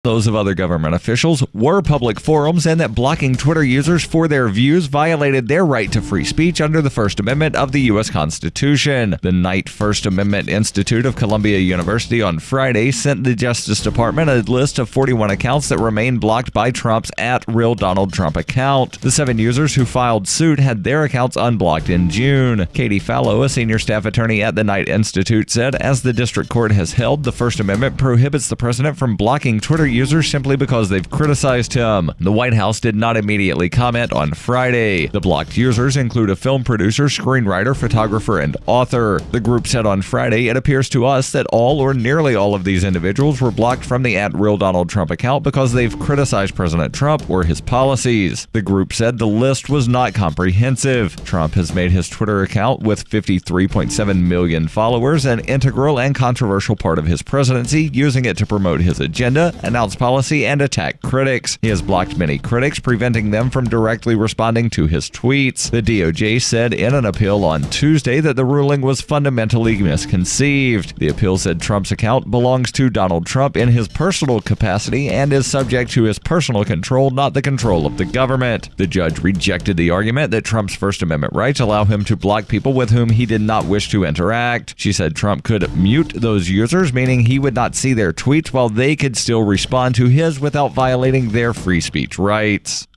those of other government officials were public forums and that blocking Twitter users for their views violated their right to free speech under the First Amendment of the U.S. Constitution. The Knight First Amendment Institute of Columbia University on Friday sent the Justice Department a list of 41 accounts that remain blocked by Trump's @RealDonaldTrump account. The 7 users who filed suit had their accounts unblocked in June. Katie Fallow, a senior staff attorney at the Knight Institute, said, as the district court has held, the First Amendment prohibits the president from blocking Twitter users simply because they've criticized him. The White House did not immediately comment on Friday. The blocked users include a film producer, screenwriter, photographer, and author. The group said on Friday, it appears to us that all or nearly all of these individuals were blocked from the @RealDonaldTrump account because they've criticized President Trump or his policies. The group said the list was not comprehensive. Trump has made his Twitter account with 53.7 million followers an integral and controversial part of his presidency, using it to promote his agenda, announce policy, and attack critics. He has blocked many critics, preventing them from directly responding to his tweets. The DOJ said in an appeal on Tuesday that the ruling was fundamentally misconceived. The appeal said Trump's account belongs to Donald Trump in his personal capacity and is subject to his personal control, not the control of the government. The judge rejected the argument that Trump's First Amendment rights allow him to block people with whom he did not wish to interact. She said Trump could mute those users, meaning he would not see their tweets while they could still respond to his without violating their free speech rights.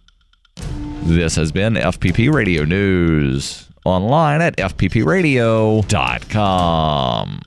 This has been FPP Radio News. Online at fppradio.com.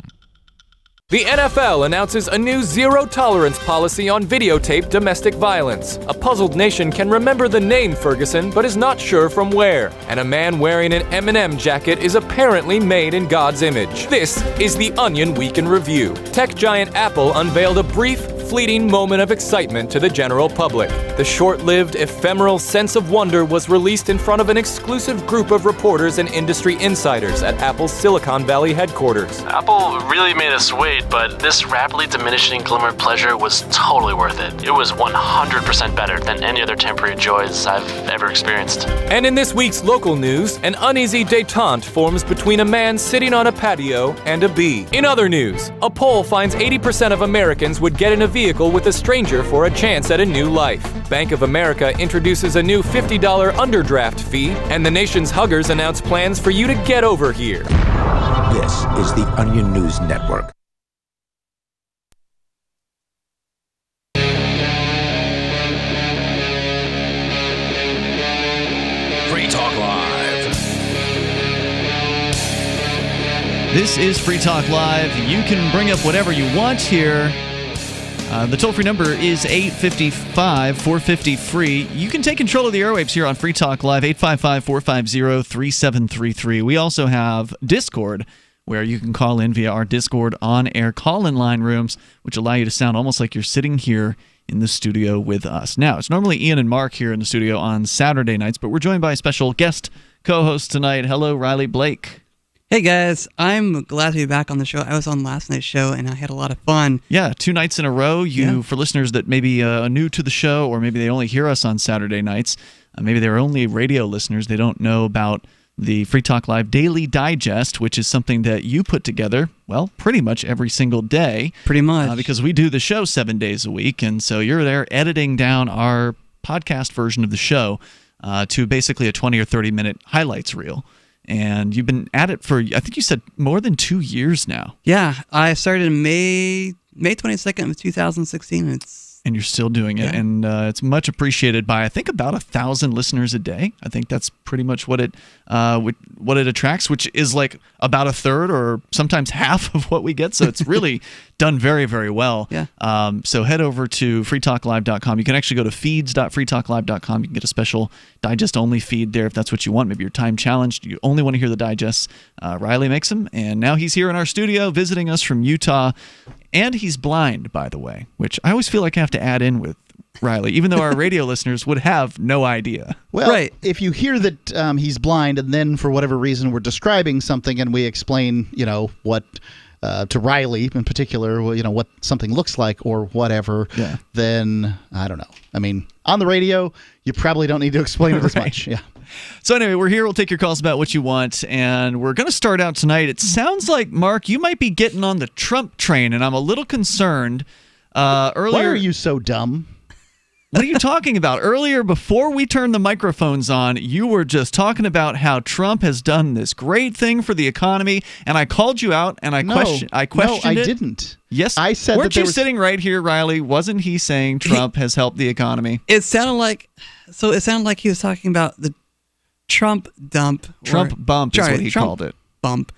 The NFL announces a new zero-tolerance policy on videotaped domestic violence. A puzzled nation can remember the name Ferguson, but is not sure from where. And a man wearing an M&M jacket is apparently made in God's image. This is the Onion Week in Review. Tech giant Apple unveiled a brief, fleeting moment of excitement to the general public. The short-lived, ephemeral sense of wonder was released in front of an exclusive group of reporters and industry insiders at Apple's Silicon Valley headquarters. Apple really made us wait, but this rapidly diminishing glimmer of pleasure was totally worth it. It was 100% better than any other temporary joys I've ever experienced. And in this week's local news, an uneasy détente forms between a man sitting on a patio and a bee. In other news, a poll finds 80% of Americans would get in a vehicle with a stranger for a chance at a new life. Bank of America introduces a new $50 underdraft fee, and the nation's huggers announce plans for you to get over here. This is the Onion News Network. Free Talk Live. This is Free Talk Live. You can bring up whatever you want here. The toll-free number is 855-450-FREE. You can take control of the airwaves here on Free Talk Live, 855-450-3733. We also have Discord, where you can call in via our Discord on-air call-in line rooms, which allow you to sound almost like you're sitting here in the studio with us. Now, it's normally Ian and Mark here in the studio on Saturday nights, but we're joined by a special guest co-host tonight. Hello, Riley Blake. Hey guys, I'm glad to be back on the show. I was on last night's show and I had a lot of fun. Yeah, 2 nights in a row. For listeners that may be new to the show, or maybe they only hear us on Saturday nights, maybe they're only radio listeners, they don't know about the Free Talk Live Daily Digest, which is something that you put together, well, pretty much every single day. Pretty much. Because we do the show 7 days a week, and so you're there editing down our podcast version of the show to basically a 20 or 30-minute highlights reel. And you've been at it for, I think you said, more than 2 years now. Yeah, I started May 22nd of 2016. And you're still doing it, and it's much appreciated by, I think, about 1,000 listeners a day. I think that's pretty much what it attracts, which is like about a third or sometimes half of what we get. So it's really done very, very well. Yeah. So head over to freetalklive.com. You can actually go to feeds.freetalklive.com. You can get a special digest-only feed there if that's what you want. Maybe you're time-challenged. You only want to hear the digests. Riley makes them, and now he's here in our studio visiting us from Utah. And he's blind, by the way, which I always feel like I have to add in with Riley, even though our radio listeners would have no idea. Well, if you hear that he's blind and then for whatever reason we're describing something and we explain, what to Riley in particular, what something looks like or whatever, then I don't know. I mean, on the radio, you probably don't need to explain it as much. Yeah. So anyway, we're here. We'll take your calls about what you want, and we're going to start out tonight. It sounds like, Mark, you might be getting on the Trump train, and I'm a little concerned Earlier, Why are you so dumb? What are you talking about? Earlier, before we turned the microphones on, you were just talking about how Trump has done this great thing for the economy, and I called you out, and I questioned it. No, I didn't. Yes, I said weren't that you sitting right here, Riley? Wasn't he saying Trump has helped the economy? It sounded like he was talking about the Trump dump. Trump bump is what he called it. Bump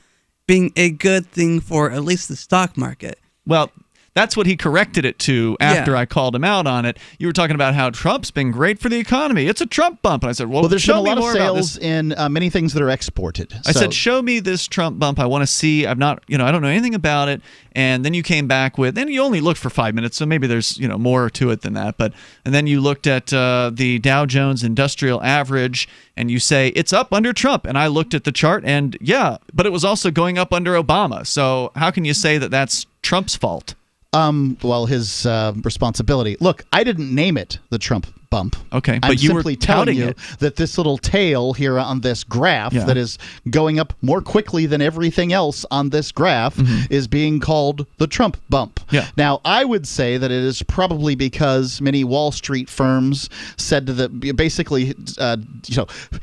being a good thing for at least the stock market. Well, that's what he corrected it to after I called him out on it. You were talking about how Trump's been great for the economy. It's a Trump bump. And I said, well, there's been a lot of sales in many things that are exported. I said, show me this Trump bump. I want to see. I don't know anything about it. And then you came back with, and you only looked for 5 minutes, so maybe there's more to it than that. And then you looked at the Dow Jones Industrial Average, and you say it's up under Trump. And I looked at the chart, and yeah, but it was also going up under Obama. So how can you say that that's Trump's fault? Well, his responsibility. Look, I didn't name it the Trump bump. Okay, but I'm you simply were telling you it. that this little tail here on this graph that is going up more quickly than everything else on this graph is being called the Trump bump. Yeah. Now, I would say that it is probably because many Wall Street firms said that basically,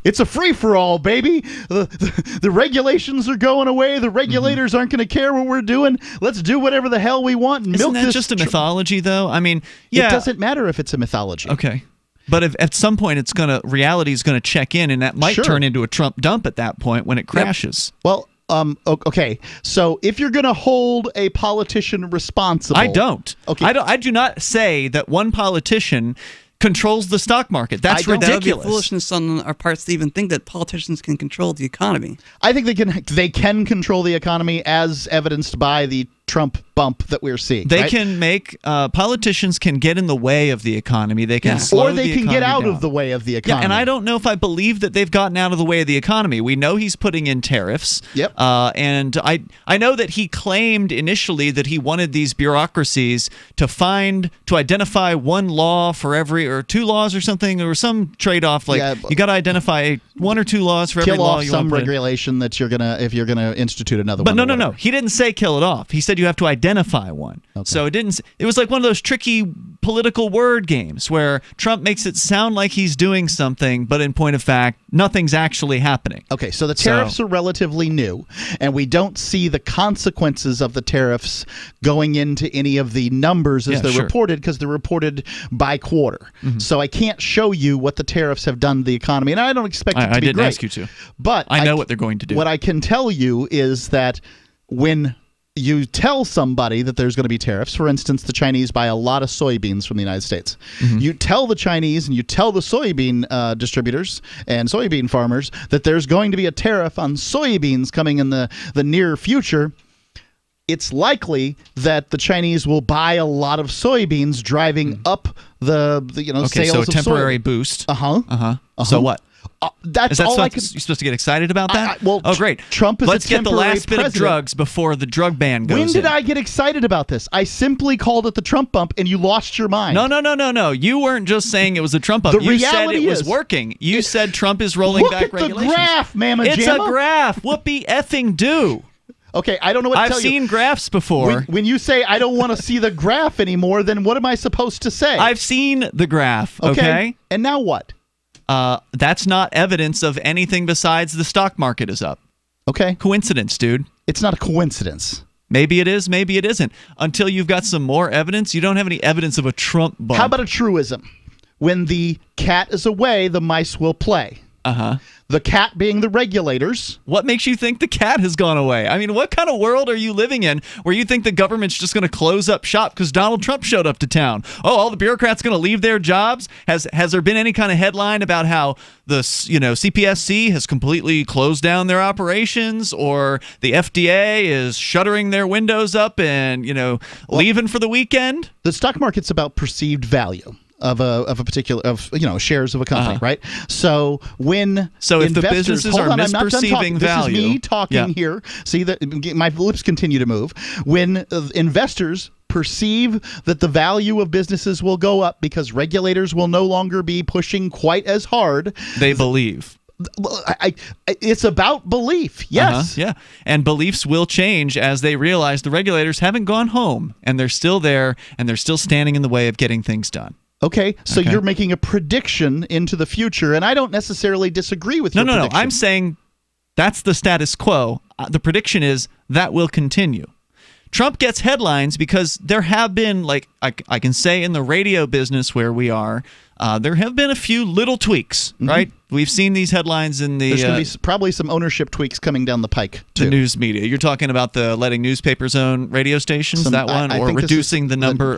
it's a free-for-all, baby. The regulations are going away. The regulators aren't going to care what we're doing. Let's do whatever the hell we want and Isn't milk that this. just a mythology, though? I mean, yeah. It doesn't matter if it's a mythology. Okay. But if at some point reality is going to check in, and that might turn into a Trump dump at that point when it crashes. Well, okay. So if you're going to hold a politician responsible, I don't. Okay. I do not say that one politician controls the stock market. That's ridiculous. That would be foolishness on our parts to even think that politicians can control the economy. I think they can control the economy, as evidenced by the Trump bump that we're seeing. They can make politicians can get in the way of the economy. They can slow or they can get out of the way of the economy. Yeah, and I don't know if I believe that they've gotten out of the way of the economy. We know he's putting in tariffs. Yep. And I know that he claimed initially that he wanted these bureaucracies to identify one law for every, or two laws or something, or some trade-off. You got to identify one or two laws for every law you want to put in. Kill off some regulation that if you're gonna institute another one. But no. He didn't say kill it off. He said you have to identify one. Okay. So it was like one of those tricky political word games where Trump makes it sound like he's doing something, but in point of fact, nothing's actually happening. Okay, so the tariffs are relatively new, and we don't see the consequences of the tariffs going into any of the numbers as they're reported, because they're reported by quarter. So I can't show you what the tariffs have done to the economy, and I don't expect it to be great. I didn't ask you to. But I know what they're going to do. What I can tell you is that when you tell somebody that there's going to be tariffs, for instance, the Chinese buy a lot of soybeans from the United States. You tell the Chinese and you tell the soybean distributors and soybean farmers that there's going to be a tariff on soybeans coming in the near future. It's likely that the Chinese will buy a lot of soybeans, driving up the sales so a of temporary boost. So what? That's all I can. You're supposed to get excited about that? Oh, great. Trump is Let's a get the temporary last bit of drugs before the drug ban goes When did I get excited about this? I simply called it the Trump bump, and you lost your mind. No. You weren't just saying it was a Trump bump. You said it was working. You said Trump is rolling back regulations. Look at the graph, Mama Jamma. It's a graph. Whoopee effing do. Okay, I don't know what to tell you. I've seen graphs before. When you say I don't want to see the graph anymore, then what am I supposed to say? I've seen the graph, okay? And now what? That's not evidence of anything besides the stock market is up. Okay. Coincidence, dude. It's not a coincidence. Maybe it is, maybe it isn't. Until you've got some more evidence, you don't have any evidence of a Trump bump. How about a truism? When the cat is away, the mice will play. The cat being the regulators. What makes you think the cat has gone away? I mean, what kind of world are you living in where you think the government's just going to close up shop because Donald Trump showed up to town? Oh, all the bureaucrats going to leave their jobs? Has there been any kind of headline about how the CPSC has completely closed down their operations, or the FDA is shuttering their windows up and leaving for the weekend? The stock market's about perceived value of a particular shares of a company, right? So if the businesses are misperceiving value, this is me talking here. See that my lips continue to move. When investors perceive that the value of businesses will go up because regulators will no longer be pushing quite as hard, they believe. It's about belief. Yes. Yeah. And beliefs will change as they realize the regulators haven't gone home, and they're still there, and they're still standing in the way of getting things done. Okay, so you're making a prediction into the future, and I don't necessarily disagree with your prediction. No. I'm saying that's the status quo. The prediction is that will continue. Trump gets headlines because there have been, like I can say in the radio business where we are, there have been a few little tweaks, right? We've seen these headlines in the... There's going to be probably some ownership tweaks coming down the pike, too. The news media. You're talking about the letting newspapers own radio stations, that one? Or reducing the number,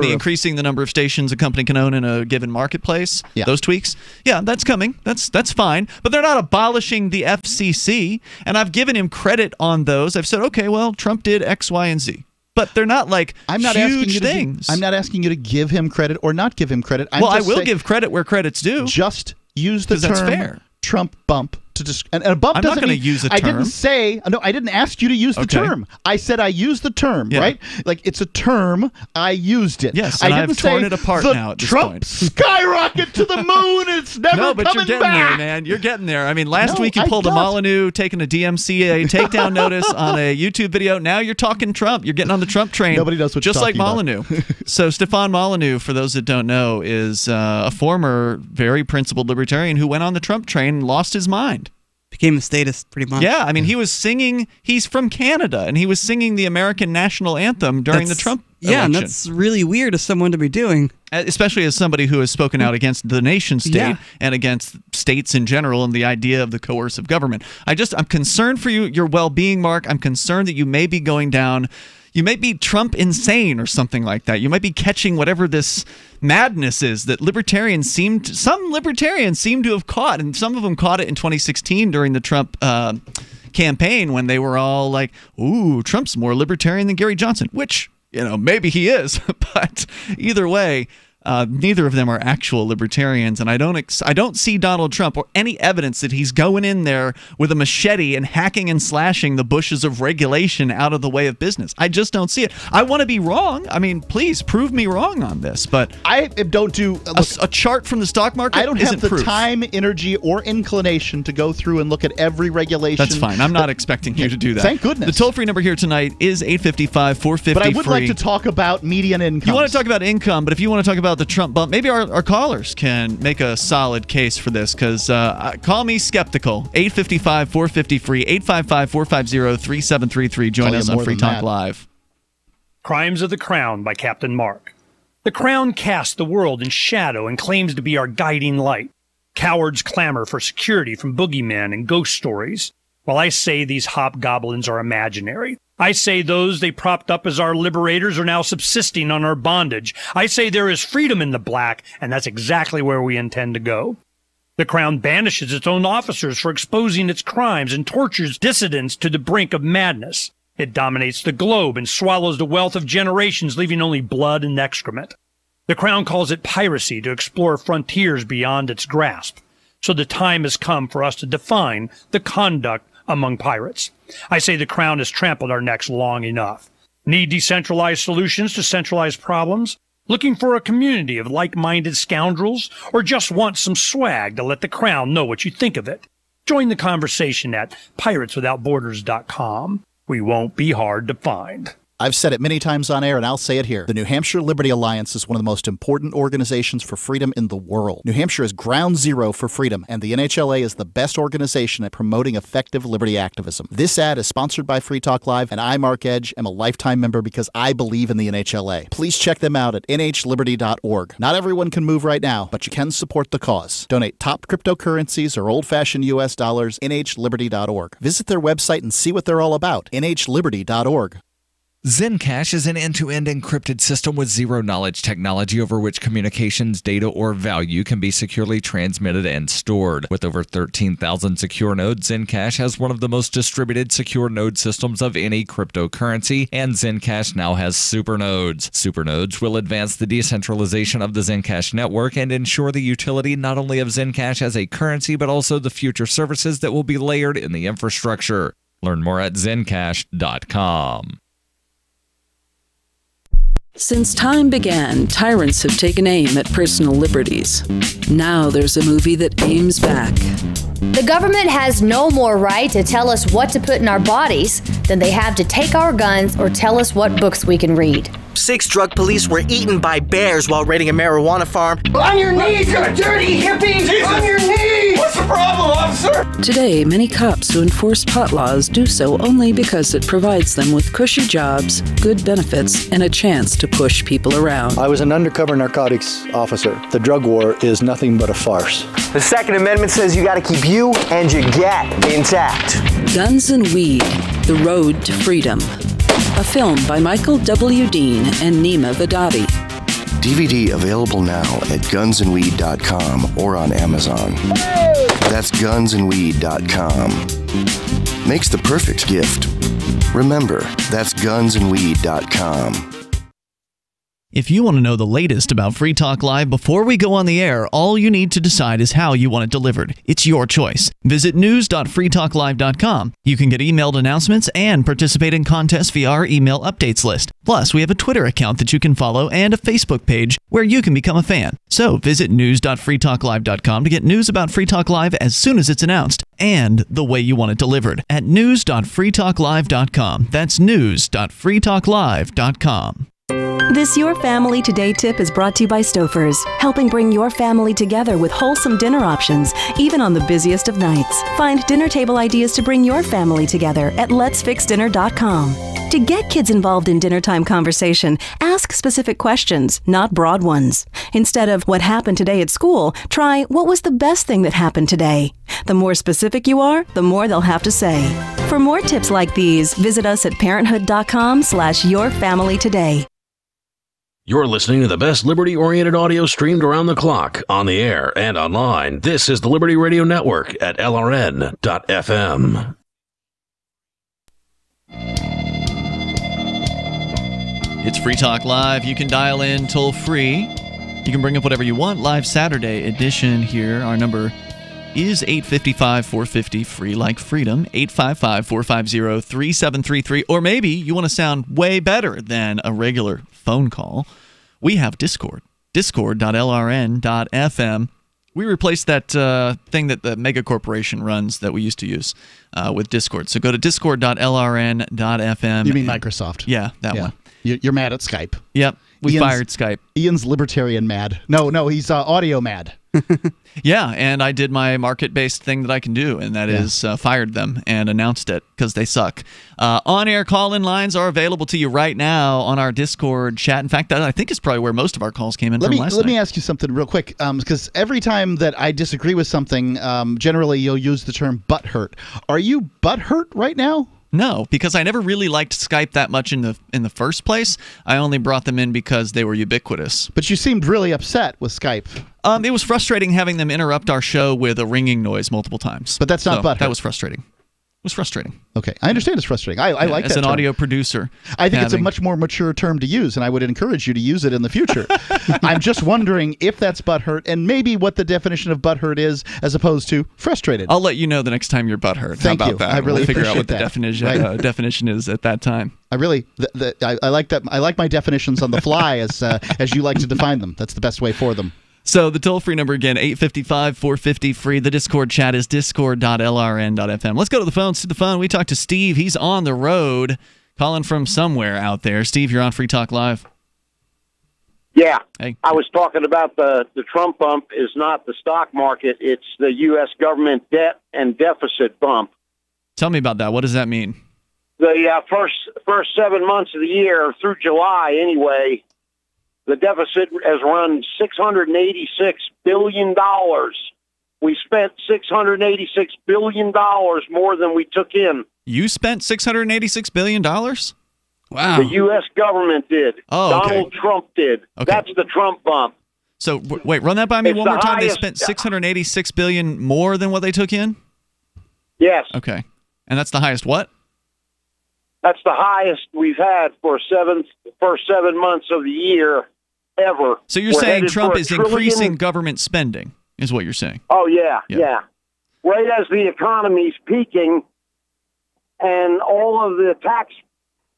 increasing the number of stations a company can own in a given marketplace? Yeah. Those tweaks? Yeah, that's coming. That's fine. But they're not abolishing the FCC, and I've given him credit on those. I've said, okay, well, Trump did X, Y, and Z. But they're not like huge things. I'm not asking you to give him credit or not give him credit. I will give credit where credit's due. Just use the term that's fair. Trump bump to and a bump. I'm not going to use a term. I didn't say no. I didn't ask you to use the term. I said I used the term. Yeah. Right? Like it's a term. I used it. Yes, and I've torn it apart now at this point. Skyrocket to the moon. It's never coming back. No, but you're getting there, man. You're getting there. I mean, last week you pulled a Molyneux taking a DMCA takedown notice on a YouTube video. Now you're talking Trump. You're getting on the Trump train. Nobody knows what you're talking about. Just like Molyneux. So Stefan Molyneux, for those that don't know, is a former very principled libertarian who went on the Trump train and lost his mind. Became a statist, pretty much. Yeah, I mean, he was singing. He's from Canada, and he was singing the American national anthem during the Trump election. Yeah, and that's really weird as someone to be doing. Especially as somebody who has spoken out against the nation state and against states in general and the idea of the coercive government. I'm concerned for your well-being, Mark. I'm concerned that you may be going down. You may be Trump insane or something like that. You might be catching whatever this madness is that some libertarians seem to have caught, and some of them caught it in 2016 during the Trump campaign when they were all like, "Ooh, Trump's more libertarian than Gary Johnson," which, maybe he is, but either way, neither of them are actual libertarians, and I don't see Donald Trump or any evidence that he's going in there with a machete and hacking and slashing the bushes of regulation out of the way of business. I just don't see it. I want to be wrong. I mean, please prove me wrong on this, but I don't do a chart from the stock market. I don't have the time, energy, or inclination to go through and look at every regulation. That's fine. I'm not expecting you to do that. Thank goodness. The toll-free number here tonight is 855-450-FREE. But I would like to talk about median income. You want to talk about income, but if you want to talk about the Trump bump, maybe our callers can make a solid case for this, because call me skeptical. 855-450-FREE, 855-450-3733. Join us on Free Talk Live. Crimes of the Crown by Captain Mark. The Crown casts the world in shadow and claims to be our guiding light. Cowards clamor for security from boogeymen and ghost stories, while I say these hobgoblins are imaginary. I say those they propped up as our liberators are now subsisting on our bondage. I say there is freedom in the black, and that's exactly where we intend to go. The Crown banishes its own officers for exposing its crimes and tortures dissidents to the brink of madness. It dominates the globe and swallows the wealth of generations, leaving only blood and excrement. The Crown calls it piracy to explore frontiers beyond its grasp. So the time has come for us to define the conduct among pirates. I say the Crown has trampled our necks long enough. Need decentralized solutions to centralized problems? Looking for a community of like-minded scoundrels? Or just want some swag to let the Crown know what you think of it? Join the conversation at pirateswithoutborders.com. We won't be hard to find. I've said it many times on air, and I'll say it here. The New Hampshire Liberty Alliance is one of the most important organizations for freedom in the world. New Hampshire is ground zero for freedom, and the NHLA is the best organization at promoting effective liberty activism. This ad is sponsored by Free Talk Live, and I, Mark Edge, am a lifetime member because I believe in the NHLA. Please check them out at nhliberty.org. Not everyone can move right now, but you can support the cause. Donate top cryptocurrencies or old-fashioned U.S. dollars, nhliberty.org. Visit their website and see what they're all about, nhliberty.org. Zencash is an end-to-end encrypted system with zero-knowledge technology over which communications, data, or value can be securely transmitted and stored. With over 13,000 secure nodes, Zencash has one of the most distributed secure node systems of any cryptocurrency, and Zencash now has supernodes. Supernodes will advance the decentralization of the Zencash network and ensure the utility not only of Zencash as a currency, but also the future services that will be layered in the infrastructure. Learn more at zencash.com. Since time began, tyrants have taken aim at personal liberties. Now there's a movie that aims back. The government has no more right to tell us what to put in our bodies than they have to take our guns or tell us what books we can read. 6 drug police were eaten by bears while raiding a marijuana farm. On your knees, you dirty hippie! Jesus. On your knees! What's the problem, officer? Today, many cops who enforce pot laws do so only because it provides them with cushy jobs, good benefits, and a chance to push people around. I was an undercover narcotics officer. The drug war is nothing but a farce. The Second Amendment says you gotta keep you and your gat intact. Guns and Weed, The Road to Freedom. A film by Michael W. Dean and Nima Vadadi. DVD available now at gunsandweed.com or on Amazon. That's gunsandweed.com. Makes the perfect gift. Remember, that's gunsandweed.com. If you want to know the latest about Free Talk Live before we go on the air, all you need to decide is how you want it delivered. It's your choice. Visit news.freetalklive.com. You can get emailed announcements and participate in contests via our email updates list. Plus, we have a Twitter account that you can follow and a Facebook page where you can become a fan. So visit news.freetalklive.com to get news about Free Talk Live as soon as it's announced and the way you want it delivered at news.freetalklive.com. That's news.freetalklive.com. This Your Family Today tip is brought to you by Stouffer's, helping bring your family together with wholesome dinner options, even on the busiest of nights. Find dinner table ideas to bring your family together at letsfixdinner.com. To get kids involved in dinnertime conversation, ask specific questions, not broad ones. Instead of what happened today at school, try what was the best thing that happened today. The more specific you are, the more they'll have to say. For more tips like these, visit us at parenthood.com/yourfamilytoday. You're listening to the best liberty-oriented audio streamed around the clock, on the air and online. This is the Liberty Radio Network at LRN.FM. It's Free Talk Live. You can dial in toll free. You can bring up whatever you want. Live Saturday edition here. Our number is 855-450, free like freedom, 855-450-3733. Or maybe you want to sound way better than a regular phone call. We have Discord, discord.lrn.fm. We replaced that thing that the mega corporation runs that we used to use with Discord. So go to discord.lrn.fm. You mean Microsoft? Yeah, that one. You're mad at Skype. Yep, we fired Skype. Ian's libertarian mad. No, he's audio mad. Yeah, and I did my market-based thing that I can do, and that is fired them and announced it because they suck. On-air call-in lines are available to you right now on our Discord chat. In fact, that I think is probably where most of our calls came in from last night. Let me ask you something real quick, because every time that I disagree with something, generally you'll use the term butthurt. Are you butthurt right now? No, because I never really liked Skype that much in the first place. I only brought them in because they were ubiquitous. But you seemed really upset with Skype. It was frustrating having them interrupt our show with a ringing noise multiple times. But that's not butthurt. That was frustrating. It was frustrating. Okay, I understand it's frustrating. I like that as an term. audio producer. I think it's a much more mature term to use, and I would encourage you to use it in the future. I'm just wondering if that's butthurt, and maybe what the definition of butthurt is, as opposed to frustrated. I'll let you know the next time you're butthurt. Thank How you. about that? I really we'll figure out what appreciate the that. definition is at that time. I really, I like that. I like my definitions on the fly as you like to define them. That's the best way for them. So the toll-free number again, 855-450-FREE. The Discord chat is discord.lrn.fm. Let's go to the phones. To the phone, we talked to Steve. He's on the road, calling from somewhere out there. Steve, you're on Free Talk Live. Yeah. Hey. I was talking about the Trump bump is not the stock market. It's the U.S. government debt and deficit bump. Tell me about that. What does that mean? The first 7 months of the year, through July anyway, the deficit has run $686 billion. We spent $686 billion more than we took in. You spent $686 billion? Wow. The U.S. government did. Oh, okay. Donald Trump did. Okay. That's the Trump bump. So, wait, run that by me It's one the more time. highest- They spent $686 billion more than what they took in? Yes. Okay. And that's the highest what? That's the highest we've had for first 7 months of the year ever. So you're We're saying headed Trump for a is trillion- increasing government spending, is what you're saying? Oh, yeah. Right as the economy's peaking and all of the tax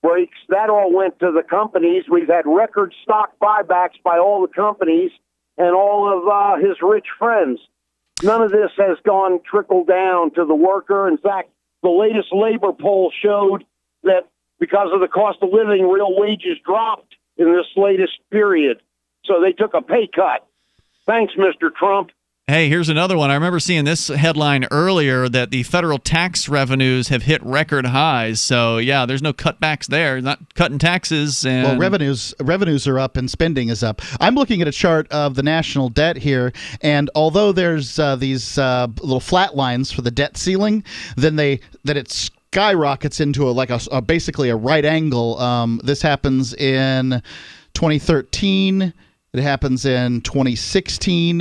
breaks, that all went to the companies. We've had record stock buybacks by all the companies and all of his rich friends. None of this has trickled down to the worker. In fact, the latest labor poll showed that because of the cost of living, real wages dropped in this latest period. So they took a pay cut. Thanks, Mr. Trump. Hey, here's another one. I remember seeing this headline earlier that the federal tax revenues have hit record highs. So, yeah, there's no cutbacks there. Not cutting taxes. And well, revenues are up and spending is up. I'm looking at a chart of the national debt here, and although there's these little flat lines for the debt ceiling, then it skyrockets into basically a right angle. This happens in 2013. It happens in 2016,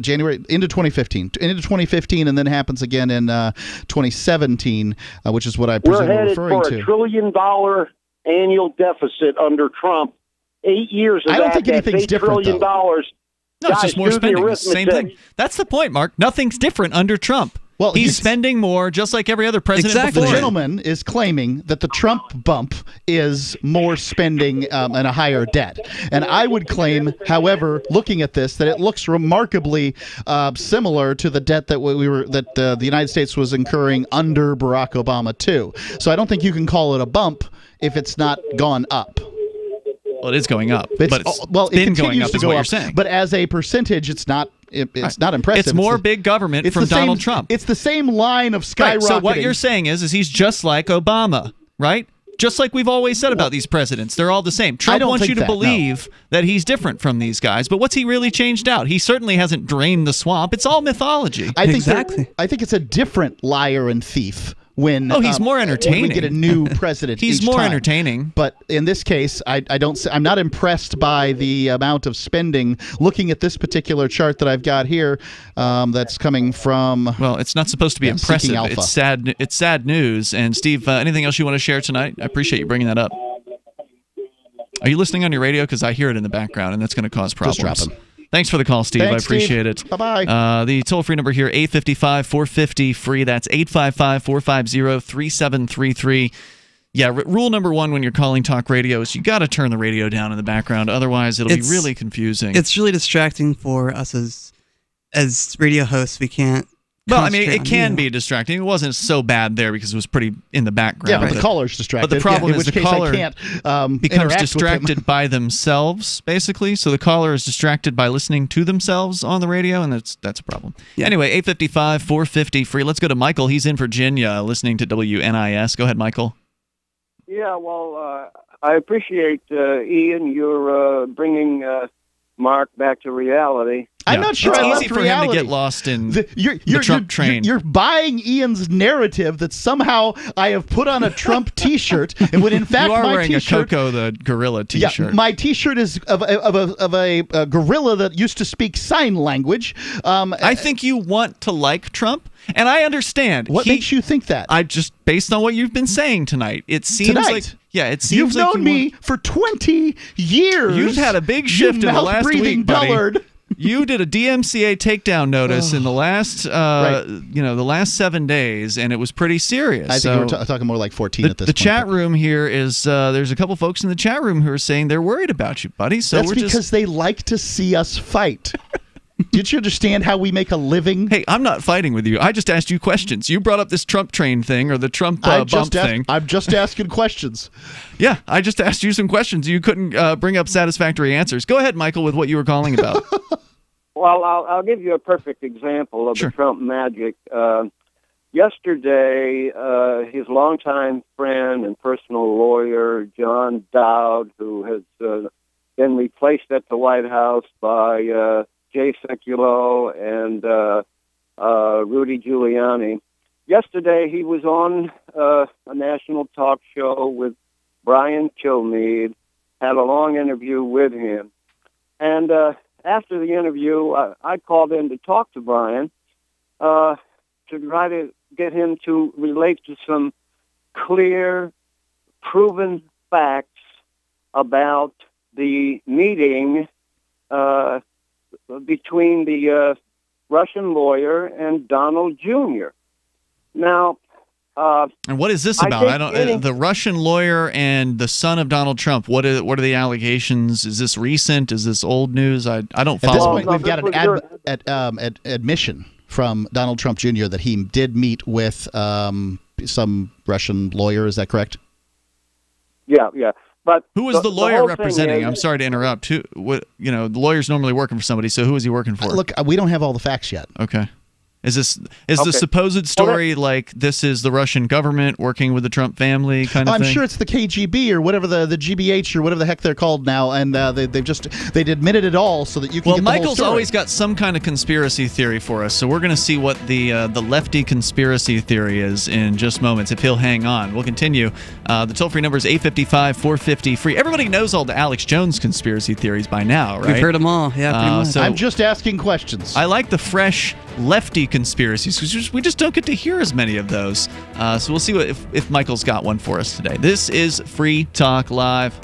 January into 2015, and then happens again in 2017, which is what I presume we're referring to. We're headed for $1 trillion annual deficit under Trump. 8 years of I don't think anything's different, $8 trillion. No, it's just more spending. Same thing. That's the point, Mark. Nothing's different under Trump. Well, he's spending more, just like every other president before. The gentleman is claiming that the Trump bump is more spending and a higher debt. And I would claim, however, looking at this, that it looks remarkably similar to the debt that the United States was incurring under Barack Obama too. So I don't think you can call it a bump if it's not gone up. Well, it is going up, but it's been going up, is what you're saying. But as a percentage, it's not. It's not impressive. It's more big government from Donald Trump. It's the same line of skyrocketing. Right, so what you're saying is he's just like Obama, right? Just like we've always said about these presidents. They're all the same. Trump wants you to believe that he's different from these guys, but what's he really changed out? He certainly hasn't drained the swamp. It's all mythology. I think it's a different liar and thief. He's more entertaining. When we get a new president, he's more entertaining. But in this case, I'm not impressed by the amount of spending. Looking at this particular chart that I've got here, that's coming from. Well, it's not supposed to be impressive. It's sad. It's sad news. And Steve, anything else you want to share tonight? I appreciate you bringing that up. Are you listening on your radio? Because I hear it in the background, and that's going to cause problems. Just drop him. Thanks for the call, Steve. Thanks, I appreciate Steve. it. Bye-bye. The toll-free number here, 855-450-FREE. That's 855-450-3733. Yeah, rule number one when you're calling talk radio is you got to turn the radio down in the background. Otherwise, it'll be really confusing. It's really distracting for us as radio hosts. We can't. Well, I mean, it can be distracting. It wasn't so bad there because it was pretty in the background. Yeah, but the caller's distracted. But the problem is the caller becomes interact distracted by themselves, basically. So the caller is distracted by listening to themselves on the radio, and that's a problem. Yeah. Anyway, 855-450-FREE. Let's go to Michael. He's in Virginia listening to WNIS. Go ahead, Michael. Yeah, well, I appreciate, Ian, you're bringing Mark back to reality. I'm not sure it's I easy left for reality. him to get lost in the Trump train. You're buying Ian's narrative that somehow I have put on a Trump T-shirt, and when in fact you are my wearing T-shirt, a Coco the gorilla T-shirt. Yeah, my T-shirt is of a gorilla that used to speak sign language. I think you want to like Trump, and I understand. What makes you think that? I just based on what you've been saying tonight. It seems like it seems you've like known me for 20 years. You've had a big shift in the last week, buddy. Dullard. You did a DMCA takedown notice in the last, the last 7 days, and it was pretty serious. I think we're talking more like 14 at this point. The chat room here is there's a couple folks in the chat room who are saying they're worried about you, buddy. So that's because they like to see us fight. Did you understand how we make a living? Hey, I'm not fighting with you. I just asked you questions. You brought up this Trump train thing or the Trump bump thing. I'm just asking questions. Yeah, I just asked you some questions. You couldn't bring up satisfactory answers. Go ahead, Michael, with what you were calling about. Well, I'll give you a perfect example of the Trump magic. Yesterday, his longtime friend and personal lawyer, John Dowd, who has been replaced at the White House by Jay Sekulow and Rudy Giuliani. Yesterday, he was on a national talk show with Brian Kilmeade, had a long interview with him. And after the interview, I called in to talk to Brian to try to get him to relate to some clear, proven facts about the meeting between the Russian lawyer and Donald Jr. Now, And what is this about? I don't. The Russian lawyer and the son of Donald Trump. What are the allegations? Is this recent? Is this old news? I don't follow. At this point, we've got an admission from Donald Trump Jr. that he did meet with some Russian lawyer. Is that correct? Yeah. But who was the lawyer representing? I'm sorry to interrupt. The lawyer's normally working for somebody. So who is he working for? Look, we don't have all the facts yet. Okay. Is the supposed story like this is the Russian government working with the Trump family kind of thing? I'm sure it's the KGB or whatever the GBH or whatever the heck they're called now, and they admitted it all so that you can. Well, get the whole Michael's story. always got some kind of conspiracy theory for us, so we're going to see what the lefty conspiracy theory is in just moments if he'll hang on. We'll continue. The toll-free number is 855-450-FREE. Everybody knows all the Alex Jones conspiracy theories by now, right? We've heard them all. Yeah, pretty much. So I'm just asking questions. I like the fresh lefty conspiracies because we just don't get to hear as many of those. So we'll see if Michael's got one for us today. This is Free Talk Live.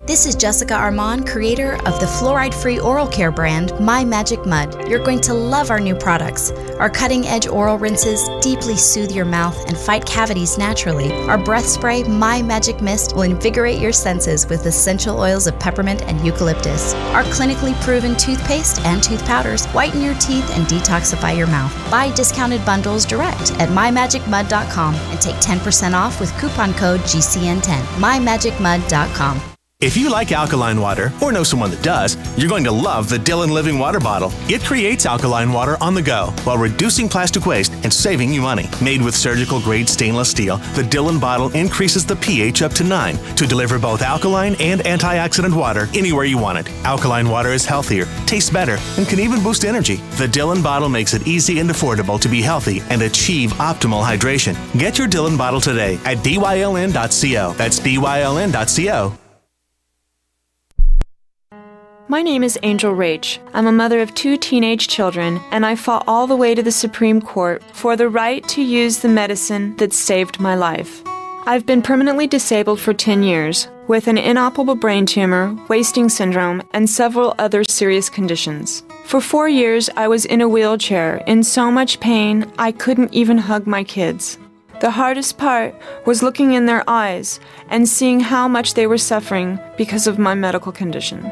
This is Jessica Armand, creator of the fluoride-free oral care brand My Magic Mud. You're going to love our new products. Our cutting-edge oral rinses deeply soothe your mouth and fight cavities naturally. Our breath spray, My Magic Mist, will invigorate your senses with essential oils of peppermint and eucalyptus. Our clinically proven toothpaste and tooth powders whiten your teeth and detoxify your mouth. Buy discounted bundles direct at mymagicmud.com and take 10% off with coupon code GCN10. mymagicmud.com. If you like alkaline water, or know someone that does, you're going to love the Dylan Living Water Bottle. It creates alkaline water on the go while reducing plastic waste and saving you money. Made with surgical-grade stainless steel, the Dylan bottle increases the pH up to 9 to deliver both alkaline and antioxidant water anywhere you want it. Alkaline water is healthier, tastes better, and can even boost energy. The Dylan bottle makes it easy and affordable to be healthy and achieve optimal hydration. Get your Dylan bottle today at byln.co. That's byln.co. My name is Angel Rach. I'm a mother of 2 teenage children, and I fought all the way to the Supreme Court for the right to use the medicine that saved my life. I've been permanently disabled for 10 years, with an inoperable brain tumor, wasting syndrome, and several other serious conditions. For 4 years, I was in a wheelchair, in so much pain I couldn't even hug my kids. The hardest part was looking in their eyes and seeing how much they were suffering because of my medical condition.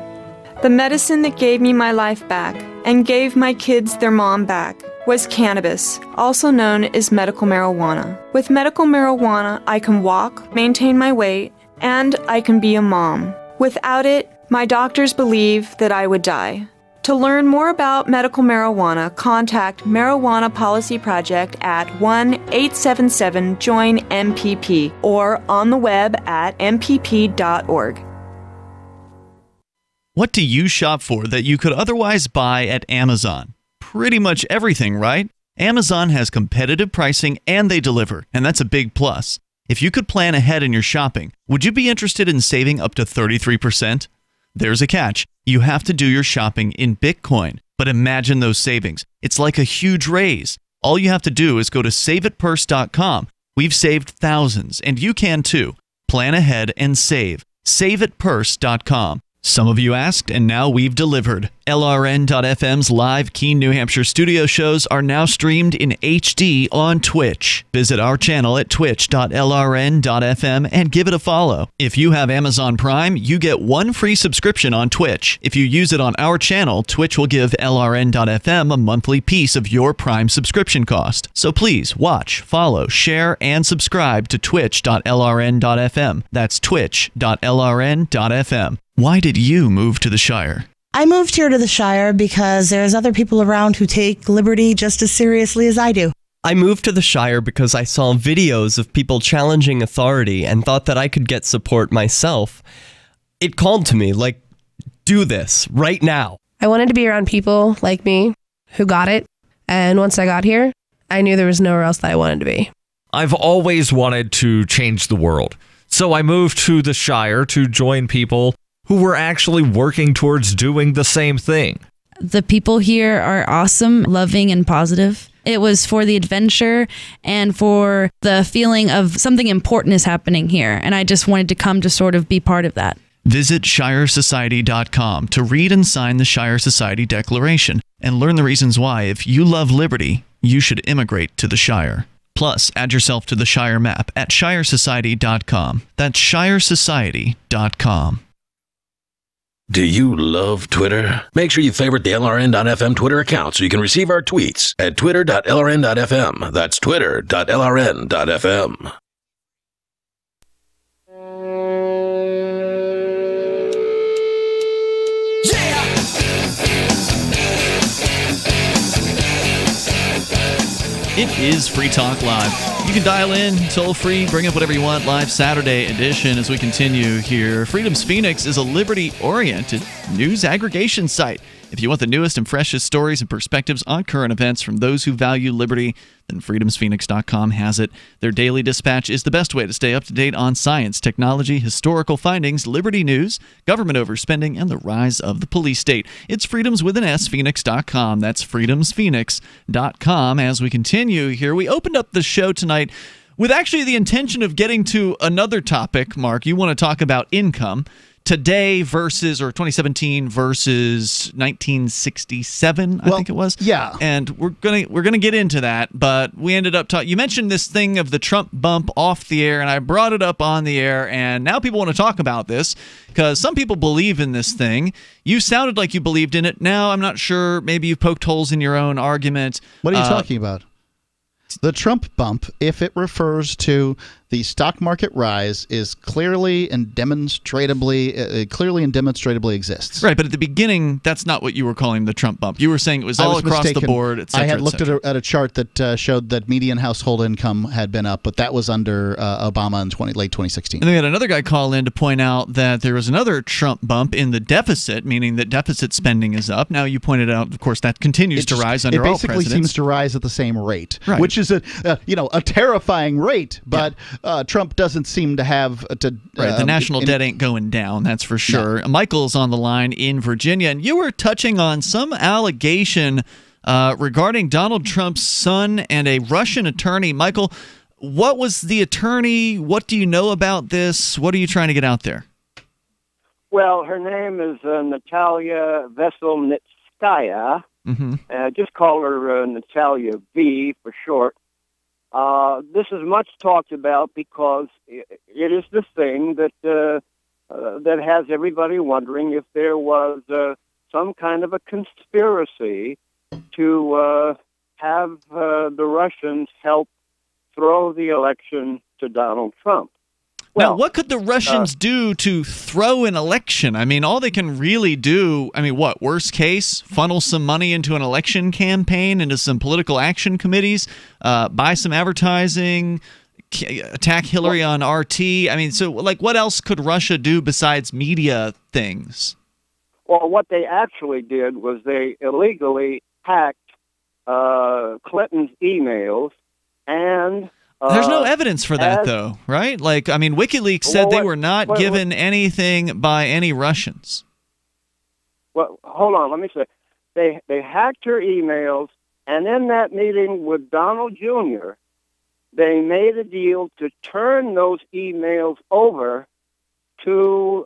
The medicine that gave me my life back and gave my kids their mom back was cannabis, also known as medical marijuana. With medical marijuana, I can walk, maintain my weight, and I can be a mom. Without it, my doctors believe that I would die. To learn more about medical marijuana, contact Marijuana Policy Project at 1-877-JOIN-MPP or on the web at mpp.org. What do you shop for that you could otherwise buy at Amazon? Pretty much everything, right? Amazon has competitive pricing and they deliver, and that's a big plus. If you could plan ahead in your shopping, would you be interested in saving up to 33%? There's a catch. You have to do your shopping in Bitcoin. But imagine those savings. It's like a huge raise. All you have to do is go to saveatpurse.com. We've saved thousands, and you can too. Plan ahead and save. Saveatpurse.com. Some of you asked, and now we've delivered. LRN.FM's live Keene, New Hampshire studio shows are now streamed in HD on Twitch. Visit our channel at twitch.lrn.fm and give it a follow. If you have Amazon Prime, you get 1 free subscription on Twitch. If you use it on our channel, Twitch will give LRN.FM a monthly piece of your Prime subscription cost. So please watch, follow, share, and subscribe to twitch.lrn.fm. That's twitch.lrn.fm. Why did you move to the Shire? I moved here to the Shire because there's other people around who take liberty just as seriously as I do. I moved to the Shire because I saw videos of people challenging authority and thought that I could get support myself. It called to me, like, do this right now. I wanted to be around people like me who got it. And once I got here, I knew there was nowhere else that I wanted to be. I've always wanted to change the world. So I moved to the Shire to join people who were actually working towards doing the same thing. The people here are awesome, loving, and positive. It was for the adventure and for the feeling of something important is happening here. And I just wanted to come to sort of be part of that. Visit ShireSociety.com to read and sign the Shire Society Declaration and learn the reasons why, if you love liberty, you should immigrate to the Shire. Plus, add yourself to the Shire map at shiresociety.com. That's shiresociety.com. Do you love Twitter? Make sure you favorite the LRN.FM Twitter account so you can receive our tweets at twitter.lrn.fm. That's twitter.lrn.fm. It is Free Talk Live. You can dial in, toll free, bring up whatever you want, live Saturday edition as we continue here. Freedom's Phoenix is a liberty-oriented news aggregation site. If you want the newest and freshest stories and perspectives on current events from those who value liberty, then freedomsphoenix.com has it. Their daily dispatch is the best way to stay up to date on science, technology, historical findings, liberty news, government overspending, and the rise of the police state. It's freedoms with an S, phoenix.com. That's freedomsphoenix.com. As we continue here, we opened up the show tonight with actually the intention of getting to another topic. Mark, you want to talk about income. Today versus, or 2017 versus 1967, I think it was. Yeah. And we're gonna get into that, but we ended up talking. You mentioned this thing of the Trump bump off the air, and I brought it up on the air, and now people want to talk about this because some people believe in this thing. You sounded like you believed in it. Now I'm not sure. Maybe you've poked holes in your own argument. What are you talking about? The Trump bump, if it refers to the stock market rise, is clearly and demonstrably exists. Right, but at the beginning, that's not what you were calling the Trump bump. You were saying it was all across the board, et cetera. I had looked at a chart that showed that median household income had been up, but that was under Obama in late 2016. And then we had another guy call in to point out that there was another Trump bump in the deficit, meaning that deficit spending is up. Now, you pointed out, of course, that continues to rise under all presidents. It basically seems to rise at the same rate, right, which is a terrifying rate, but Trump doesn't seem to have the national debt ain't going down, that's for sure. No. Michael's on the line in Virginia, and you were touching on some allegation regarding Donald Trump's son and a Russian attorney. Michael, what was the attorney? What do you know about this? What are you trying to get out there? Well, her name is Natalia Veselnitskaya. Just call her Natalia V for short. This is much talked about because it is the thing that has everybody wondering if there was some kind of a conspiracy to have the Russians help throw the election to Donald Trump. Well, now, what could the Russians do to throw an election? I mean, all they can really do, what, worst case, funnel some money into an election campaign, into some political action committees, buy some advertising, attack Hillary on RT? What else could Russia do besides media things? Well, what they actually did was they illegally hacked Clinton's emails and... There's no evidence for that, though, right? WikiLeaks said they were not given anything by any Russians. Well, hold on. Let me say. They hacked her emails, and in that meeting with Donald Jr., they made a deal to turn those emails over to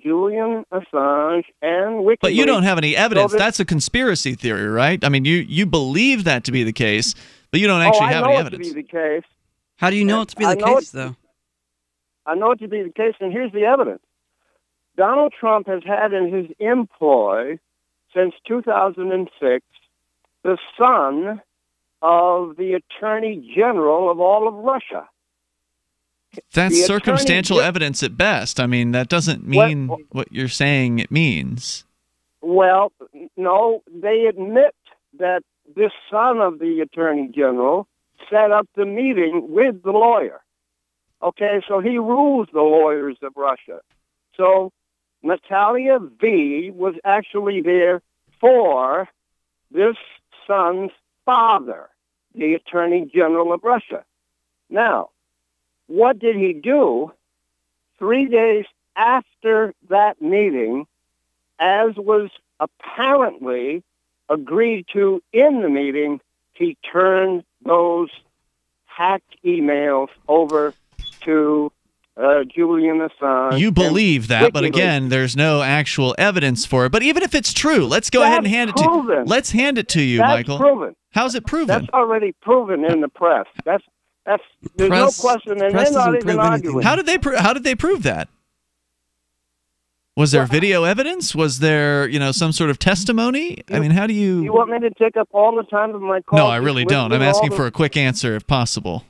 Julian Assange and WikiLeaks. But you don't have any evidence. That's a conspiracy theory, right? You believe that to be the case, but you don't actually have any evidence. I know it to be the case. How do you know it to be the case, though? I know it to be the case, and here's the evidence. Donald Trump has had in his employ since 2006 the son of the Attorney General of all of Russia. That's circumstantial evidence at best. That doesn't mean what you're saying it means. Well, no, they admit that this son of the Attorney General set up the meeting with the lawyer. Okay, so he rules the lawyers of Russia. So Natalia V was actually there for this son's father, the Attorney General of Russia. Now, what did he do 3 days after that meeting, as was apparently agreed to in the meeting? He turned those hacked emails over to Julian Assange. You believe that, but again, there's no actual evidence for it. But even if it's true, let's go ahead and hand it to you. Let's hand it to you, Michael. That's proven. How's it proven? That's already proven in the press. There's no question, and they're not even arguing. How did they prove that? Was there video evidence? Was there, some sort of testimony? I mean, how do you... You want me to take up all the time of my call? No, I really don't. I'm asking for a quick answer, if possible.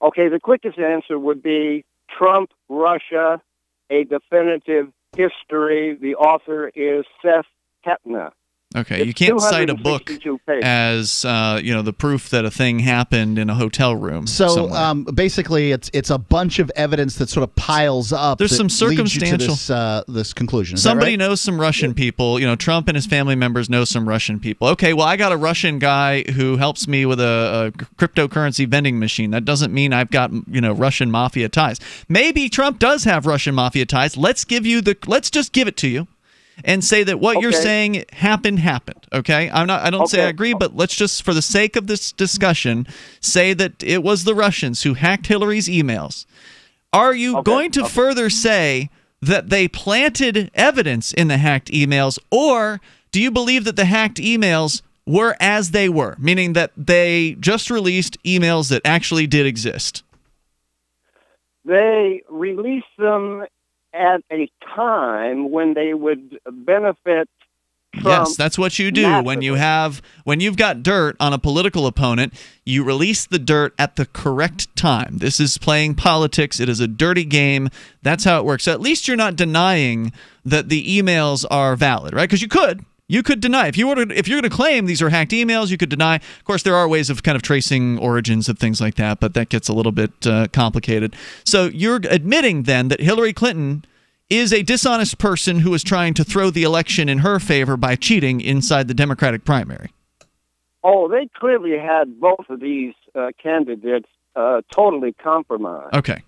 Okay, the quickest answer would be Trump, Russia, a definitive history. The author is Seth Heppner. Okay, you can't cite a book as the proof that a thing happened in a hotel room. So basically, it's a bunch of evidence that sort of piles up. There's some circumstantial leads you to this conclusion. Is Somebody that right? knows some Russian people. Trump and his family members know some Russian people. Okay, well, I got a Russian guy who helps me with a cryptocurrency vending machine. That doesn't mean I've got Russian mafia ties. Maybe Trump does have Russian mafia ties. Let's just give it to you. And say that what you're saying happened. Okay, I don't say I agree, but let's just, for the sake of this discussion, say that it was the Russians who hacked Hillary's emails. Are you going to further say that they planted evidence in the hacked emails, or do you believe that the hacked emails were as they were, meaning that they just released emails that actually did exist? They released them at a time when they would benefit Trump. Yes, that's what you do when you've got dirt on a political opponent. You release the dirt at the correct time. This is playing politics. It is a dirty game. That's how it works. So at least you're not denying that the emails are valid, right? Because you could deny. If you're going to claim these are hacked emails, you could deny. Of course, there are ways of kind of tracing origins of things like that, but that gets a little bit complicated. So you're admitting then that Hillary Clinton is a dishonest person who is trying to throw the election in her favor by cheating inside the Democratic primary. Oh, they clearly had both of these candidates totally compromised. Okay.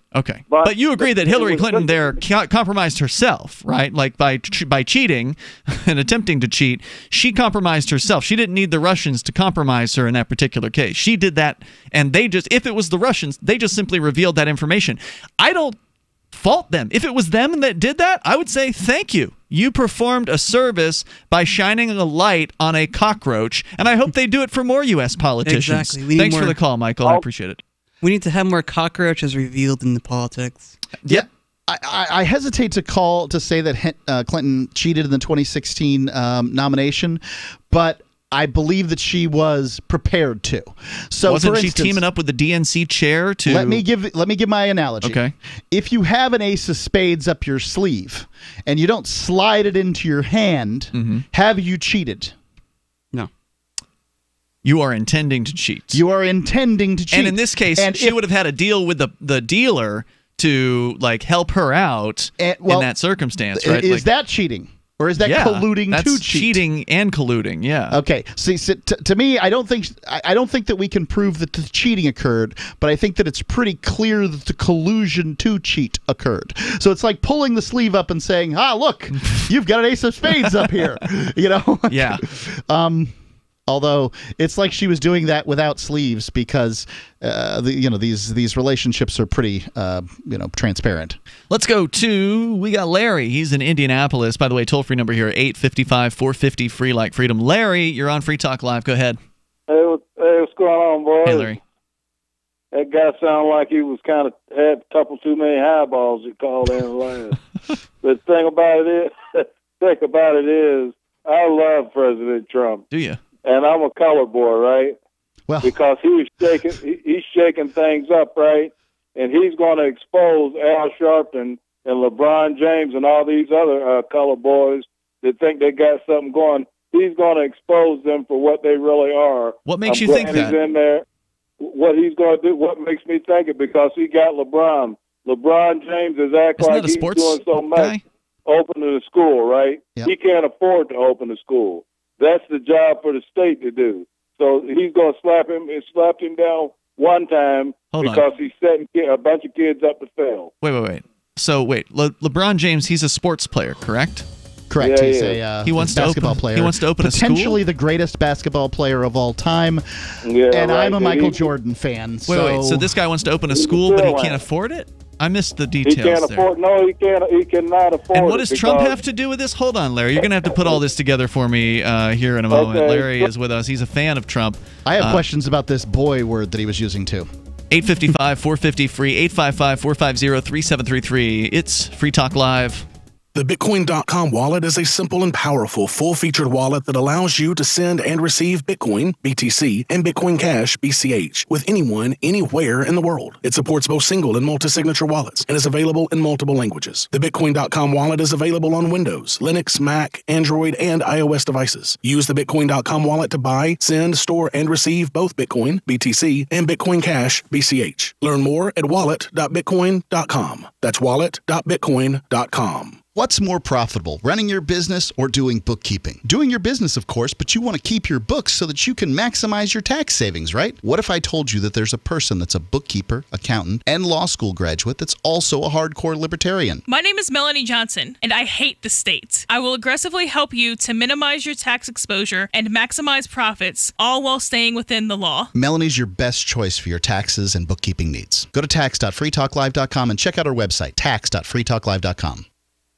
But you agree that Hillary Clinton there compromised herself, right? Like by cheating and attempting to cheat, she compromised herself. She didn't need the Russians to compromise her in that particular case. She did that, and if it was the Russians, they just simply revealed that information. I don't fault them. If it was them that did that, I would say thank you. You performed a service by shining a light on a cockroach, and I hope they do it for more U.S. politicians. Exactly. Thanks for the call, Michael. I appreciate it. We need to have more cockroaches revealed in the politics. Yeah. I hesitate to say that Clinton cheated in the 2016 nomination, but I believe that she was prepared to. So, wasn't for she instance, teaming up with the DNC chair to? Let me give my analogy. Okay. If you have an ace of spades up your sleeve and you don't slide it into your hand, have you cheated? No. You are intending to cheat. You are intending to cheat. And in this case, she would have had a deal with the dealer to help her out in that circumstance, right? Is that cheating? Or is that colluding that's to cheat? Cheating and colluding, yeah. Okay. See, to me, I don't think that we can prove that the cheating occurred, but I think that it's pretty clear that the collusion to cheat occurred. So it's like pulling the sleeve up and saying, look, you've got an ace of spades up here. Yeah. Although it's like she was doing that without sleeves because these relationships are pretty transparent. Let's go to we got Larry. He's in Indianapolis. By the way, toll-free number here 855-450 free like freedom. Larry, you're on Free Talk Live. Go ahead. Hey, what's going on, boys? Hey, Larry. That guy sounded like he was had a couple too many highballs he called in last. But the thing about it is, I love President Trump. Do you? And I'm a color boy, right? Well, because he's shaking things up, right? And he's going to expose Al Sharpton and LeBron James and all these other color boys that think they got something going. He's going to expose them for what they really are. What makes you think that? He's in there. What he's going to do? What makes me think it? Because he got LeBron. LeBron James is acting like he's doing so much. Opening a school, right? Yep. He can't afford to open a school. That's the job for the state to do. So he's going to slap him down one time because he's setting a bunch of kids up to fail. Wait. So LeBron James, he's a sports player, correct? Correct. Yeah, He's a basketball player. He wants to open a school? Potentially the greatest basketball player of all time. Yeah, and right. I'm a Michael Jordan fan. Wait. So this guy wants to open a school, but he can't afford it? I missed the He details can't there. afford. No, he can't. He cannot afford. And what does it Trump because- have to do with this? Hold on, Larry. You're going to have to put all this together for me here in a moment. Okay. Larry is with us. He's a fan of Trump. I have questions about this boy word that he was using too. 855-450-FREE, 855-450-3733. It's Free Talk Live. The Bitcoin.com wallet is a simple and powerful full-featured wallet that allows you to send and receive Bitcoin, BTC, and Bitcoin Cash, BCH, with anyone, anywhere in the world. It supports both single and multi-signature wallets and is available in multiple languages. The Bitcoin.com wallet is available on Windows, Linux, Mac, Android, and iOS devices. Use the Bitcoin.com wallet to buy, send, store, and receive both Bitcoin, BTC, and Bitcoin Cash, BCH. Learn more at wallet.bitcoin.com. That's wallet.bitcoin.com. What's more profitable, running your business or doing bookkeeping? Doing your business, of course, but you want to keep your books so that you can maximize your tax savings, right? What if I told you that there's a person that's a bookkeeper, accountant, and law school graduate that's also a hardcore libertarian? My name is Melanie Johnson, and I hate the state. I will aggressively help you to minimize your tax exposure and maximize profits, all while staying within the law. Melanie's your best choice for your taxes and bookkeeping needs. Go to tax.freetalklive.com and check out our website, tax.freetalklive.com.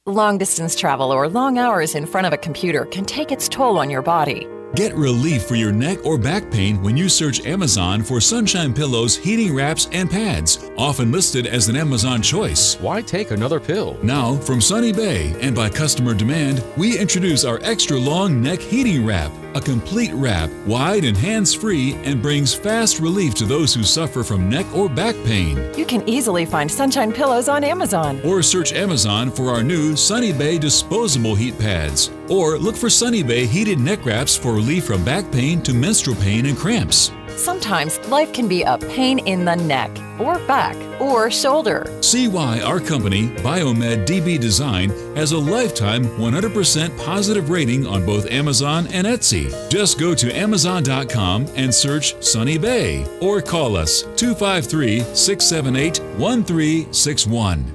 Long distance travel or long hours in front of a computer can take its toll on your body. Get relief for your neck or back pain when you search Amazon for Sunshine Pillows, heating wraps, and pads, often listed as an Amazon choice. Why take another pill? Now, from Sunny Bay and by customer demand, we introduce our extra long neck heating wrap, a complete wrap, wide and hands-free, and brings fast relief to those who suffer from neck or back pain. You can easily find Sunshine Pillows on Amazon. Or search Amazon for our new Sunny Bay disposable heat pads. Or look for Sunny Bay heated neck wraps for relief from back pain to menstrual pain and cramps. Sometimes life can be a pain in the neck, or back, or shoulder. See why our company, Biomed DB Design, has a lifetime 100% positive rating on both Amazon and Etsy. Just go to Amazon.com and search Sunny Bay, or call us 253-678-1361.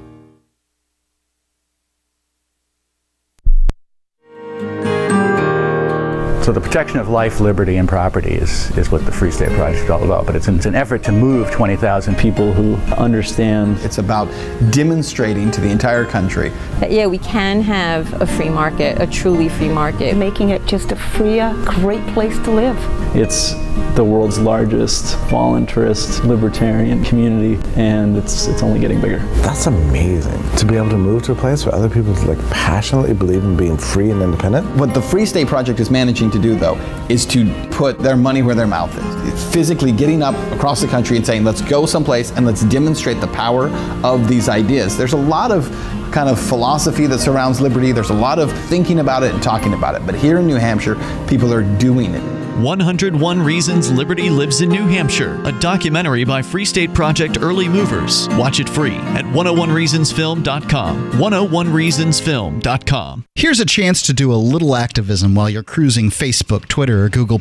So the protection of life, liberty, and property is what the Free State Project is all about. But it's an effort to move 20,000 people who understand. It's about demonstrating to the entire country that, yeah, we can have a free market, a truly free market. Making it just a freer, great place to live. It's the world's largest voluntarist libertarian community, and it's only getting bigger. That's amazing, to be able to move to a place where other people passionately believe in being free and independent. What the Free State Project is managing to do, though, is to put their money where their mouth is. Physically getting up across the country and saying, let's go someplace and let's demonstrate the power of these ideas. There's a lot of kind of philosophy that surrounds liberty. There's a lot of thinking about it and talking about it. But here in New Hampshire, people are doing it. 101 Reasons Liberty Lives in New Hampshire, a documentary by Free State Project Early Movers. Watch it free at 101reasonsfilm.com. 101reasonsfilm.com. Here's a chance to do a little activism while you're cruising Facebook, Twitter, or Google+.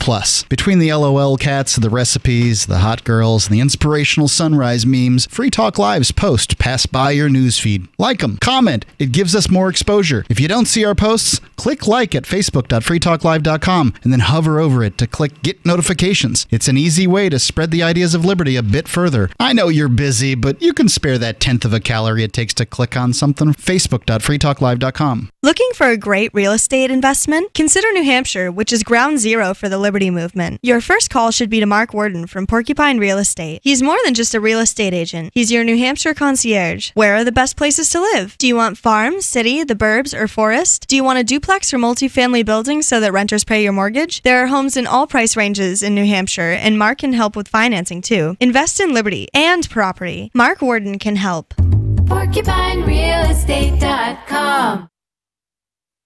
Between the LOL cats, the recipes, the hot girls, and the inspirational sunrise memes, Free Talk Live's posts pass by your newsfeed. Like them, comment. It gives us more exposure. If you don't see our posts, click like at facebook.freetalklive.com and then hover over it to click Get Notifications. It's an easy way to spread the ideas of liberty a bit further. I know you're busy, but you can spare that 1/10 of a calorie it takes to click on something. Facebook.freetalklive.com. Looking for a great real estate investment? Consider New Hampshire, which is ground zero for the Liberty Movement. Your first call should be to Mark Worden from Porcupine Real Estate. He's more than just a real estate agent. He's your New Hampshire concierge. Where are the best places to live? Do you want farm, city, the burbs, or forest? Do you want a duplex or multifamily building so that renters pay your mortgage? There are homes in all price ranges in New Hampshire, and Mark can help with financing too. Invest in liberty and property. Mark Worden can help. PorcupineRealEstate.com.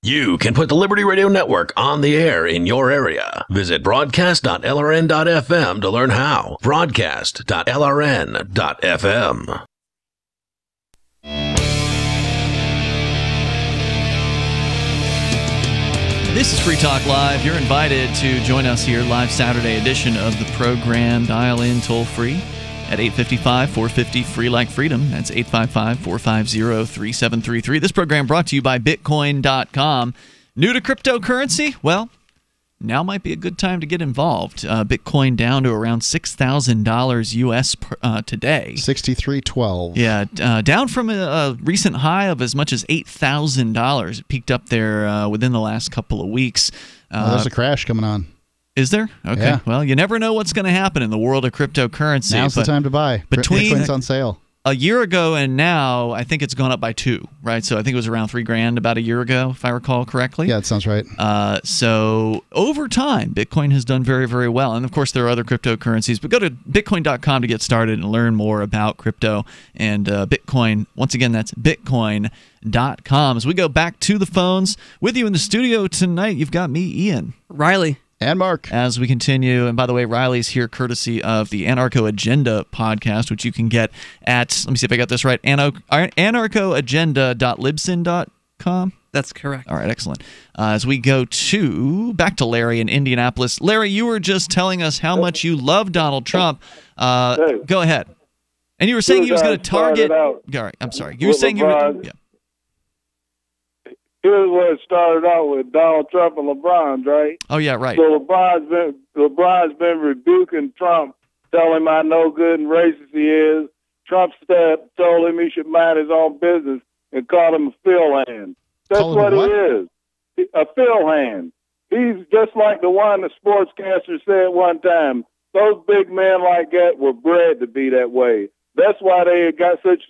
You can put the Liberty Radio Network on the air in your area. Visit broadcast.lrn.fm to learn how. Broadcast.lrn.fm. This is Free Talk Live. You're invited to join us here, live Saturday edition of the program. Dial in toll free at 855-450-FREE like freedom. That's 855-450-3733. This program brought to you by Bitcoin.com. New to cryptocurrency? Well, now might be a good time to get involved. Bitcoin down to around $6,000 US today. 63.12. Yeah, down from a recent high of as much as $8,000. It peaked up there within the last couple of weeks. There's a crash coming on. Is there? Okay. Yeah. Well, you never know what's going to happen in the world of cryptocurrency. Now's the time to buy. Bitcoin's on sale. A year ago and now, I think it's gone up by 2, right? So I think it was around $3,000 about a year ago, if I recall correctly. Yeah, that sounds right. So over time, Bitcoin has done very, very well. And of course, there are other cryptocurrencies, but go to bitcoin.com to get started and learn more about crypto and Bitcoin. Once again, that's bitcoin.com. As we go back to the phones, with you in the studio tonight, you've got me, Ian. Riley. And Mark. As we continue, and by the way, Riley's here courtesy of the Anarcho Agenda podcast, which you can get at, let me see if I got this right, anarchoagenda.libsyn.com. That's correct. All right, excellent. As we go back to Larry in Indianapolis. Larry, you were just telling us how much you love Donald Trump. Go ahead. And you were saying he was going to target. All right, I'm sorry. You were saying you were. Yeah. Here's where it started out with Donald Trump and LeBron, right? Oh yeah, right. So LeBron's been rebuking Trump, telling him how no good and racist he is. Trump told him he should mind his own business and called him a fill hand. That's what he is, a fill hand. He's just like the one the sportscaster said one time. Those big men like that were bred to be that way. That's why they got such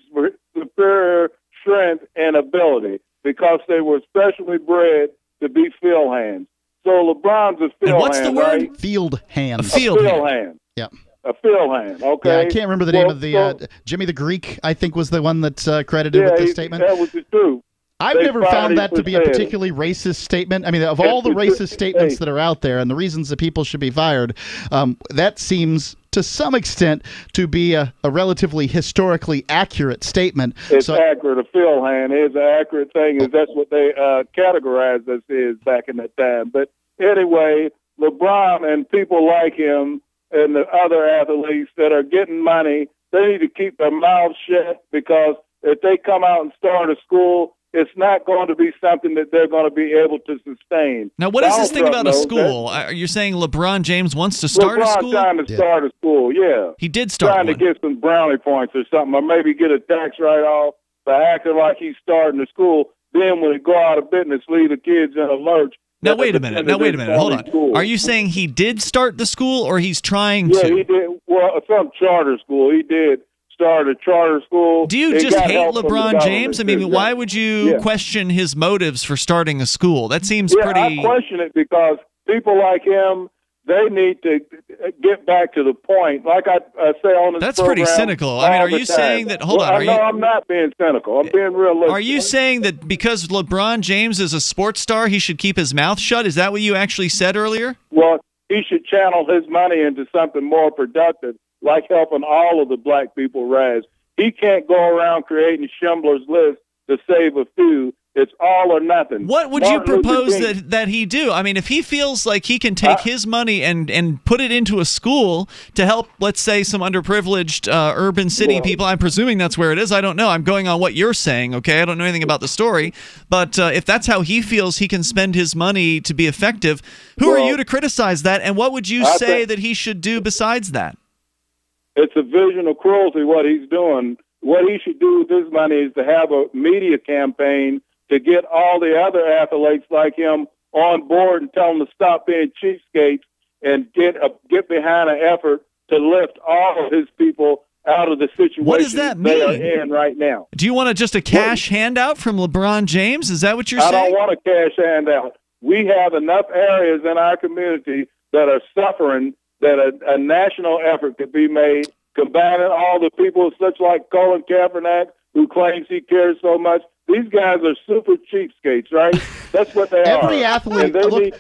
superior strength and ability, because they were specially bred to be field hands. So LeBron's a field hand, what's the word? Right? Field hand. A field hand. Yep. A field hand, okay? Yeah, I can't remember the name of the Jimmy the Greek, I think, was the one that's credited with this statement. That was the truth. I've never found that to be a particularly racist statement. I mean, of all the racist statements that are out there and the reasons that people should be fired, that seems to some extent to be a relatively historically accurate statement. It's accurate. A field hand is an accurate thing. Is that's what they categorized us as back in that time. But anyway, LeBron and people like him and the other athletes that are getting money, they need to keep their mouths shut, because if they come out and start a school, it's not going to be something that they're going to be able to sustain. Now, what is this thing about a school? Are you saying LeBron James wants to start a school? LeBron's trying to start a school, yeah. He did start one. Trying to get some brownie points or something, or maybe get a tax write-off by acting like he's starting a school. Then when it go out of business, leave the kids in a lurch. Now, wait a minute. Hold on. Are you saying he did start the school, or he's trying to? Yeah, he did. Well, some charter school. He did start a charter school. Do you just hate LeBron James? I mean, why would you question his motives for starting a school? That seems pretty... I question it because people like him, they need to get back to the point. Like I say on this That's program, pretty cynical. I mean, are you saying that... Hold on. No, I'm not being cynical. I'm being realistic. Are you saying that because LeBron James is a sports star, he should keep his mouth shut? Is that what you actually said earlier? Well, he should channel his money into something more productive, like helping all of the black people rise. He can't go around creating Schindler's List to save a few. It's all or nothing. What would you propose that he do? I mean, if he feels like he can take his money and put it into a school to help, let's say, some underprivileged urban city people, I'm presuming that's where it is. I don't know. I'm going on what you're saying, okay? I don't know anything about the story. But if that's how he feels he can spend his money to be effective, who are you to criticize that? And what would you say that he should do besides that? It's a vision of cruelty, what he's doing. What he should do with his money is to have a media campaign to get all the other athletes like him on board and tell them to stop being cheapskates and get behind an effort to lift all of his people out of the situation what does that mean? They are in right now. Do you want just a cash handout from LeBron James? Is that what you're saying? I don't want a cash handout. We have enough areas in our community that are suffering that a national effort could be made, combining all the people such like Colin Kaepernick, who claims he cares so much. These guys are super cheapskates, right? That's what they are. Every athlete. Look,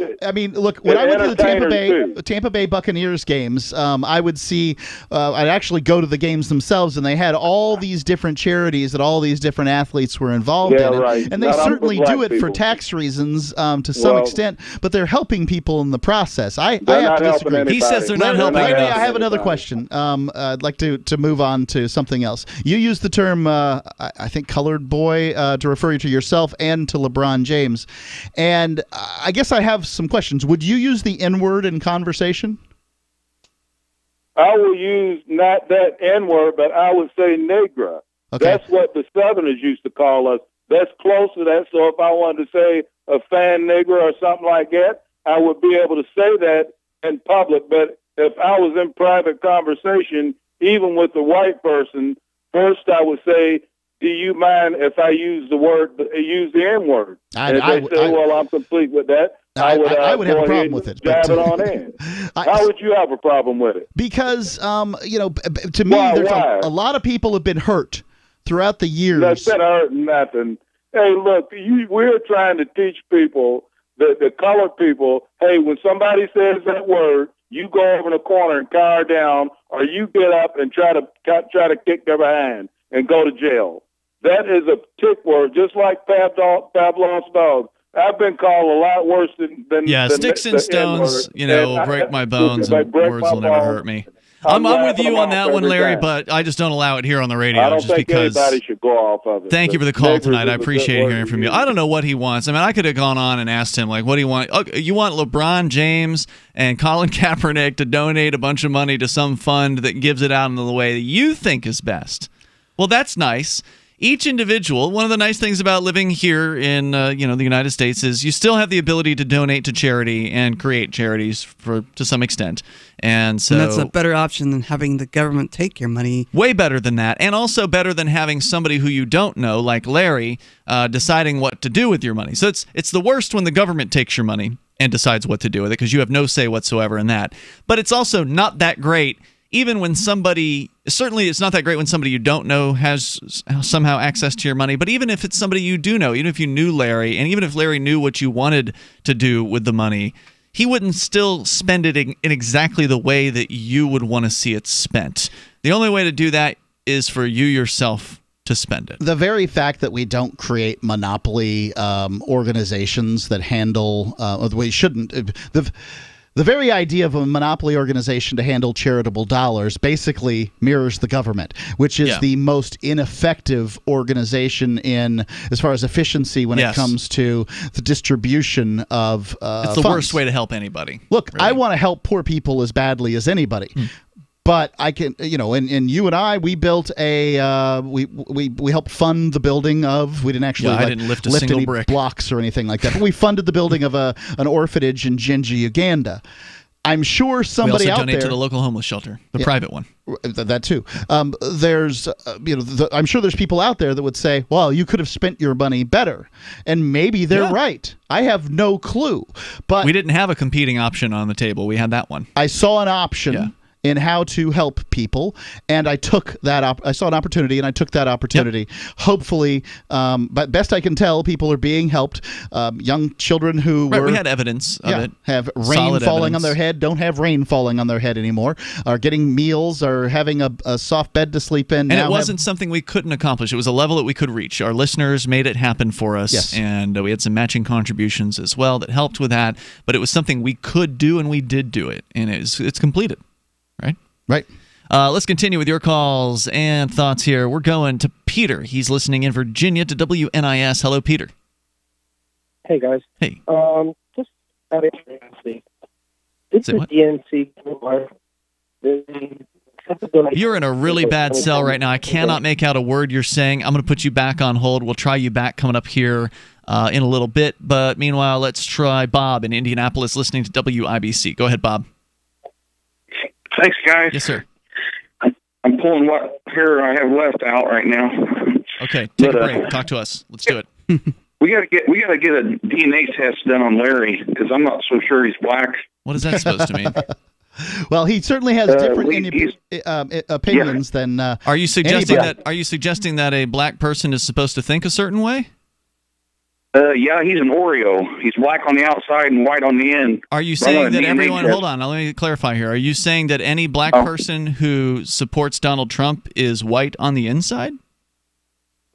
when I went to the Tampa Bay Buccaneers games, I would see. I'd actually go to the games themselves, and they had all these different charities that all these different athletes were involved in, right. And they certainly do it for tax reasons to some extent, but they're helping people in the process. I have to disagree. He says they're not helping. I have another question. I'd like to move on to something else. You used the term, I think, colored boy. To refer you to yourself and to LeBron James. And I guess I have some questions. Would you use the N-word in conversation? I will use not that N-word, but I would say Negra. Okay. That's what the Southerners used to call us. That's close to that. So if I wanted to say a fan nigger or something like that, I would be able to say that in public. But if I was in private conversation, even with the white person, first I would say, do you mind if I use the N-word? And if they say, well, I'm complete with that, I would have a problem with it. Jab it on in. How would you have a problem with it? Because, to me, there's a lot of people have been hurt throughout the years. That's been hurt nothing. Hey, look, we're trying to teach people, the colored people, hey, when somebody says that word, you go over in the corner and cower down, or you get up and try to kick their behind and go to jail. That is a tick word, just like Pavlov's dog. I've been called a lot worse than sticks and stones, will break my bones, and words will never hurt me. I'm with you on that one, Larry, but I just don't allow it here on the radio. I don't think anybody should go off of it. Thank you for the call tonight. I appreciate hearing from you. I don't know what he wants. I mean, I could have gone on and asked him, like, what do you want? Okay, you want LeBron James and Colin Kaepernick to donate a bunch of money to some fund that gives it out in the way that you think is best. Well, that's nice. Each individual, one of the nice things about living here in the United States is you still have the ability to donate to charity and create charities to some extent. And so that's a better option than having the government take your money. Way better than that, and also better than having somebody who you don't know, like Larry, deciding what to do with your money. So it's the worst when the government takes your money and decides what to do with it, because you have no say whatsoever in that. But it's also not that great even when somebody, certainly it's not that great when somebody you don't know has somehow access to your money, but even if it's somebody you do know, even if you knew Larry, and even if Larry knew what you wanted to do with the money, he wouldn't still spend it in exactly the way that you would want to see it spent. The only way to do that is for you yourself to spend it. The very fact that we don't create monopoly organizations that handle, we shouldn't, the very idea of a monopoly organization to handle charitable dollars basically mirrors the government, which is the most ineffective organization as far as efficiency when it comes to the distribution of it's the funds. Worst way to help anybody. Look, really. I want to help poor people as badly as anybody. But I can, and you and I, we built we helped fund the building of, we didn't actually I didn't lift a single any brick. blocks or anything like that, but we funded the building of an orphanage in Jinja, Uganda. I'm sure somebody we also out donate there to the local homeless shelter, the private one. That too. There's, I'm sure there's people out there that would say, "Well, you could have spent your money better," and maybe they're right. I have no clue, but we didn't have a competing option on the table. We had that one. I saw an option in how to help people, and I took that I saw an opportunity, and I took that opportunity. Hopefully, but best I can tell, people are being helped. Young children who we had evidence of it. Have rain falling on their head, don't have rain falling on their head anymore, are getting meals, are having a soft bed to sleep in. And it wasn't something we couldn't accomplish. It was a level that we could reach. Our listeners made it happen for us, and we had some matching contributions as well that helped with that. But it was something we could do, and we did do it, and it's completed. Right. Let's continue with your calls and thoughts here. We're going to Peter. He's listening in Virginia to WNIS. Hello, Peter. Hey, guys. Hey. Just out of curiosity, did the DNC... You're in a really bad cell right now. I cannot make out a word you're saying. I'm going to put you back on hold. We'll try you back coming up here in a little bit. But meanwhile, let's try Bob in Indianapolis listening to WIBC. Go ahead, Bob. Thanks, guys. Yes, sir. I'm pulling what hair I have left out right now. Okay, take a break. Talk to us. Let's do it. We gotta get a DNA test done on Larry because I'm not so sure he's black. What is that supposed to mean? Well, he certainly has different opinions than. Are you suggesting that a black person is supposed to think a certain way? Yeah, he's an Oreo. He's black on the outside and white on the end. Are you saying that everyone... Hold on, let me clarify here. Are you saying that any black person who supports Donald Trump is white on the inside?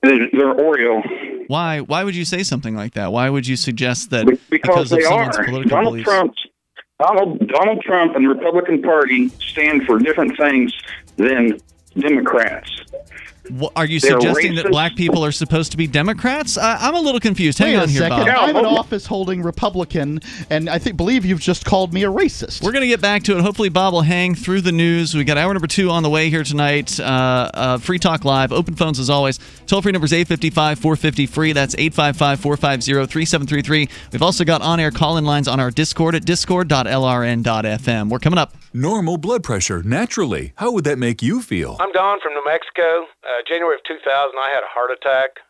They're Oreo. Why? Why would you say something like that? Why would you suggest that because of someone's political beliefs? Donald Trump and the Republican Party stand for different things than Democrats. Are you They're suggesting that racist. black people are supposed to be Democrats? I'm a little confused. Hang Wait on a here, second. Bob. I'm an office-holding Republican, and I believe you've just called me a racist. We're going to get back to it. Hopefully, Bob will hang through the news. We got hour number 2 on the way here tonight. Free Talk Live. Open phones as always. Toll-free number is 855-450-FREE. That's 855-450-3733. We've also got on-air call-in lines on our Discord at discord.lrn.fm. We're coming up. Normal blood pressure, naturally. How would that make you feel? I'm Don from New Mexico. January of 2000, I had a heart attack.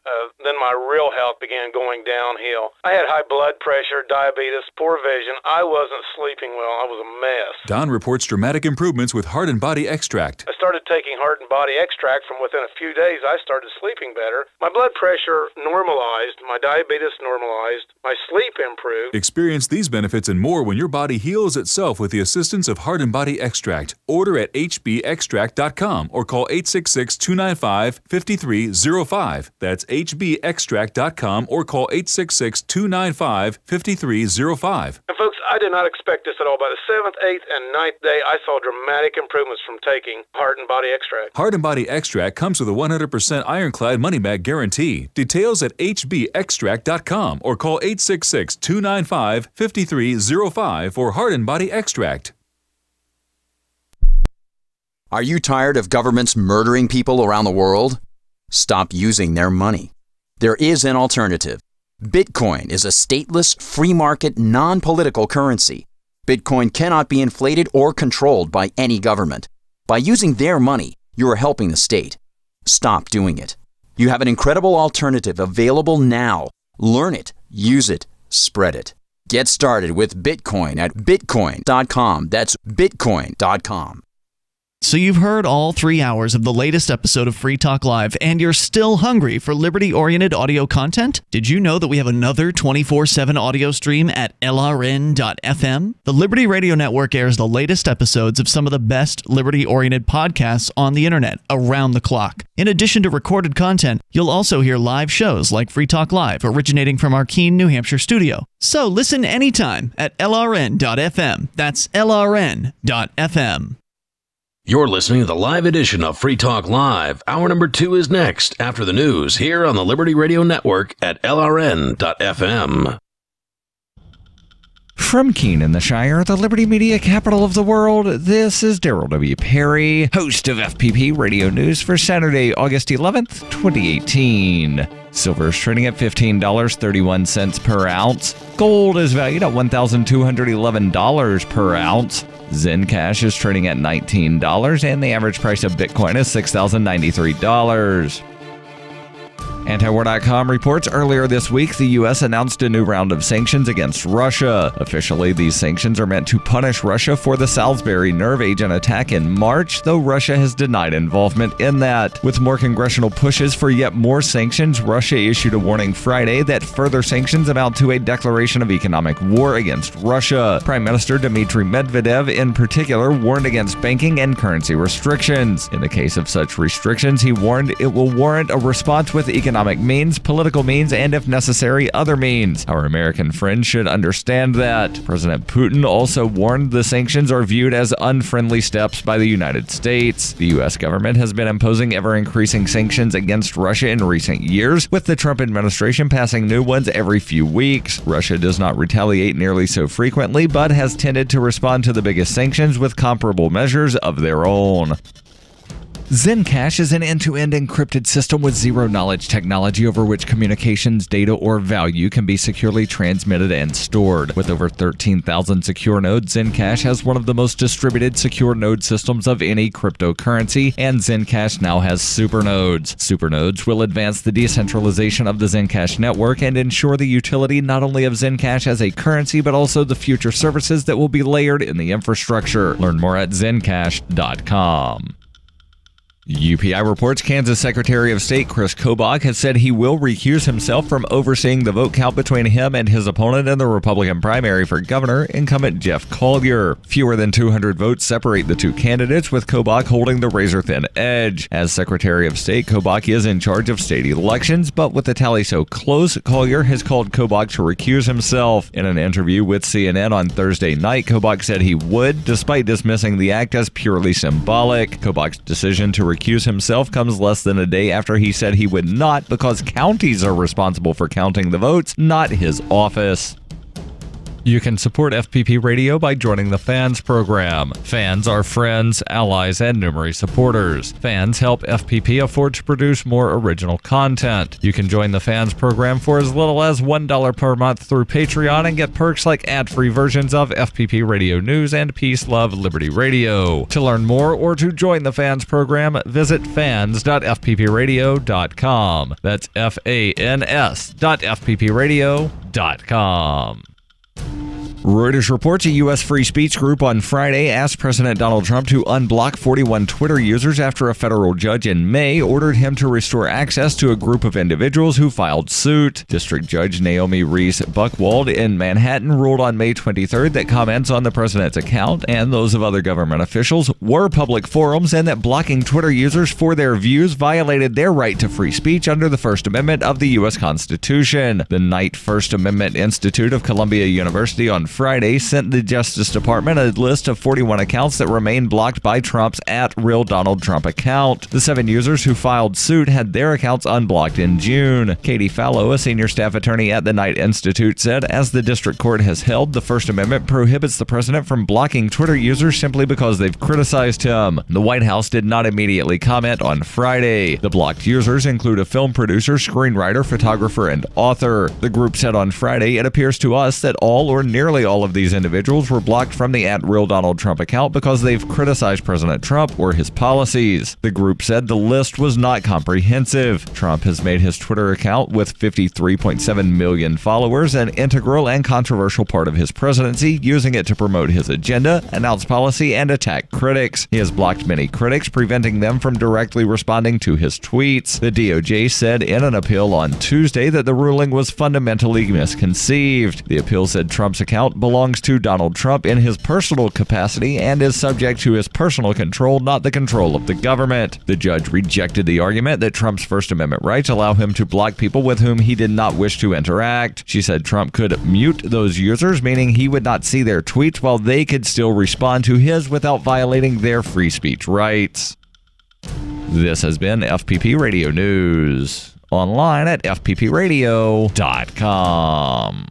Then my real health began going downhill. I had high blood pressure, diabetes, poor vision. I wasn't sleeping well. I was a mess. Don reports dramatic improvements with Heart and Body Extract. I started taking Heart and Body Extract. From within a few days, I started sleeping better. My blood pressure normalized. My diabetes normalized. My sleep improved. Experience these benefits and more when your body heals itself with the assistance of Heart and Body Extract. Order at hbextract.com or call 866-295-5305. That's hbextract.com or call 866-295-5305. And folks, I did not expect this at all. By the 7th, 8th, and 9th day, I saw dramatic improvements from taking Heart and Body Extract. Heart and Body Extract comes with a 100% ironclad money-back guarantee. Details at hbextract.com or call 866-295-5305 for Heart and Body Extract. Are you tired of governments murdering people around the world? Stop using their money. There is an alternative. Bitcoin is a stateless, free market, non-political currency. Bitcoin cannot be inflated or controlled by any government. By using their money, you are helping the state. Stop doing it. You have an incredible alternative available now. Learn it, use it, spread it. Get started with Bitcoin at bitcoin.com. That's bitcoin.com. So you've heard all 3 hours of the latest episode of Free Talk Live, and you're still hungry for liberty-oriented audio content? Did you know that we have another 24/7 audio stream at LRN.FM? The Liberty Radio Network airs the latest episodes of some of the best liberty-oriented podcasts on the internet around the clock. In addition to recorded content, you'll also hear live shows like Free Talk Live, originating from our Keene, New Hampshire studio. So listen anytime at LRN.FM. That's LRN.FM. You're listening to the live edition of Free Talk Live. Hour number 2 is next after the news here on the Liberty Radio Network at LRN.FM. From Keene in the Shire, the Liberty Media capital of the world, this is Daryl W. Perry, host of FPP Radio News for Saturday, August 11th, 2018. Silver is trading at $15.31 per ounce. Gold is valued at $1,211 per ounce. Zencash is trading at $19, and the average price of Bitcoin is $6,093. Antiwar.com reports earlier this week the U.S. announced a new round of sanctions against Russia. Officially, these sanctions are meant to punish Russia for the Salisbury nerve agent attack in March, though Russia has denied involvement in that. With more congressional pushes for yet more sanctions, Russia issued a warning Friday that further sanctions amount to a declaration of economic war against Russia. Prime Minister Dmitry Medvedev, in particular, warned against banking and currency restrictions. In the case of such restrictions, he warned it will warrant a response with economic means, political means, and if necessary, other means. Our American friends should understand that. President Putin also warned the sanctions are viewed as unfriendly steps by the United States. The U.S. government has been imposing ever-increasing sanctions against Russia in recent years, with the Trump administration passing new ones every few weeks. Russia does not retaliate nearly so frequently, but has tended to respond to the biggest sanctions with comparable measures of their own. Zencash is an end-to-end encrypted system with zero-knowledge technology over which communications, data, or value can be securely transmitted and stored. With over 13,000 secure nodes, Zencash has one of the most distributed secure node systems of any cryptocurrency, and Zencash now has supernodes. Supernodes will advance the decentralization of the Zencash network and ensure the utility not only of Zencash as a currency, but also the future services that will be layered in the infrastructure. Learn more at zencash.com. UPI reports Kansas Secretary of State Chris Kobach has said he will recuse himself from overseeing the vote count between him and his opponent in the Republican primary for governor, incumbent Jeff Collier. Fewer than 200 votes separate the two candidates, with Kobach holding the razor-thin edge. As Secretary of State, Kobach is in charge of state elections, but with the tally so close, Collier has called Kobach to recuse himself. In an interview with CNN on Thursday night, Kobach said he would, despite dismissing the act as purely symbolic. Kobach's decision to recuse recuse himself comes less than a day after he said he would not because counties are responsible for counting the votes, not his office. You can support FPP Radio by joining the Fans program. Fans are friends, allies, and numerous supporters. Fans help FPP afford to produce more original content. You can join the Fans program for as little as $1 per month through Patreon and get perks like ad-free versions of FPP Radio News and Peace, Love, Liberty Radio. To learn more or to join the Fans program, visit fans.fppradio.com. That's fans.fppradio.com. Reuters reports a U.S. free speech group on Friday asked President Donald Trump to unblock 41 Twitter users after a federal judge in May ordered him to restore access to a group of individuals who filed suit. District Judge Naomi Reese Buchwald in Manhattan ruled on May 23rd that comments on the president's account and those of other government officials were public forums and that blocking Twitter users for their views violated their right to free speech under the First Amendment of the U.S. Constitution. The Knight First Amendment Institute of Columbia University on Friday sent the Justice Department a list of 41 accounts that remain blocked by Trump's @RealDonaldTrump account. The 7 users who filed suit had their accounts unblocked in June. Katie Fallow, a senior staff attorney at the Knight Institute, said, as the district court has held, the First Amendment prohibits the president from blocking Twitter users simply because they've criticized him. The White House did not immediately comment on Friday. The blocked users include a film producer, screenwriter, photographer, and author. The group said on Friday, it appears to us that all or nearly all of these individuals were blocked from the @RealDonaldTrump account because they've criticized President Trump or his policies. The group said the list was not comprehensive. Trump has made his Twitter account with 53.7 million followers an integral and controversial part of his presidency, using it to promote his agenda, announce policy, and attack critics. He has blocked many critics, preventing them from directly responding to his tweets. The DOJ said in an appeal on Tuesday that the ruling was fundamentally misconceived. The appeal said Trump's account belongs to Donald Trump in his personal capacity and is subject to his personal control, not the control of the government. The judge rejected the argument that Trump's First Amendment rights allow him to block people with whom he did not wish to interact. She said Trump could mute those users, meaning he would not see their tweets while they could still respond to his without violating their free speech rights. This has been FPP Radio News. Online at fppradio.com.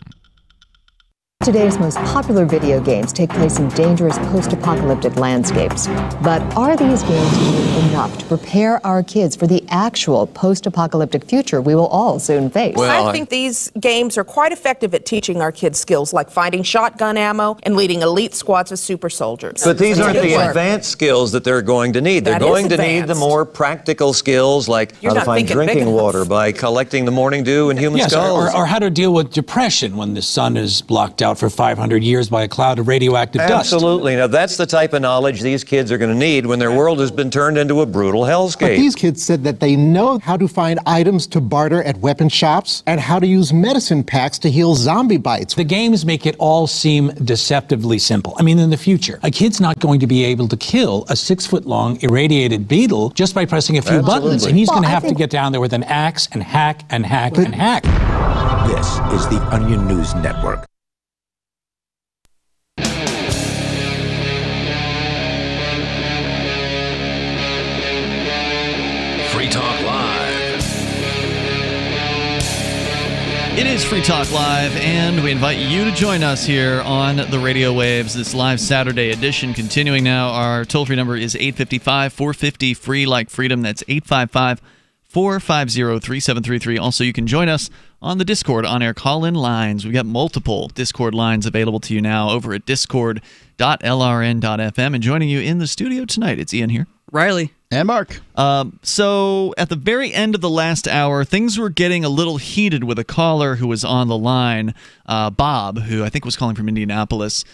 Today's most popular video games take place in dangerous post-apocalyptic landscapes. But are these games doing enough to prepare our kids for the actual post-apocalyptic future we will all soon face? Well, I think these games are quite effective at teaching our kids skills like finding shotgun ammo and leading elite squads of super soldiers. But these aren't the advanced skills that they're going to need. They're going to need the more practical skills like how to find drinking water by collecting the morning dew in human skulls. Or how to deal with depression when the sun is blocked out for 500 years by a cloud of radioactive dust. Absolutely. Now, that's the type of knowledge these kids are going to need when their world has been turned into a brutal hellscape. But these kids said that they know how to find items to barter at weapon shops and how to use medicine packs to heal zombie bites. The games make it all seem deceptively simple. I mean, in the future, a kid's not going to be able to kill a 6-foot-long irradiated beetle just by pressing a few buttons, and he's going to have to get down there with an axe and hack and hack and hack. This is the Onion News Network. Free Talk Live. It is Free Talk Live, and we invite you to join us here on the radio waves. This live Saturday edition continuing now. Our toll-free number is 855-450-FREE like freedom. That's 855-450-3733. Also, you can join us on the Discord on-air call-in lines. We've got multiple Discord lines available to you now over at discord.lrn.fm. And joining you in the studio tonight, it's Ian here. Riley. And Mark. So at the very end of the last hour, things were getting a little heated with a caller who was on the line, Bob, who I think was calling from Indianapolis.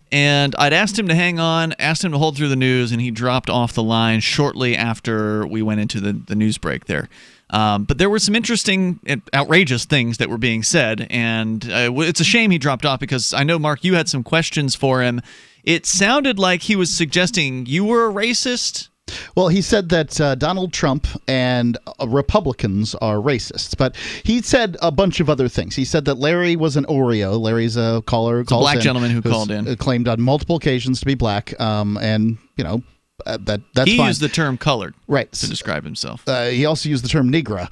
And I'd asked him to hang on, asked him to hold through the news, and he dropped off the line shortly after we went into the news break there. But there were some interesting, outrageous things that were being said, and it's a shame he dropped off because I know, Mark, you had some questions for him. It sounded like he was suggesting you were a racist. Well, he said that Donald Trump and Republicans are racists, but he said a bunch of other things. He said that Larry was an Oreo. Larry's a caller, a black gentleman who called in, claimed on multiple occasions to be black, and you know, that's he fine. used the term colored right to describe himself. He also used the term Negra,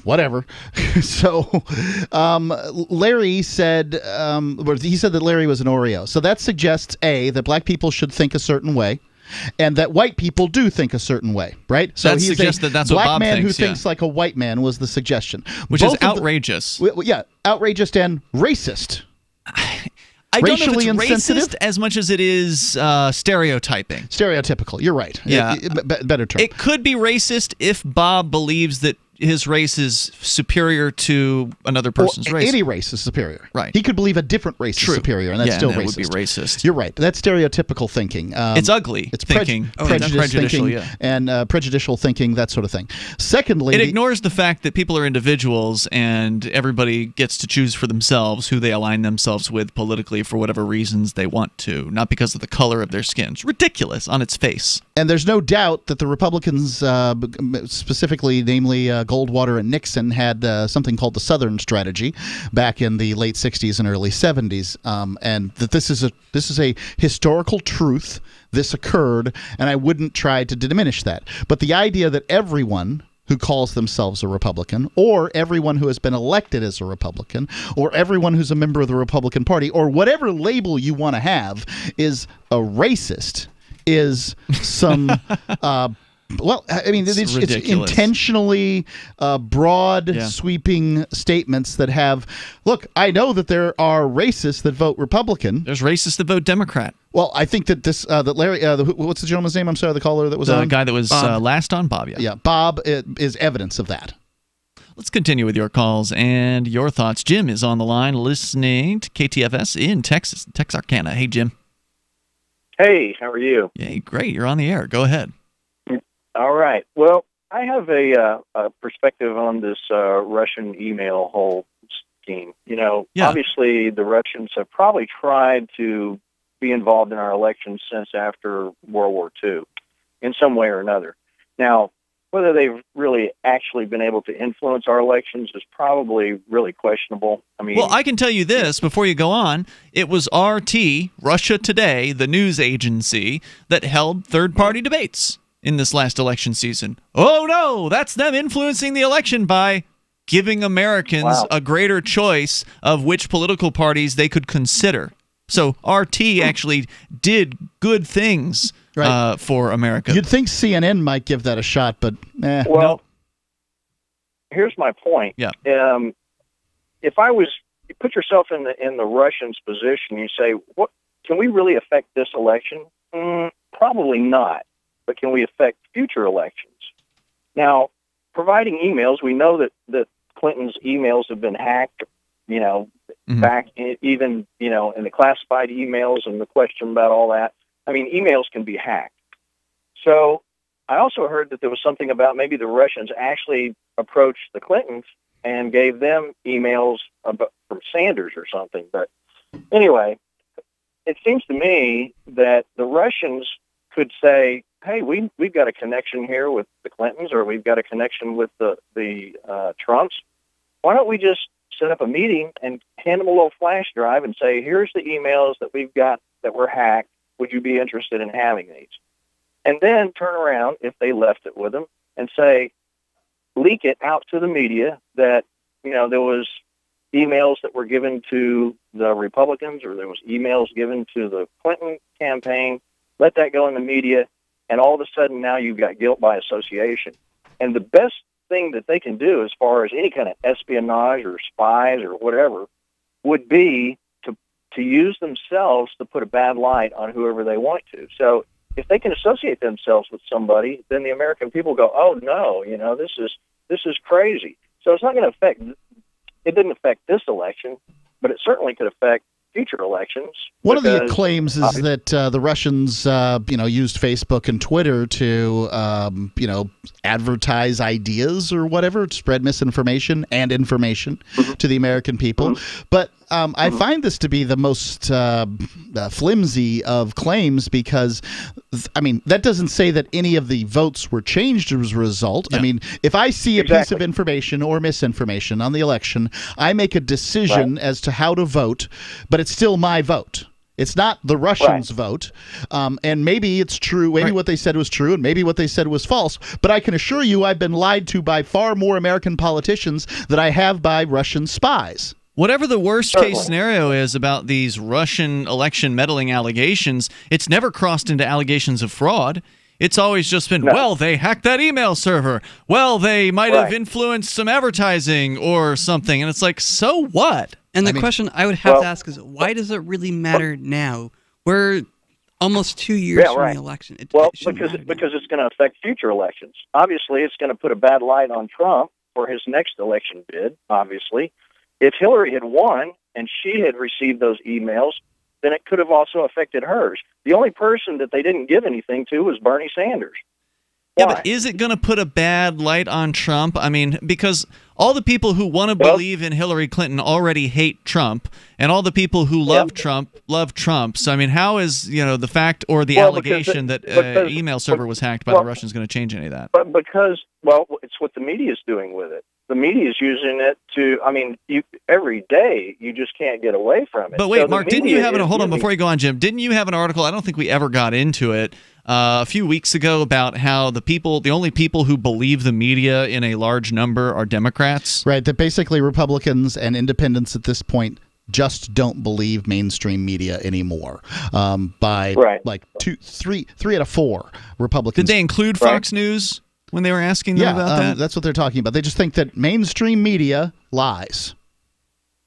whatever. So Larry said, he said that Larry was an Oreo. So that suggests, A, that black people should think a certain way, and that white people do think a certain way, right? So that suggests that that's black what Bob man thinks, who thinks like a white man was the suggestion. Which is outrageous. Outrageous and racist. I don't know Racially if it's insensitive? racist as much as it is stereotyping. Stereotypical. You're right. Yeah. Better term. It could be racist if Bob believes that his race is superior to another person's race. Any race is superior. Right. He could believe a different race is superior, and that's still that racist. would be racist. You're right. That's stereotypical thinking. It's ugly It's thinking. prejudicial thinking, and prejudicial thinking, that sort of thing. Secondly, it ignores the fact that people are individuals and everybody gets to choose for themselves who they align themselves with politically for whatever reasons they want to, not because of the color of their skin. It's ridiculous on its face. And there's no doubt that the Republicans, specifically, namely Goldwater and Nixon, had something called the Southern Strategy back in the late 60s and early 70s, and that this is a historical truth. This occurred, and I wouldn't try to diminish that. But the idea that everyone who calls themselves a Republican, or everyone who has been elected as a Republican, or everyone who's a member of the Republican Party, or whatever label you want to have, is a racist, is some well, I mean, it's intentionally broad, sweeping statements that have, look, I know that there are racists that vote Republican. There's racists that vote Democrat. Well, I think that this, that Larry, what's the gentleman's name? I'm sorry, the caller that was on? The guy that was last on, Bob, Yeah, Bob is evidence of that. Let's continue with your calls and your thoughts. Jim is on the line listening to KTFS in Texas, Texarkana. Hey, Jim. Hey, how are you? Yeah, great. You're on the air. Go ahead. All right. Well, I have a perspective on this Russian email whole scheme. Obviously the Russians have probably tried to be involved in our elections since after World War II in some way or another. Now, whether they've really actually been able to influence our elections is probably really questionable. I mean, well, I can tell you this before you go on. It was RT, Russia Today, the news agency, that held third-party debates in this last election season. Oh, no, that's them influencing the election by giving Americans a greater choice of which political parties they could consider. So RT actually did good things for America. You'd think CNN might give that a shot, but well, here's my point. Yeah. If you put yourself in the Russians' position, you say, "What can we really affect this election?" Probably not. But can we affect future elections? Now, providing emails, we know that Clinton's emails have been hacked. Back even in the classified emails and the question about all that. I mean, emails can be hacked. So I also heard that there was something about maybe the Russians actually approached the Clintons and gave them emails from Sanders or something. But anyway, it seems to me that the Russians could say, hey, we've got a connection here with the Clintons, or we've got a connection with the Trumps. Why don't we just set up a meeting and hand them a little flash drive and say, here's the emails that we've got that were hacked. Would you be interested in having these? And then turn around, if they left it with them, and say, leak it out to the media that, there was emails that were given to the Republicans, or there was emails given to the Clinton campaign. Let that go in the media, and all of a sudden now you've got guilt by association. And the best thing that they can do as far as any kind of espionage or spies or whatever would be to use themselves to put a bad light on whoever they want to. So if they can associate themselves with somebody, then the American people go, oh no, this is crazy. So it's not going to affect, it didn't affect this election, but it certainly could affect future elections. One of the claims is that the Russians, used Facebook and Twitter to, advertise ideas or whatever, to spread misinformation and information to the American people. But I find this to be the most flimsy of claims because, that doesn't say that any of the votes were changed as a result. Yeah. If I see a piece of information or misinformation on the election, I make a decision as to how to vote, but it's still my vote. It's not the Russians' vote. And maybe it's true. Maybe what they said was true, and maybe what they said was false. But I can assure you I've been lied to by far more American politicians than I have by Russian spies. Whatever the worst-case scenario is about these Russian election meddling allegations, it's never crossed into allegations of fraud. It's always just been, well, they hacked that email server. Well, they might have influenced some advertising or something. And it's like, so what? And the question I would have to ask is, why does it really matter now? We're almost 2 years from the election. Because it's going to affect future elections. Obviously, it's going to put a bad light on Trump for his next election bid, obviously. If Hillary had won and she had received those emails, then it could have also affected hers. The only person that they didn't give anything to was Bernie Sanders. Yeah, but is it going to put a bad light on Trump? I mean, because all the people who want to believe in Hillary Clinton already hate Trump, and all the people who love Trump love Trump. So, I mean, how is, the fact or the allegation that email server was hacked by the Russians going to change any of that? But because, it's what the media is doing with it. The media is using it to, every day you just can't get away from it. But wait, Mark, didn't you have hold on, before you go on, Jim, didn't you have an article, I don't think we ever got into it, a few weeks ago about how the only people who believe the media in a large number are Democrats? Right, that basically Republicans and independents at this point just don't believe mainstream media anymore. Like three out of four Republicans. Did they include Fox News when they were asking them about that? That's what they're talking about. They just think that mainstream media lies.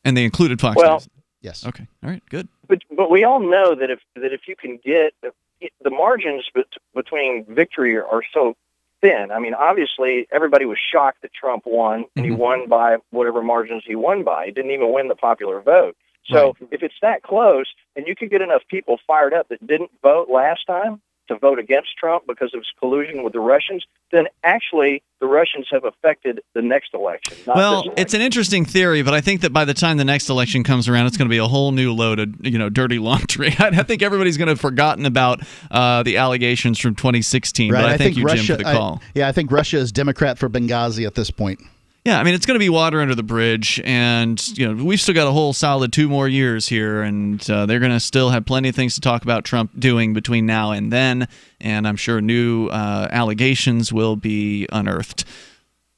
And they included Fox News? Yes. Okay. All right. Good. But we all know that if you can get the margins between victory are so thin. I mean, obviously, everybody was shocked that Trump won, and he won by whatever margins he won by. He didn't even win the popular vote. So if it's that close, and you can get enough people fired up that didn't vote last time to vote against Trump because of his collusion with the Russians, then actually the Russians have affected the next election. Well, it's an interesting theory, but I think that by the time the next election comes around, it's going to be a whole new load of dirty laundry. I think everybody's going to have forgotten about the allegations from 2016. Right. But I thank you, Russia, Jim, for the call. I think Russia is Democrat for Benghazi at this point. Yeah, I mean, it's going to be water under the bridge, and we've still got a whole solid 2 more years here, and they're going to still have plenty of things to talk about Trump doing between now and then, and I'm sure new allegations will be unearthed.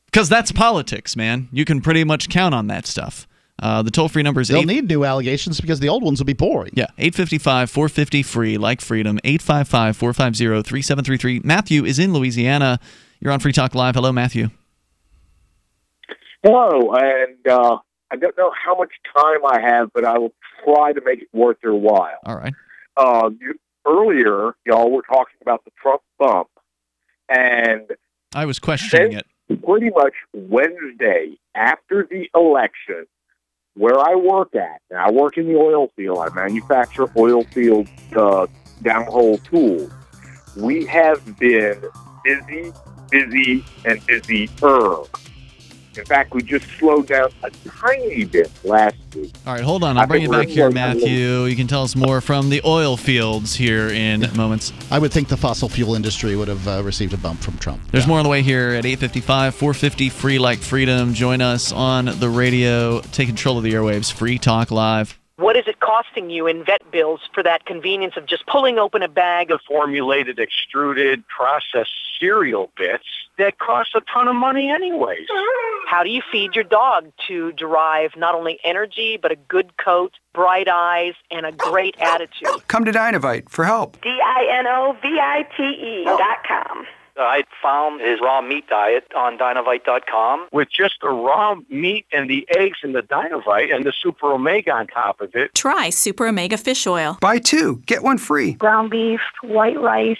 Because that's politics, man. You can pretty much count on that stuff. The toll-free number is... They'll need new allegations because the old ones will be boring. Yeah, 855-450-FREE, like freedom, 855-450-3733. Matthew is in Louisiana. You're on Free Talk Live. Hello, Matthew. Hello, and I don't know how much time I have, but I will try to make it worth your while. All right. Earlier, y'all were talking about the Trump bump, and I was questioning it. Pretty much Wednesday after the election, where I work at, and I work in the oil field, I manufacture oil field downhole tools. We have been busy, and busier. In fact, we just slowed down a tiny bit last week. All right, hold on. I'll bring you back here, Matthew. You can tell us more from the oil fields here in moments. I would think the fossil fuel industry would have received a bump from Trump. There's more on the way here at 855-450 Free Like Freedom. Join us on the radio. Take control of the airwaves. Free Talk Live. What is it costing you in vet bills for that convenience of just pulling open a bag of formulated, extruded, processed cereal bits that cost a ton of money anyways? How do you feed your dog to derive not only energy, but a good coat, bright eyes, and a great attitude? Come to Dinovite for help. DINOVITE.com. I found his raw meat diet on Dinovite.com with just the raw meat and the eggs and the Dinovite and the Super Omega on top of it. Try Super Omega Fish Oil. Buy 2, get 1 free. Ground beef, white rice,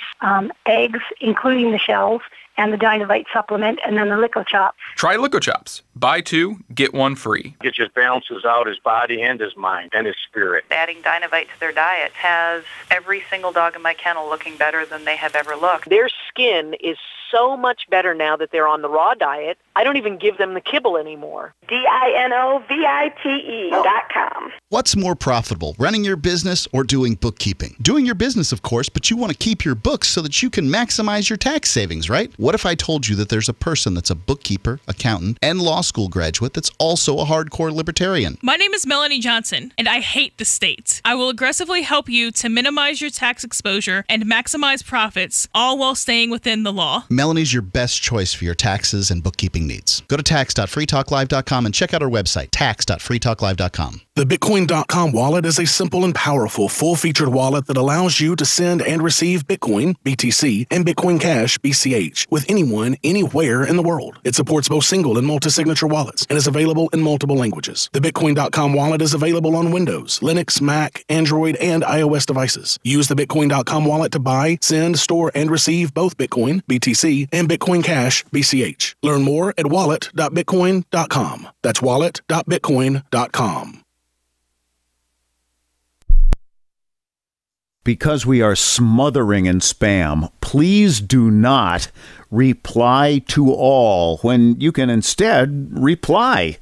eggs, including the shells, and the Dinovite supplement, and then the Lico Chops. Try Lico Chops. Buy 2, get 1 free. It just balances out his body and his mind and his spirit. Adding Dinovite to their diet has every single dog in my kennel looking better than they have ever looked. Their skin is so much better now that they're on the raw diet. I don't even give them the kibble anymore. DINOVITE.com. What's more profitable, running your business or doing bookkeeping? Doing your business, of course, but you want to keep your books so that you can maximize your tax savings, right? What if I told you that there's a person that's a bookkeeper, accountant, and law school graduate that's also a hardcore libertarian? My name is Melanie Johnson, and I hate the state. I will aggressively help you to minimize your tax exposure and maximize profits, all while staying within the law. Melanie's your best choice for your taxes and bookkeeping needs. Go to tax.freetalklive.com and check out our website, tax.freetalklive.com. The Bitcoin.com wallet is a simple and powerful full-featured wallet that allows you to send and receive Bitcoin, BTC, and Bitcoin Cash, BCH, with anyone, anywhere in the world. It supports both single and multi-signature wallets and is available in multiple languages. The Bitcoin.com wallet is available on Windows, Linux, Mac, Android, and iOS devices. Use the Bitcoin.com wallet to buy, send, store, and receive both Bitcoin, BTC, and Bitcoin Cash, BCH. Learn more at wallet.bitcoin.com. That's wallet.bitcoin.com. Because we are smothering in spam, please do not reply to all when you can instead reply.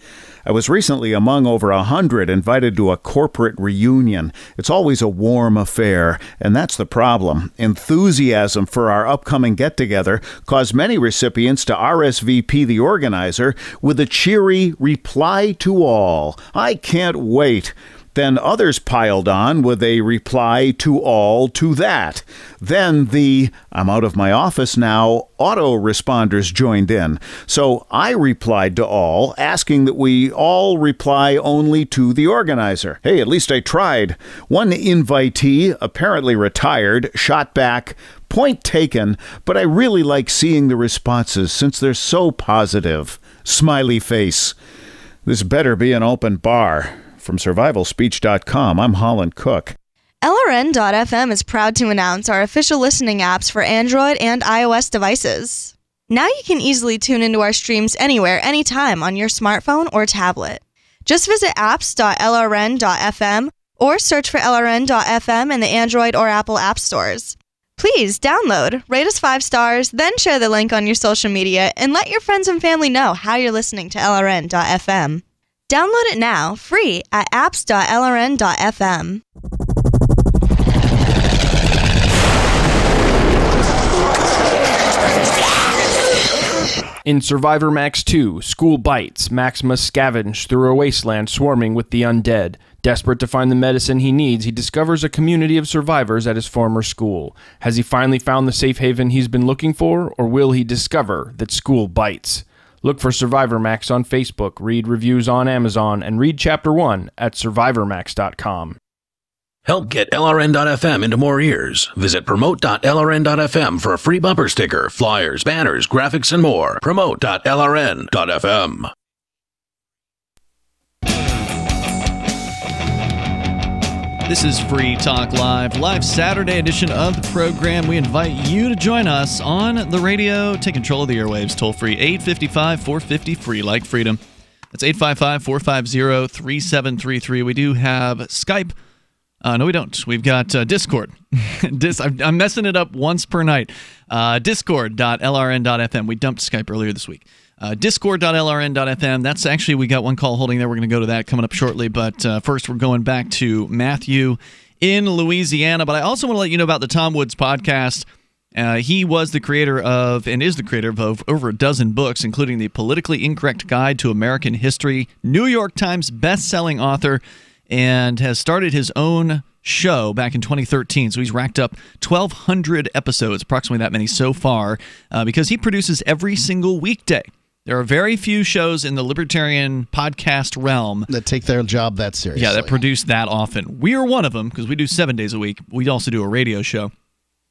I was recently among over 100 invited to a corporate reunion. It's always a warm affair, and that's the problem. Enthusiasm for our upcoming get-together caused many recipients to RSVP the organizer with a cheery reply to all. I can't wait. Then others piled on with a reply to all to that. Then the "I'm out of my office now" autoresponders joined in. So I replied to all, asking that we all reply only to the organizer. Hey, at least I tried. One invitee, apparently retired, shot back, "Point taken, but I really like seeing the responses since they're so positive." Smiley face. This better be an open bar. From survivalspeech.com, I'm Holland Cook. LRN.FM is proud to announce our official listening apps for Android and iOS devices. Now you can easily tune into our streams anywhere, anytime on your smartphone or tablet. Just visit apps.lrn.fm or search for LRN.FM in the Android or Apple app stores. Please download, rate us 5 stars, then share the link on your social media, and let your friends and family know how you're listening to LRN.FM. Download it now, free, at apps.lrn.fm. In Survivor Max 2, School Bites, Max must scavenge through a wasteland swarming with the undead. Desperate to find the medicine he needs, he discovers a community of survivors at his former school. Has he finally found the safe haven he's been looking for, or will he discover that school bites? Look for Survivor Max on Facebook, read reviews on Amazon, and read Chapter 1 at survivormax.com. Help get LRN.FM into more ears. Visit promote.lrn.fm for a free bumper sticker, flyers, banners, graphics, and more. Promote.lrn.fm. This is Free Talk Live Saturday edition of the program. We invite you to join us on the radio. Take control of the airwaves, toll free 855-450-FREE, like freedom. That's 855-450-3733. We do have Skype. No, we don't. We've got Discord. I'm messing it up once per night. Discord.lrn.fm. We dumped Skype earlier this week. Discord.lrn.fm. That's actually, we got one call holding there. We're going to go to that coming up shortly. But first, we're going back to Matthew in Louisiana. But I also want to let you know about the Tom Woods podcast. He was the creator of, and is the creator of, over a dozen books, including The Politically Incorrect Guide to American History, New York Times best-selling author, and has started his own show back in 2013. So he's racked up 1,200 episodes, approximately that many so far, because he produces every single weekday. There are very few shows in the libertarian podcast realm that take their job that seriously. Yeah, that produce that often. We are one of them because we do 7 days a week. We also do a radio show.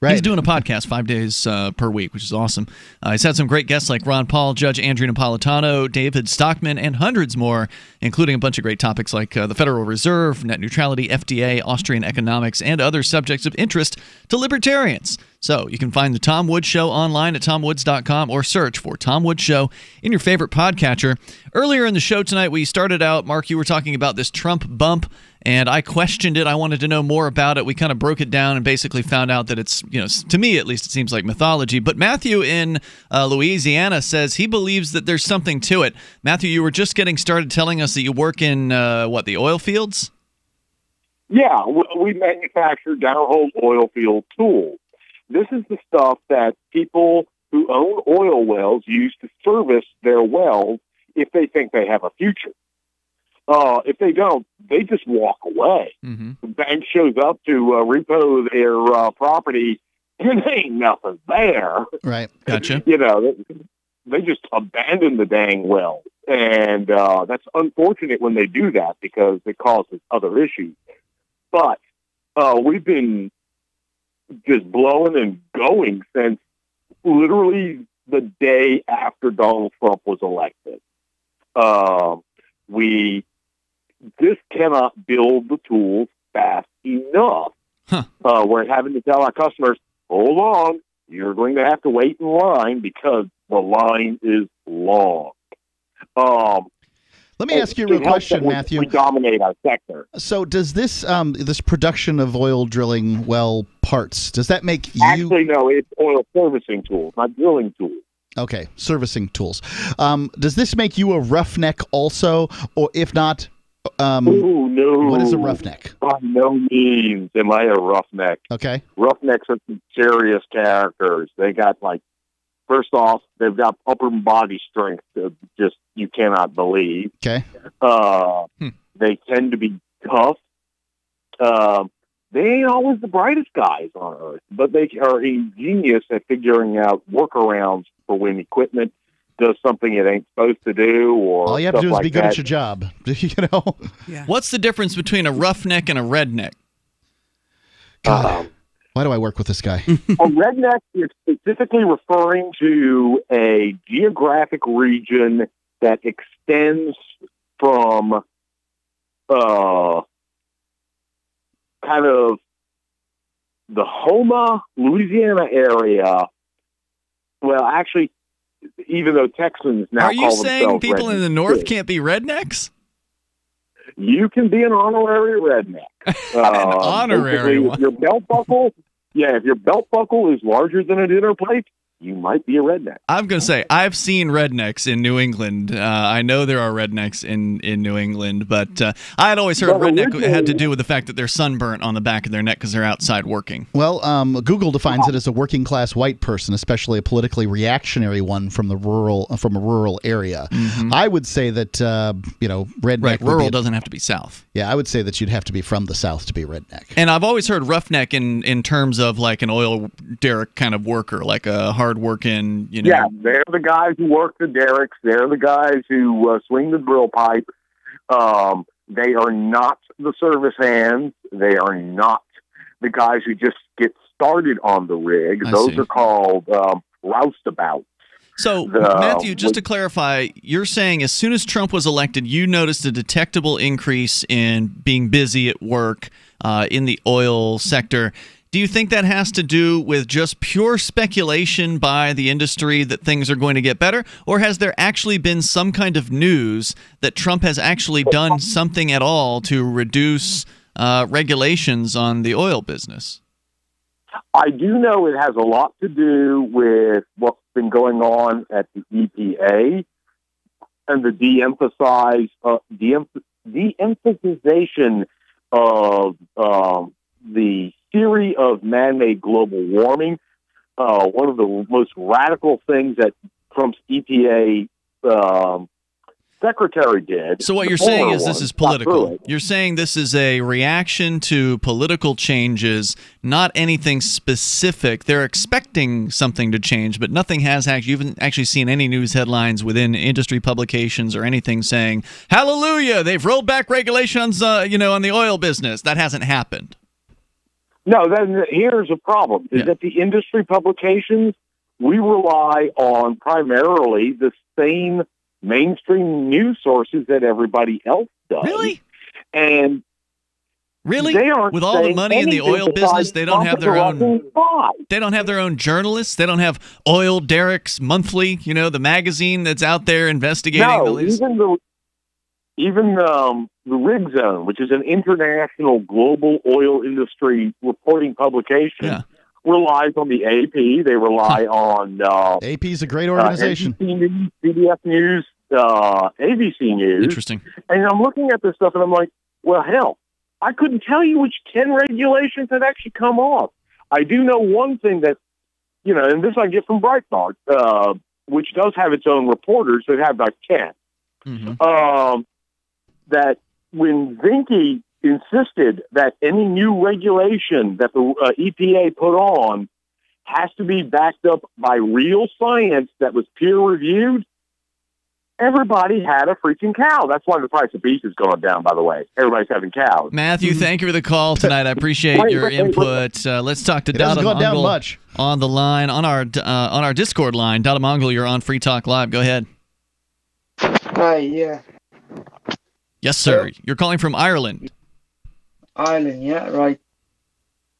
Right. He's doing a podcast 5 days per week, which is awesome. He's had some great guests like Ron Paul, Judge Andrew Napolitano, David Stockman, and hundreds more, including a bunch of great topics like the Federal Reserve, net neutrality, FDA, Austrian economics, and other subjects of interest to libertarians. So you can find the Tom Woods Show online at tomwoods.com or search for Tom Woods Show in your favorite podcatcher. Earlier in the show tonight, we started out, Mark, you were talking about this Trump bump and I questioned it. I wanted to know more about it. We kind of broke it down and basically found out that it's, to me at least, it seems like mythology. But Matthew in Louisiana says he believes that there's something to it. Matthew, you were just getting started telling us that you work in, the oil fields? Yeah, we manufacture downhole oil field tools. This is the stuff that people who own oil wells use to service their wells if they think they have a future. If they don't, they just walk away. Mm-hmm. The bank shows up to repo their property, and there ain't nothing there. Right. Gotcha. They just abandon the dang well. And that's unfortunate when they do that because it causes other issues. But we've been just blowing and going since literally the day after Donald Trump was elected. We just cannot build the tools fast enough. We're having to tell our customers, hold on, you're going to have to wait in line because the line is long. Let me ask you a real question, Matthew. We dominate our sector. So does this this production of oil drilling well parts, does that make you... Actually, no, it's oil servicing tools, not drilling tools. Okay, servicing tools. Does this make you a roughneck also? Or if not, no. What is a roughneck? By no means am I a roughneck. Okay. Roughnecks are some serious characters. They got, first off, they've got upper body strength that just you cannot believe. Okay. They tend to be tough. They ain't always the brightest guys on earth, but they are ingenious at figuring out workarounds for when equipment does something it ain't supposed to do, or all you have to do is be good at your job. Yeah. What's the difference between a roughneck and a redneck? God, why do I work with this guy? A redneck is specifically referring to a geographic region that extends from kind of the Houma, Louisiana area. Well, actually, even though Texans now are you saying people in the north can't be rednecks? You can be an honorary redneck. An honorary one. If your belt buckle, if your belt buckle is larger than a dinner plate, you might be a redneck. I'm going to say, I've seen rednecks in New England. I know there are rednecks in New England, but I had always heard redneck had to do with the fact that they're sunburnt on the back of their neck because they're outside working. Well, Google defines it as a working class white person, especially a politically reactionary one from a rural area. Mm-hmm. I would say that redneck. Right, rural doesn't have to be south. Yeah, I would say that you'd have to be from the south to be redneck. And I've always heard roughneck in terms of like an oil derrick kind of worker, like a hard-working, Yeah, they're the guys who work the derricks. They're the guys who swing the drill pipe. They are not the service hands. They are not the guys who just get started on the rig. Those are called roustabouts. So, Matthew, just to clarify, you're saying as soon as Trump was elected, you noticed a detectable increase in being busy at work in the oil sector. Do you think that has to do with just pure speculation by the industry that things are going to get better? Or has there actually been some kind of news that Trump has actually done something at all to reduce regulations on the oil business? I do know it has a lot to do with what's been going on at the EPA and the de-emphasization of the theory of man-made global warming. One of the most radical things that Trump's EPA secretary did. So what you're saying is this is political. You're saying this is a reaction to political changes, not anything specific. They're expecting something to change, but nothing has actually. You haven't actually seen any news headlines within industry publications or anything saying, "Hallelujah! They've rolled back regulations, on the oil business." That hasn't happened. No, then here's a problem: is that the industry publications, we rely on primarily the same mainstream news sources that everybody else does. Really? And really, they aren't with all the money in the oil business, they don't have their own. They don't have their own journalists. They don't have Oil Derrick's Monthly, the magazine that's out there investigating the latest. even the Rig Zone, which is an international global oil industry reporting publication, relies on the AP. They rely on AP is a great organization. NBC News, CBS News, ABC News. Interesting. And I'm looking at this stuff, and I'm like, well, hell, I couldn't tell you which 10 regulations have actually come off. I do know one thing that, and this I get from Breitbart, which does have its own reporters that have like 10. Mm-hmm. That when Zinke insisted that any new regulation that the EPA put on has to be backed up by real science that was peer-reviewed, everybody had a freaking cow. That's why the price of beef has gone down, by the way. Everybody's having cows. Matthew, thank you for the call tonight. I appreciate your input. Let's talk to Dada Mongol on the line, on our Discord line. Dada Mongol, you're on Free Talk Live. Go ahead. Hi, yeah. Yes, sir. You're calling from Ireland. Ireland, yeah, right.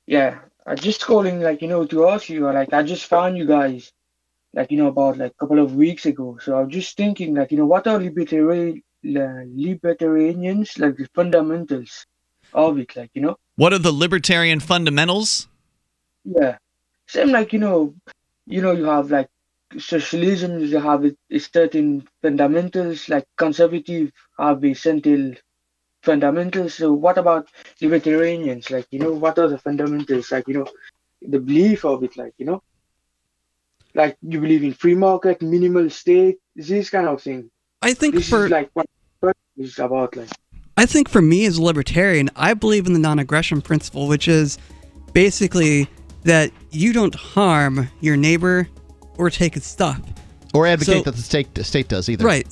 Yeah, I'm just calling, to ask you, I just found you guys, about, a couple of weeks ago. So I'm just thinking, what are libertarians, the fundamentals of it, What are the libertarian fundamentals? Yeah. Same, you have, socialism, you have a certain fundamentals, conservative have essential fundamentals. So what about libertarians? What are the fundamentals? The belief of it, you you believe in free market, minimal state, this kind of thing. I think this is what it's about. I think for me as a libertarian, I believe in the non-aggression principle, which is basically that you don't harm your neighbor or take his stuff. Or advocate that the state does either. Right.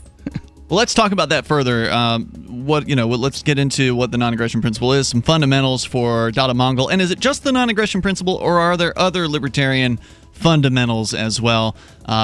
Well, let's talk about that further. Let's get into what the non-aggression principle is, some fundamentals for Dada Mongol. And is it just the non-aggression principle, or are there other libertarian fundamentals as well?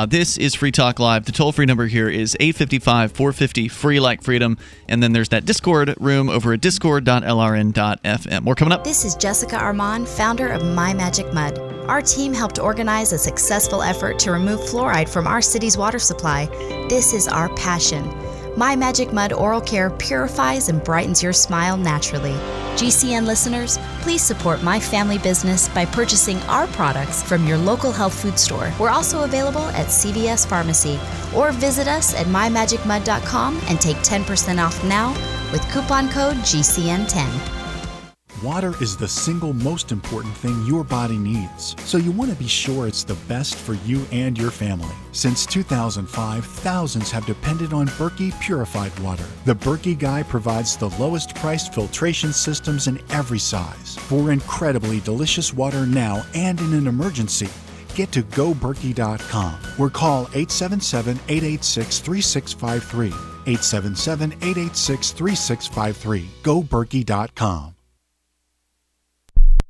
This is Free Talk Live. The toll-free number here is 855-450-FREE like freedom. And then there's that Discord room over at discord.lrn.fm. More coming up. This is Jessica Armand, founder of My Magic Mud. Our team helped organize a successful effort to remove fluoride from our city's water supply. This is our passion. My Magic Mud Oral Care purifies and brightens your smile naturally. GCN listeners, please support my family business by purchasing our products from your local health food store. We're also available at CVS Pharmacy, or visit us at mymagicmud.com and take 10% off now with coupon code GCN10. Water is the single most important thing your body needs, so you want to be sure it's the best for you and your family. Since 2005, thousands have depended on Berkey purified water. The Berkey Guy provides the lowest priced filtration systems in every size for incredibly delicious water now and in an emergency. Get to GoBerkey.com or call 877-886-3653. 877-886-3653. GoBerkey.com.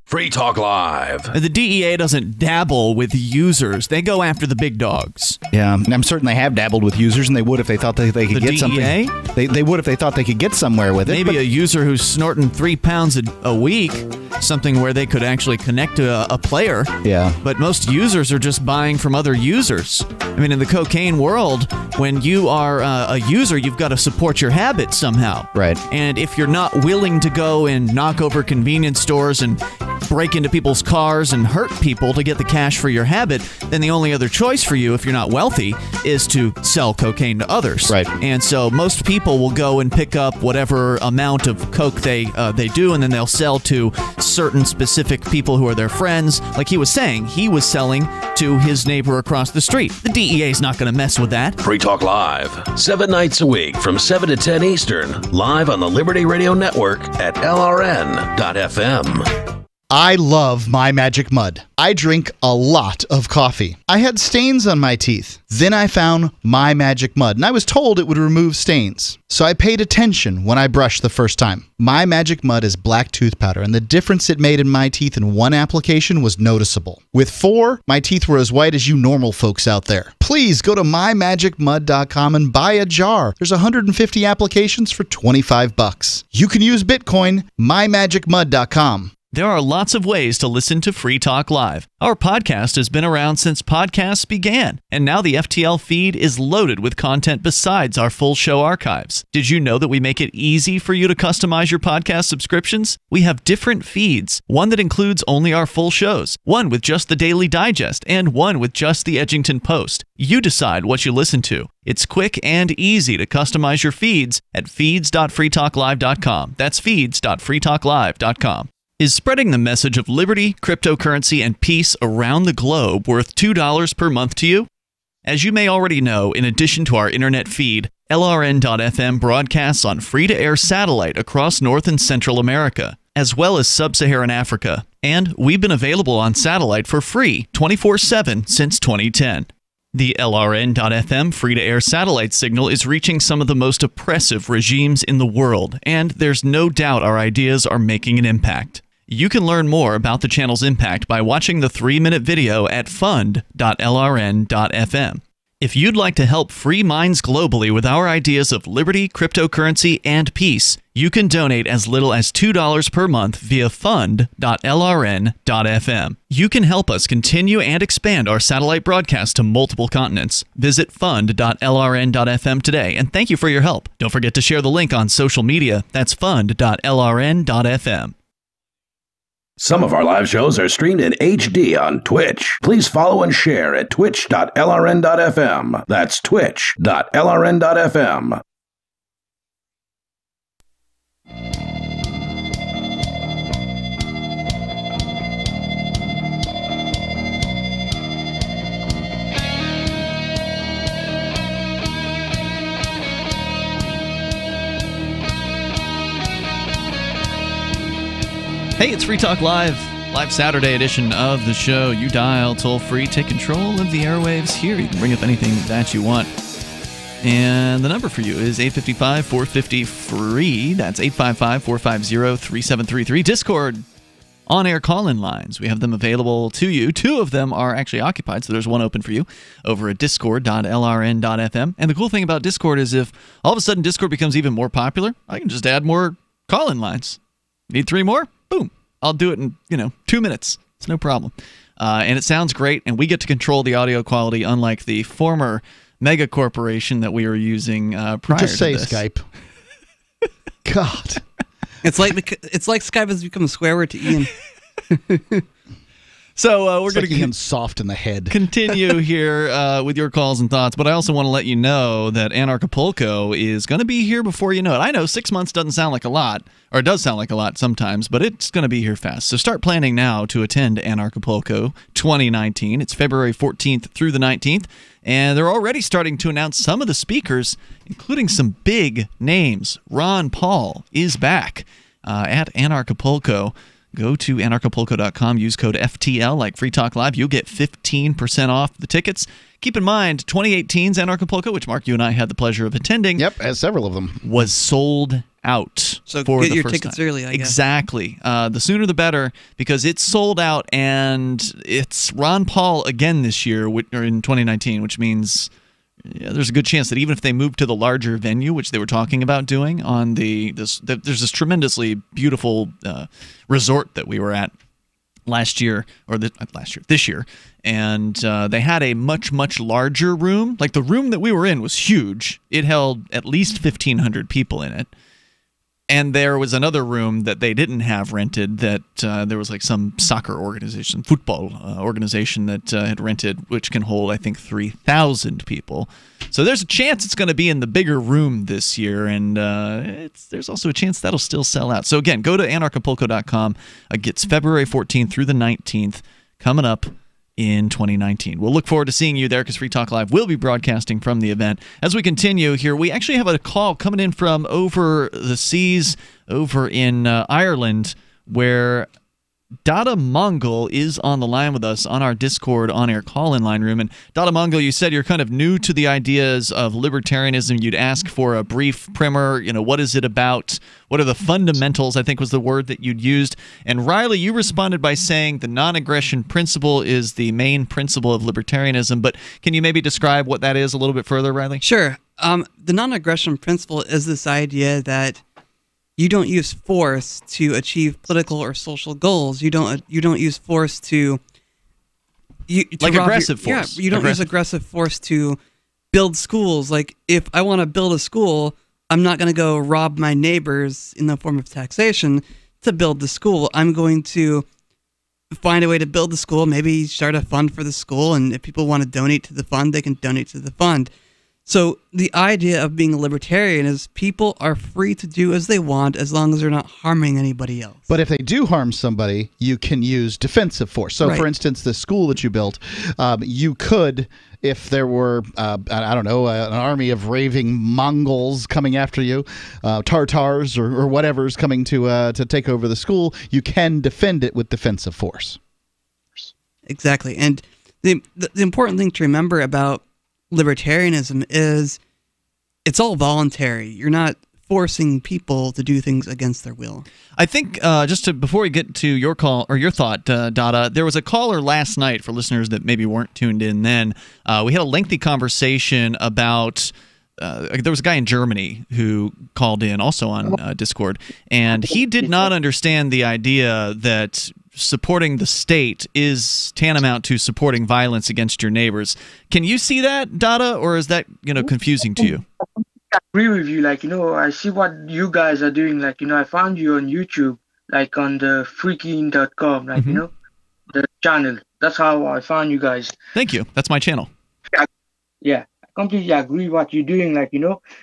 Free Talk Live. The DEA doesn't dabble with users. They go after the big dogs. Yeah, I'm certain they have dabbled with users, and they would if they thought they could get DEA? something. They would if they thought they could get somewhere with it. Maybe a user who's snorting 3 pounds a week, something where they could actually connect to a player. Yeah. But most users are just buying from other users. I mean, in the cocaine world, when you are a user, you've got to support your habit somehow. Right. And if you're not willing to go and knock over convenience stores and break into people's cars and hurt people to get the cash for your habit, then the only other choice for you, if you're not wealthy, is to sell cocaine to others. Right. And so most people will go and pick up whatever amount of coke they do, and then they'll sell to certain specific people who are their friends. Like he was saying, he was selling to his neighbor across the street. The DEA is not going to mess with that. Free Talk Live, 7 nights a week from 7 to 10 Eastern, live on the Liberty Radio Network at LRN.FM. I love My Magic Mud. I drink a lot of coffee. I had stains on my teeth. Then I found My Magic Mud, and I was told it would remove stains. So I paid attention when I brushed the first time. My Magic Mud is black tooth powder, and the difference it made in my teeth in one application was noticeable. With 4, my teeth were as white as you normal folks out there. Please go to mymagicmud.com and buy a jar. There's 150 applications for $25. You can use Bitcoin, mymagicmud.com. There are lots of ways to listen to Free Talk Live. Our podcast has been around since podcasts began, and now the FTL feed is loaded with content besides our full show archives. Did you know that we make it easy for you to customize your podcast subscriptions? We have different feeds, one that includes only our full shows, one with just the Daily Digest, and one with just the Edgington Post. You decide what you listen to. It's quick and easy to customize your feeds at feeds.freetalklive.com. That's feeds.freetalklive.com. Is spreading the message of liberty, cryptocurrency, and peace around the globe worth $2 per month to you? As you may already know, in addition to our internet feed, LRN.FM broadcasts on free-to-air satellite across North and Central America, as well as Sub-Saharan Africa. And we've been available on satellite for free 24/7 since 2010. The LRN.FM free-to-air satellite signal is reaching some of the most oppressive regimes in the world, and there's no doubt our ideas are making an impact. You can learn more about the channel's impact by watching the 3-minute video at fund.lrn.fm. If you'd like to help free minds globally with our ideas of liberty, cryptocurrency, and peace, you can donate as little as $2 per month via fund.lrn.fm. You can help us continue and expand our satellite broadcast to multiple continents. Visit fund.lrn.fm today, and thank you for your help. Don't forget to share the link on social media. That's fund.lrn.fm. Some of our live shows are streamed in HD on Twitch. Please follow and share at twitch.lrn.fm. That's twitch.lrn.fm. Hey, it's Free Talk Live Saturday edition of the show. You dial toll free, take control of the airwaves here. You can bring up anything that you want. And the number for you is 855-450-FREE. That's 855-450-3733. Discord on-air call-in lines. We have them available to you. 2 of them are actually occupied, so there's one open for you over at discord.lrn.fm. And the cool thing about Discord is if all of a sudden Discord becomes even more popular, I can just add more call-in lines. Need 3 more? Boom. I'll do it in, 2 minutes. It's no problem. And it sounds great, and we get to control the audio quality, unlike the former mega corporation that we were using prior Just say to this. Skype. God. It's like Skype has become a swear word to Ian. So we're going to get him soft in the head. Continue here with your calls and thoughts, but I also want to let you know that Anarchapulco is going to be here before you know it. I know 6 months doesn't sound like a lot, or it does sound like a lot sometimes, but it's going to be here fast. So start planning now to attend Anarchapulco 2019. It's February 14th through the 19th, and they're already starting to announce some of the speakers, including some big names. Ron Paul is back at Anarchapulco. Go to anarchapulco.com, use code FTL like Free Talk Live. You'll get 15% off the tickets. Keep in mind, 2018's Anarchapulco, which Mark, you and I had the pleasure of attending. Yep, as several of them. Was sold out. So for get the your first tickets time. early, I guess. Exactly. The sooner the better, because it's sold out, and it's Ron Paul again this year, or in 2019, which means there's a good chance that even if they move to the larger venue, which they were talking about doing on there's this tremendously beautiful resort that we were at this year, and they had a much larger room. Like the room that we were in was huge. It held at least 1,500 people in it. And there was another room that they didn't have rented that there was like some soccer organization, football organization that had rented, which can hold, I think, 3,000 people. So there's a chance it's going to be in the bigger room this year, and there's also a chance that'll still sell out. So again, go to anarchapulco.com. It's February 14th through the 19th, coming up in 2019. We'll look forward to seeing you there because Free Talk Live will be broadcasting from the event. As we continue here, we actually have a call coming in from over the seas, over in Ireland, where Dada Mongol is on the line with us on our Discord on-air call-in line room. And Dada Mongol, you said you're kind of new to the ideas of libertarianism. You'd ask for a brief primer. What is it about? What are the fundamentals, I think was the word that you'd used. And Riley, you responded by saying the non-aggression principle is the main principle of libertarianism. But can you maybe describe what that is a little bit further, Riley? Sure. The non-aggression principle is this idea that you don't use force to achieve political or social goals. You don't use force to like aggressive force. Yeah, you don't use aggressive force to build schools. Like, if I want to build a school, I'm not going to go rob my neighbors in the form of taxation to build the school. I'm going to find a way to build the school, maybe start a fund for the school, and if people want to donate to the fund, they can donate to the fund. So the idea of being a libertarian is people are free to do as they want as long as they're not harming anybody else. But if they do harm somebody, you can use defensive force. So, for instance, the school that you built, you could, if there were, I don't know, an army of raving Mongols coming after you, Tartars or whatever's coming to take over the school, you can defend it with defensive force. Exactly. And the important thing to remember about libertarianism is it's all voluntary. You're not forcing people to do things against their will. I think before we get to your call or your thought, Dada, there was a caller last night for listeners that maybe weren't tuned in then. We had a lengthy conversation about there was a guy in Germany who called in also on Discord, and he did not understand the idea that supporting the state is tantamount to supporting violence against your neighbors. Can you see that, Dada, or is that confusing to you? I agree with you. I see what you guys are doing. I found you on YouTube, on the freaking.com, the channel. That's how I found you guys. Thank you. That's my channel. Yeah, I completely agree with what you're doing.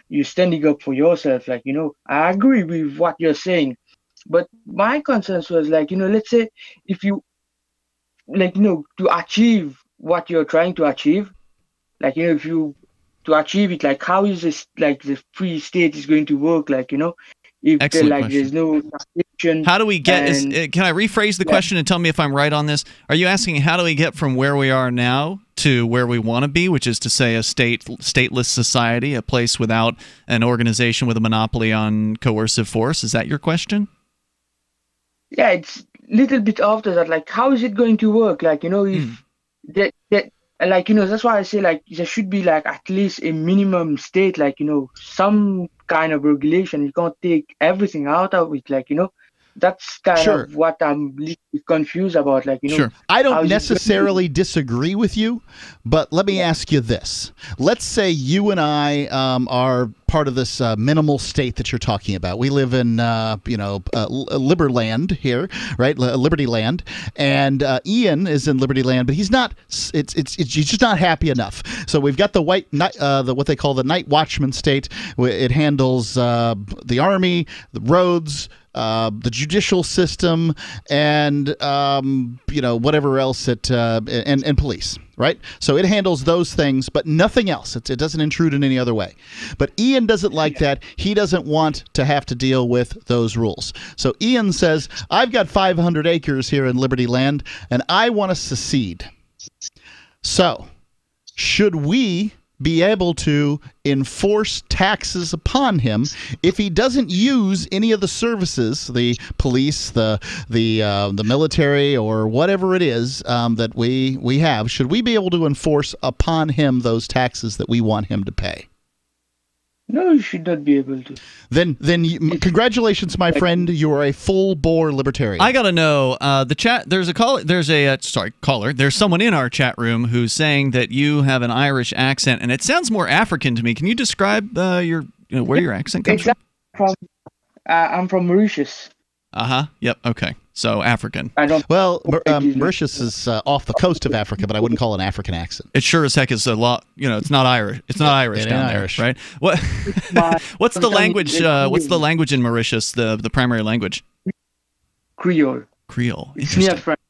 You're standing up for yourself. I agree with what you're saying. But my concern was let's say if you, to achieve what you're trying to achieve, if you, to achieve it, how is this, the free state is going to work, if there's no taxation. How do we get, can I rephrase the question and tell me if I'm right on this? Are you asking how do we get from where we are now to where we want to be, which is to say a stateless society, a place without an organization with a monopoly on coercive force? Is that your question? Yeah, it's a little bit after that. How is it going to work? If that's why I say there should be at least a minimum state, some kind of regulation. You can't take everything out of it, That's kind of what I'm confused about. Sure. I don't necessarily disagree with you, but let me ask you this. Let's say you and I are part of this minimal state that you're talking about. We live in, Liberland here, right? Liberty Land. And Ian is in Liberty Land, but he's not, he's just not happy enough. So we've got the what they call the night watchman state. It handles the army, the roads, the judicial system, and whatever else and police, right? So it handles those things, but nothing else. It doesn't intrude in any other way. But Ian doesn't like that. He doesn't want to have to deal with those rules. So Ian says, I've got 500 acres here in Liberty Land, and I want to secede. So should we be able to enforce taxes upon him if he doesn't use any of the services, the police, the military, or whatever it is that we have? Should we be able to enforce upon him those taxes that we want him to pay? No, you should not be able to. Then congratulations, my friend. You are a full-bore libertarian. I gotta know the chat. There's a caller. There's a caller. There's someone in our chat room who's saying that you have an Irish accent, and it sounds more African to me. Can you describe where your accent comes from? I'm from Mauritius. Yep. Okay. So African. Well, Mauritius is off the coast of Africa, but I wouldn't call it an African accent. It sure as heck is a lot. It's not Irish. It's not Irish down there, right? What's the language? What's the language in Mauritius? The primary language? Creole. Creole. It's near French.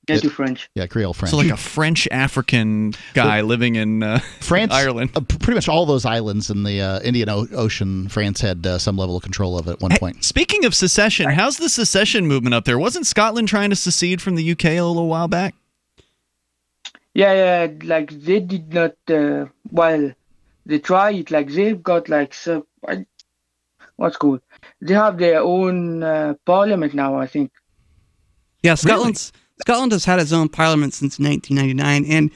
Into French. Yeah, Creole French. So like a French African guy living in France, Ireland. Pretty much all those islands in the Indian Ocean, France had some level of control of at one point. Speaking of secession, how's the secession movement up there? Wasn't Scotland trying to secede from the UK a little while back? Yeah, they did not, while they tried, they've got what's cool? They have their own parliament now, I think. Yeah, Scotland has had its own parliament since 1999, and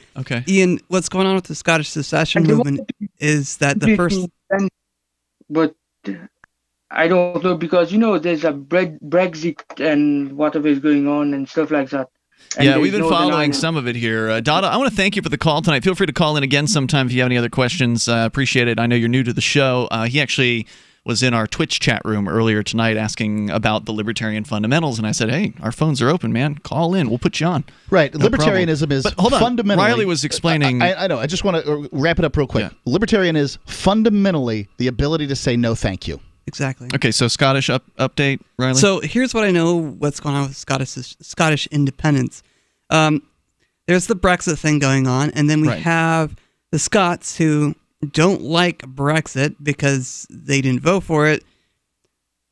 Ian, what's going on with the Scottish secession movement is that the first... But I don't know, because there's a Brexit and whatever is going on and stuff like that. And Yeah, we've there's been no following denying. some of it here. Dada, I want to thank you for the call tonight. Feel free to call in again sometime if you have any other questions. Appreciate it. I know you're new to the show. He actually was in our Twitch chat room earlier tonight asking about the libertarian fundamentals, and I said, hey, our phones are open, man. Call in. We'll put you on. Right. No Libertarianism problem. is But hold on. fundamentally... Riley was explaining... I know. I just want to wrap it up real quick. Libertarian is fundamentally the ability to say no thank you. Exactly. Okay, so Scottish update, Riley? So here's what I know what's going on with Scottish independence. There's the Brexit thing going on, and then we have the Scots who don't like Brexit because they didn't vote for it.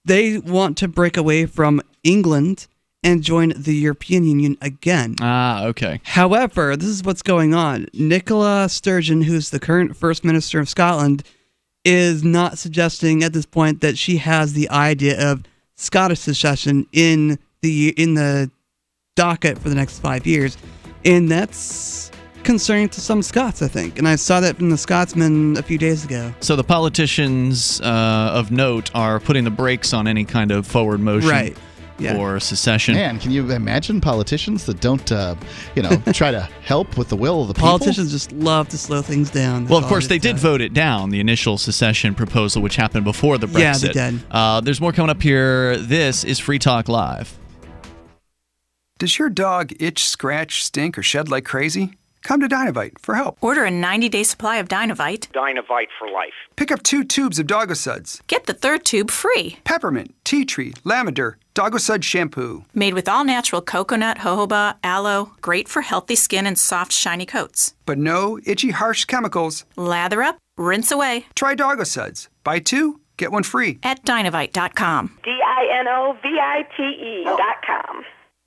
They want to break away from England and join the European Union again. Okay. However, this is what's going on. Nicola Sturgeon, who's the current First Minister of Scotland, is not suggesting at this point that she has the idea of Scottish secession in the docket for the next 5 years. And that's concerning to some Scots, I think. And I saw that from the Scotsman a few days ago. So the politicians of note are putting the brakes on any kind of forward motion for secession. Man, can you imagine politicians that don't, try to help with the will of the people? Politicians just love to slow things down. Well, of course, they did vote it down, the initial secession proposal, which happened before the Brexit. Yeah, they did. There's more coming up here. This is Free Talk Live. Does your dog itch, scratch, stink, or shed like crazy? Come to Dynavite for help. Order a 90-day supply of Dynavite. Dynavite for life. Pick up 2 tubes of Dogosuds. Get the third tube free. Peppermint, tea tree, lavender, Dogosud shampoo. Made with all-natural coconut, jojoba, aloe. Great for healthy skin and soft, shiny coats. But no itchy, harsh chemicals. Lather up, rinse away. Try Dogosuds. Buy 2, get 1 free. At Dynavite.com. DINOVITE.com.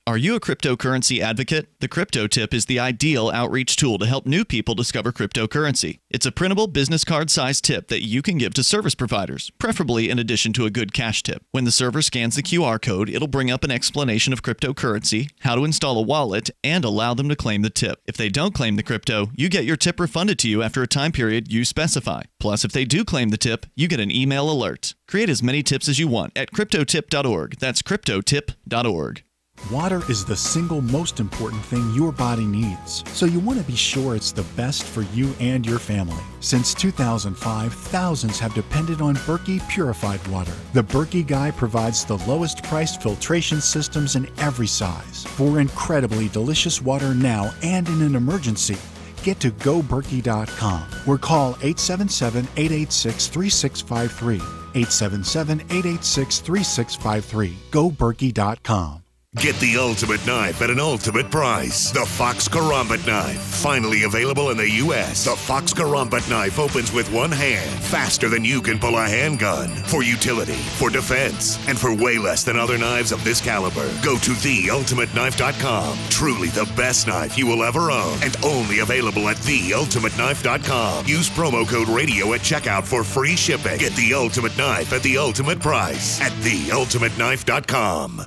Are you a cryptocurrency advocate? The Crypto Tip is the ideal outreach tool to help new people discover cryptocurrency. It's a printable business card-sized tip that you can give to service providers, preferably in addition to a good cash tip. When the server scans the QR code, it'll bring up an explanation of cryptocurrency, how to install a wallet, and allow them to claim the tip. If they don't claim the crypto, you get your tip refunded to you after a time period you specify. Plus, if they do claim the tip, you get an email alert. Create as many tips as you want at cryptotip.org. That's cryptotip.org. Water is the single most important thing your body needs, so you want to be sure it's the best for you and your family. Since 2005, thousands have depended on Berkey purified water. The Berkey Guy provides the lowest priced filtration systems in every size. For incredibly delicious water now and in an emergency, get to GoBerkey.com or call 877-886-3653. 877-886-3653. GoBerkey.com. Get the ultimate knife at an ultimate price. The Fox Karambit knife. Finally available in the U.S. The Fox Karambit knife opens with one hand, faster than you can pull a handgun. For utility, for defense, and for way less than other knives of this caliber. Go to theultimateknife.com. Truly the best knife you will ever own, and only available at theultimateknife.com. Use promo code RADIO at checkout for free shipping. Get the ultimate knife at the ultimate price at theultimateknife.com.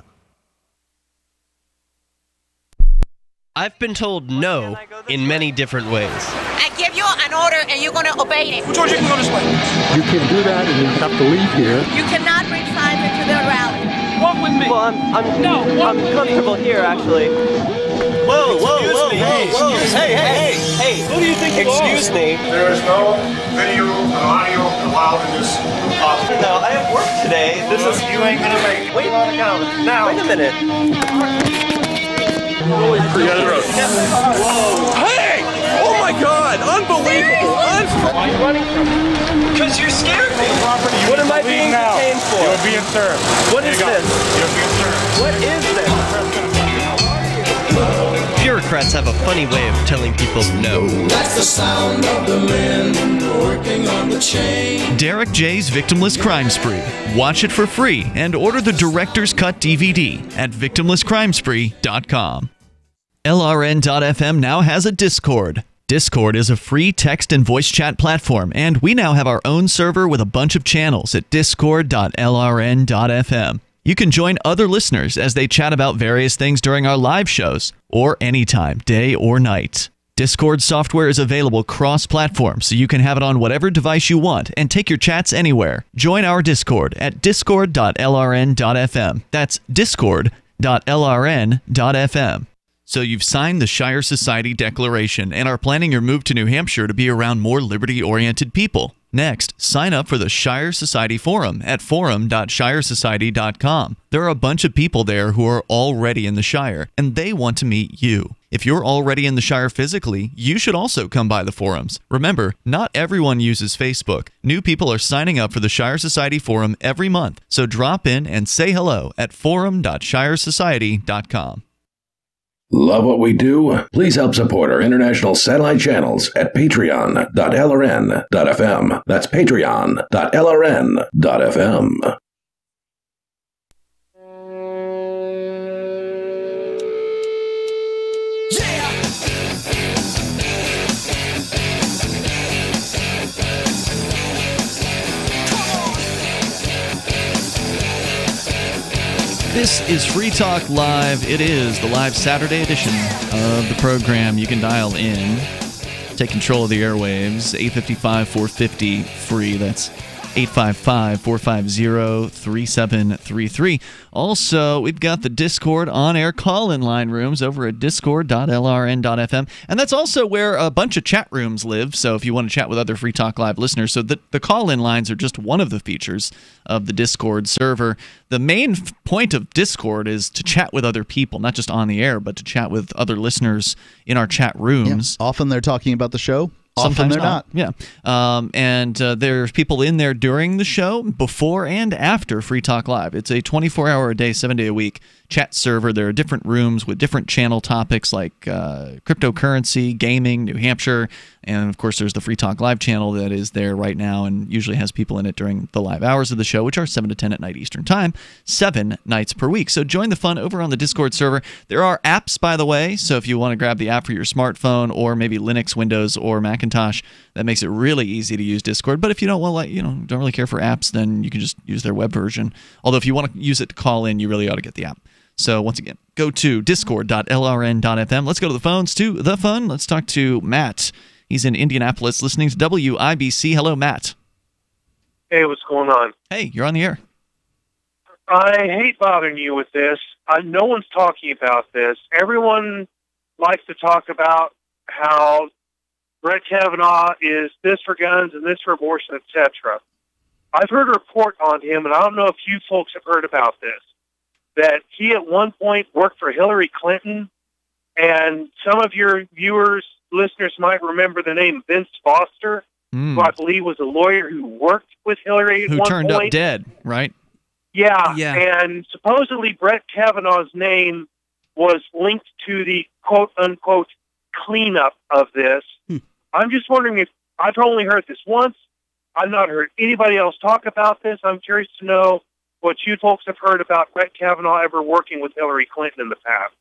I've been told no in many different ways. I give you an order and you're going to obey it. George, you can go this way. You can't do that and you have to leave here. You cannot bring signs into the rally. Walk with me. Well, I'm comfortable here, actually. Whoa, Hey, who do you think you are? Excuse me. There is no video and audio allowed in this office. No, I have work today. You ain't gonna make it. Wait a minute. Hey! Oh my God! Unbelievable! Why are you running from me? Because you're scared me. What am I being detained for? You're being served. What is this? You're being served. What is this? Bureaucrats have a funny way of telling people no. That's the sound of the men working on the chain. Derek J's Victimless Crime Spree. Watch it for free and order the Director's Cut DVD at victimlesscrimespree.com. LRN.FM now has a Discord. Discord is a free text and voice chat platform, and we now have our own server with a bunch of channels at discord.lrn.fm. You can join other listeners as they chat about various things during our live shows, or anytime, day or night. Discord software is available cross-platform, so you can have it on whatever device you want and take your chats anywhere. Join our Discord at discord.lrn.fm. That's discord.lrn.fm. So you've signed the Shire Society Declaration and are planning your move to New Hampshire to be around more liberty-oriented people. Next, sign up for the Shire Society Forum at forum.shiresociety.com. There are a bunch of people there who are already in the Shire, and they want to meet you. If you're already in the Shire physically, you should also come by the forums. Remember, not everyone uses Facebook. New people are signing up for the Shire Society Forum every month, so drop in and say hello at forum.shiresociety.com. Love what we do? Please help support our international satellite channels at patreon.lrn.fm. That's patreon.lrn.fm. This is Free Talk Live. It is the live Saturday edition of the program. You can dial in, take control of the airwaves, 855-450 free. That's 855-450-3733. Also, we've got the Discord on-air call-in line rooms over at discord.lrn.fm. And that's also where a bunch of chat rooms live, so if you want to chat with other Free Talk Live listeners. So the call-in lines are just one of the features of the Discord server. The main point of Discord is to chat with other people, not just on the air, but to chat with other listeners in our chat rooms. Yeah. Often they're talking about the show. Often Sometimes they're not. Yeah. And there's people in there during the show, before and after Free Talk Live. It's a 24-hour-a-day, 7-day-a-week chat server. There are different rooms with different channel topics like cryptocurrency, gaming, New Hampshire, and of course there's the Free Talk Live channel that is there right now and usually has people in it during the live hours of the show, which are 7 to 10 at night Eastern Time, 7 nights per week. So join the fun over on the Discord server. There are apps, by the way, so if you want to grab the app for your smartphone or maybe Linux, Windows, or Macintosh, that makes it really easy to use Discord. But if you don't don't really care for apps, then you can just use their web version. Although if you want to use it to call in, you really ought to get the app. So once again, go to discord.lrn.fm. Let's go to the phones to the fun. Let's talk to Matt. He's in Indianapolis listening to WIBC. Hello, Matt. Hey, what's going on? Hey, you're on the air. I hate bothering you with this. No one's talking about this. Everyone likes to talk about how Brett Kavanaugh is this for guns and this for abortion, etc. I've heard a report on him, and I don't know if you folks have heard about this, that he at one point worked for Hillary Clinton, and some of your viewers, listeners might remember the name Vince Foster, who I believe was a lawyer who worked with Hillary at one point. Who turned up dead, right? Yeah, and supposedly Brett Kavanaugh's name was linked to the quote-unquote cleanup of this. I'm just wondering if, I've only heard this once, I've not heard anybody else talk about this. I'm curious to know what you folks have heard about Brett Kavanaugh ever working with Hillary Clinton in the past.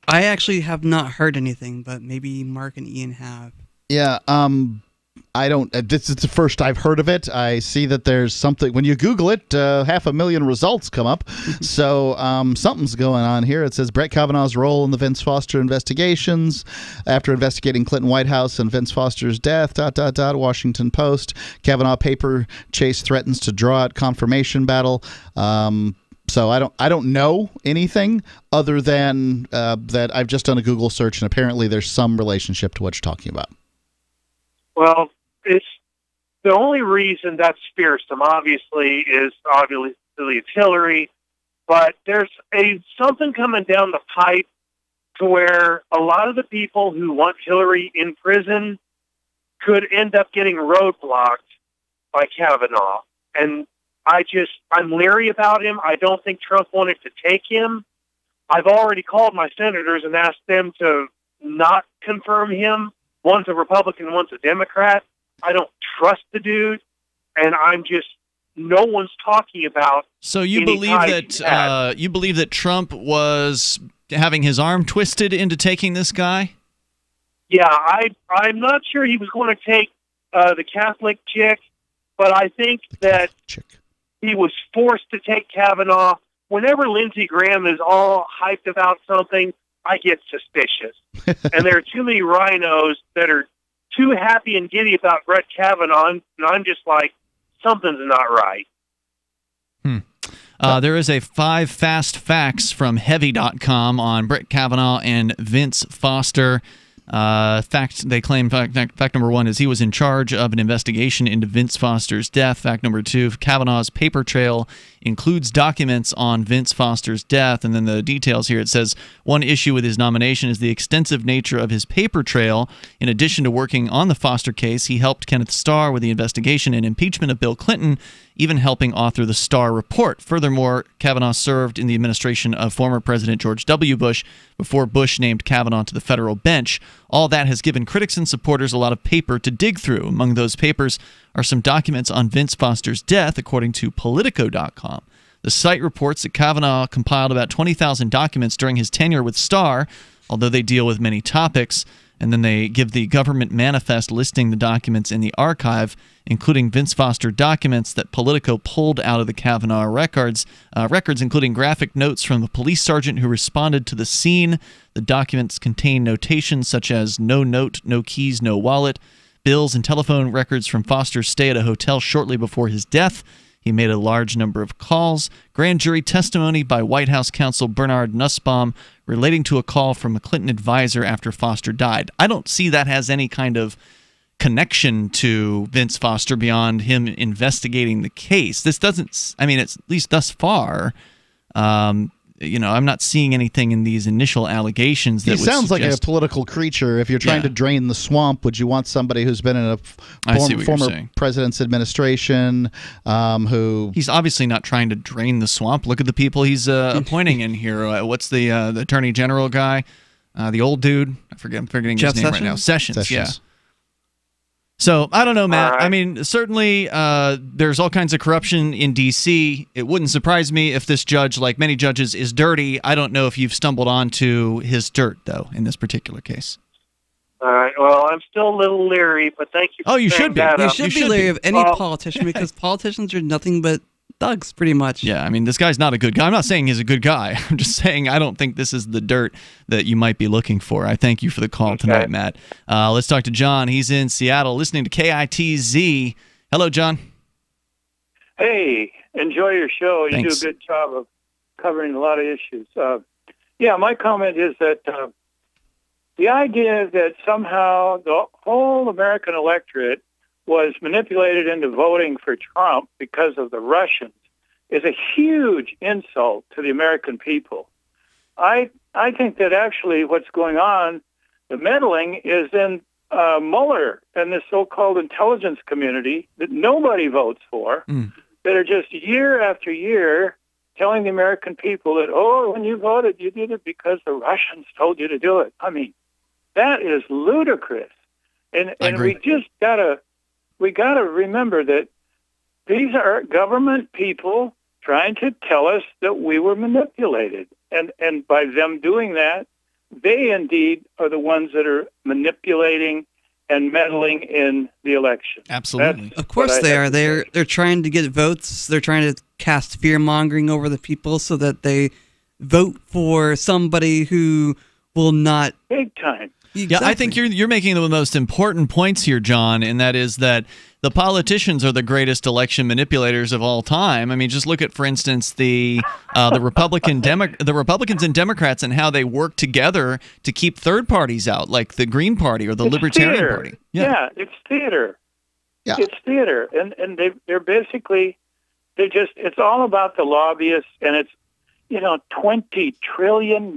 I actually have not heard anything, but maybe Mark and Ian have. Yeah, I don't. This is the first I've heard of it. I see that there's something. When you Google it, 500,000 results come up. So something's going on here. It says Brett Kavanaugh's role in the Vince Foster investigations after investigating Clinton White House and Vince Foster's death. ... Washington Post. Kavanaugh paper chase threatens to draw out confirmation battle. So I don't know anything other than that I've just done a Google search, and apparently there's some relationship to what you're talking about. Well, it's the only reason that's fearsome, obviously it's Hillary, but there's something coming down the pipe to where a lot of the people who want Hillary in prison could end up getting roadblocked by Kavanaugh. And I'm leery about him. I don't think Trump wanted to take him. I've already called my senators and asked them to not confirm him. One's a Republican, one's a Democrat. I don't trust the dude, and no one's talking about. So you believe that Trump was having his arm twisted into taking this guy? Yeah, I'm not sure he was going to take the Catholic chick, but I think that he was forced to take Kavanaugh. Whenever Lindsey Graham is all hyped about something, I get suspicious. And there are too many rhinos that are too happy and giddy about Brett Kavanaugh, and I'm just like, something's not right. There is a 5 fast facts from Heavy.com on Brett Kavanaugh and Vince Foster. They claim fact number 1 is he was in charge of an investigation into Vince Foster's death. Fact number 2, Kavanaugh's paper trail includes documents on Vince Foster's death. And then the details here, it says one issue with his nomination is the extensive nature of his paper trail. In addition to working on the Foster case, he helped Kenneth Starr with the investigation and impeachment of Bill Clinton, even helping author the Starr Report. Furthermore, Kavanaugh served in the administration of former President George W. Bush before Bush named Kavanaugh to the federal bench. All that has given critics and supporters a lot of paper to dig through. Among those papers are some documents on Vince Foster's death, according to Politico.com. The site reports that Kavanaugh compiled about 20,000 documents during his tenure with Starr, although they deal with many topics. And then they give the government manifest listing the documents in the archive, including Vince Foster documents that Politico pulled out of the Kavanaugh records, including graphic notes from the police sergeant who responded to the scene. The documents contain notations such as no note, no keys, no wallet, bills and telephone records from Foster's stay at a hotel shortly before his death. He made a large number of calls. Grand jury testimony by White House counsel Bernard Nussbaum relating to a call from a Clinton advisor after Foster died. I don't see that has any kind of connection to Vince Foster beyond him investigating the case. This doesn't, I mean, it's at least thus far, I'm not seeing anything in these initial allegations that he sounds like a political creature. If you're trying to drain the swamp, would you want somebody who's been in a former president's administration who... He's obviously not trying to drain the swamp. Look at the people he's appointing in here. What's the attorney general guy? The old dude? I'm forgetting his name right now. Sessions, yeah. So, I don't know, Matt. I mean, certainly there's all kinds of corruption in D.C. It wouldn't surprise me if this judge, like many judges, is dirty. I don't know if you've stumbled onto his dirt, though, in this particular case. All right. Well, I'm still a little leery, but thank you for you should be. You should be leery of any politician because politicians are nothing but thugs, pretty much. Yeah, I mean, this guy's not a good guy. I'm not saying he's a good guy. I'm just saying I don't think this is the dirt that you might be looking for. I thank you for the call tonight, Matt. Let's talk to John. He's in Seattle listening to KITZ. Hello, John. Hey, enjoy your show. You Thanks. do a good job of covering a lot of issues. My comment is that the idea that somehow the whole American electorate was manipulated into voting for Trump because of the Russians is a huge insult to the American people. I think that actually what's going on, the meddling, is in Mueller and the so-called intelligence community that nobody votes for, that are just year after year telling the American people that, when you voted, you did it because the Russians told you to do it. I mean, that is ludicrous. And we just we got to remember that these are government people trying to tell us that we were manipulated. And by them doing that, they indeed are the ones that are manipulating and meddling in the election. Absolutely. Of course they are. They're trying to get votes. They're trying to cast fear-mongering over the people so that they vote for somebody who will not... Big time. Yeah, I think you're making the most important points here, John, and that is that the politicians are the greatest election manipulators of all time. I mean, just look at, for instance, the Republicans and Democrats and how they work together to keep third parties out, like the Green Party or the Libertarian Party. Yeah, it's theater. Yeah. It's theater, and they're basically it's all about the lobbyists, and it's $20 trillion,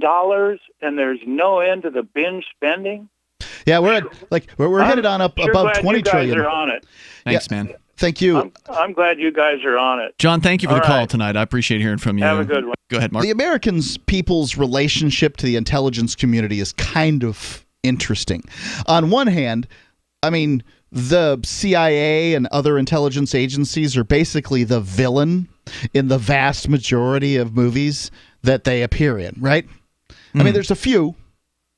and there's no end to the binge spending. Yeah, we're headed on up above 20 trillion. You guys are on it. Thanks, man. Thank you. I'm glad you guys are on it. John, thank you for the call tonight. I appreciate hearing from you. Have a good one. Go ahead, Mark. The American people's relationship to the intelligence community is kind of interesting. On one hand, I mean, the CIA and other intelligence agencies are basically the villain in the vast majority of movies that they appear in, right? I mean, there's a few,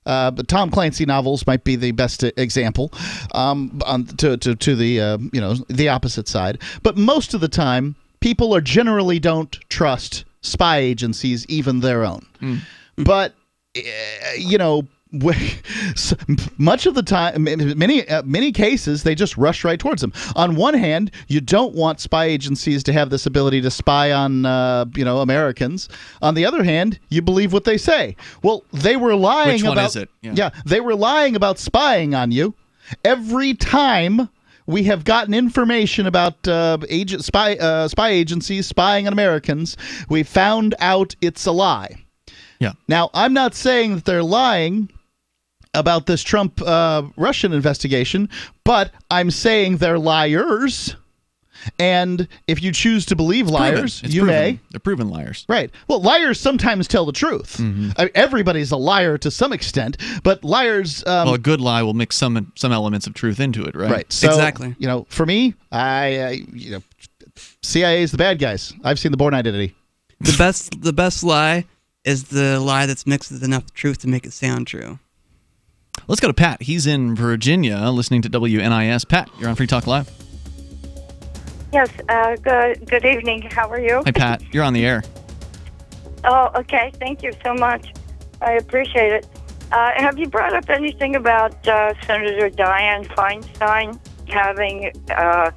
but Tom Clancy novels might be the best example to the opposite side. But most of the time, people generally don't trust spy agencies, even their own. But much of the time, many cases, they just rush right towards them. On one hand, you don't want spy agencies to have this ability to spy on, Americans. On the other hand, you believe what they say. Well, they were lying about. Which one is it? Yeah, they were lying about spying on you. Every time we have gotten information about spy agencies spying on Americans, we found out it's a lie. Yeah. Now, I'm not saying that they're lying about this Trump Russian investigation, but I'm saying they're liars. And if you choose to believe liars, you may. They're proven liars. Right. Well, liars sometimes tell the truth. Mm-hmm. Everybody's a liar to some extent, but liars. Well, a good lie will mix some elements of truth into it, right? Right. So, exactly. For me, CIA is the bad guys. I've seen The Bourne Identity. The best lie is the lie that's mixed with enough truth to make it sound true. Let's go to Pat. He's in Virginia listening to WNIS. Pat, you're on Free Talk Live. Yes, good evening. How are you? Hi, Pat. You're on the air. Oh, okay. Thank you so much. I appreciate it. Have you brought up anything about Senator Dianne Feinstein having a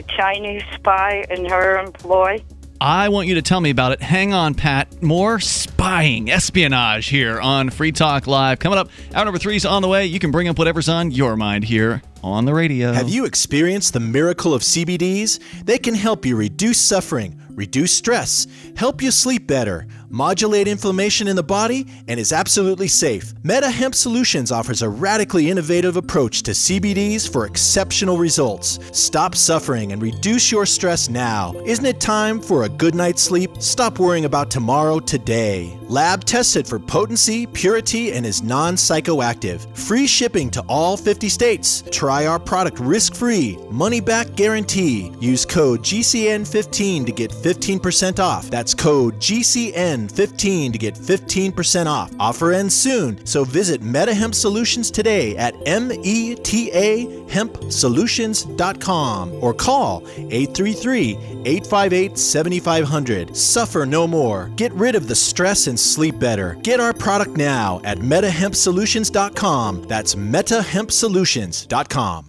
Chinese spy in her employ? I want you to tell me about it. Hang on, Pat. More spying, espionage here on Free Talk Live. Coming up, hour number 3 is on the way. You can bring up whatever's on your mind here on the radio. Have you experienced the miracle of CBDs? They can help you reduce suffering, reduce stress, help you sleep better, modulate inflammation in the body, and is absolutely safe. Meta Hemp Solutions offers a radically innovative approach to CBDs for exceptional results. Stop suffering and reduce your stress now. Isn't it time for a good night's sleep? Stop worrying about tomorrow today. Lab tested for potency, purity, and is non-psychoactive. Free shipping to all 50 states. Try our product risk-free, money-back guarantee. Use code GCN15 to get 15% off. That's code GCN15 to get 15% off. Offer ends soon, so visit MetaHemp Solutions today at metahempsolutions.com or call 833-858-7500. Suffer no more. Get rid of the stress and sleep better. Get our product now at metahempsolutions.com. That's metahempsolutions.com.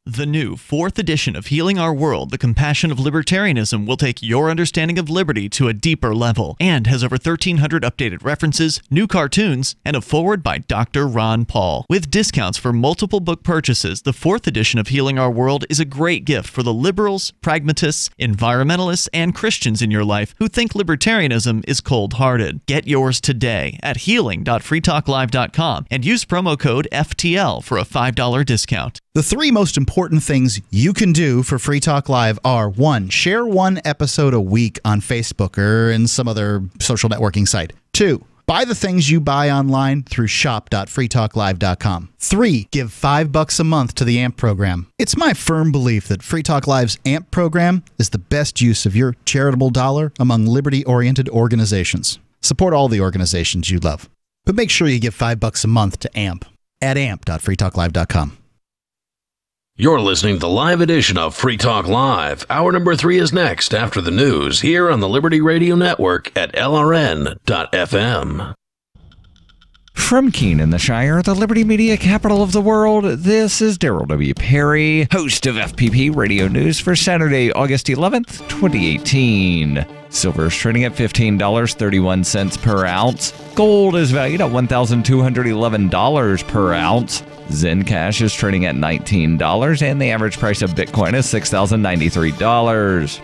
The new 4th edition of Healing Our World, The Compassion of Libertarianism, will take your understanding of liberty to a deeper level and has over 1,300 updated references, new cartoons, and a foreword by Dr. Ron Paul. With discounts for multiple book purchases, the 4th edition of Healing Our World is a great gift for the liberals, pragmatists, environmentalists, and Christians in your life who think libertarianism is cold-hearted. Get yours today at healing.freetalklive.com and use promo code FTL for a $5 discount. The 3 most important things you can do for Free Talk Live are: 1, share 1 episode a week on Facebook or in some other social networking site. 2, buy the things you buy online through shop.freetalklive.com. 3, give $5 a month to the AMP program. It's my firm belief that Free Talk Live's AMP program is the best use of your charitable dollar among liberty-oriented organizations. Support all the organizations you love, but make sure you give $5 a month to AMP at amp.freetalklive.com. You're listening to the live edition of Free Talk Live. Hour number 3 is next after the news here on the Liberty Radio Network at LRN.FM. From Keene in the Shire, the Liberty Media capital of the world, this is Daryl W. Perry, host of FPP Radio News for Saturday, August 11th, 2018. Silver is trading at $15.31 per ounce. Gold is valued at $1,211 per ounce. Zencash is trading at $19, and the average price of Bitcoin is $6,093.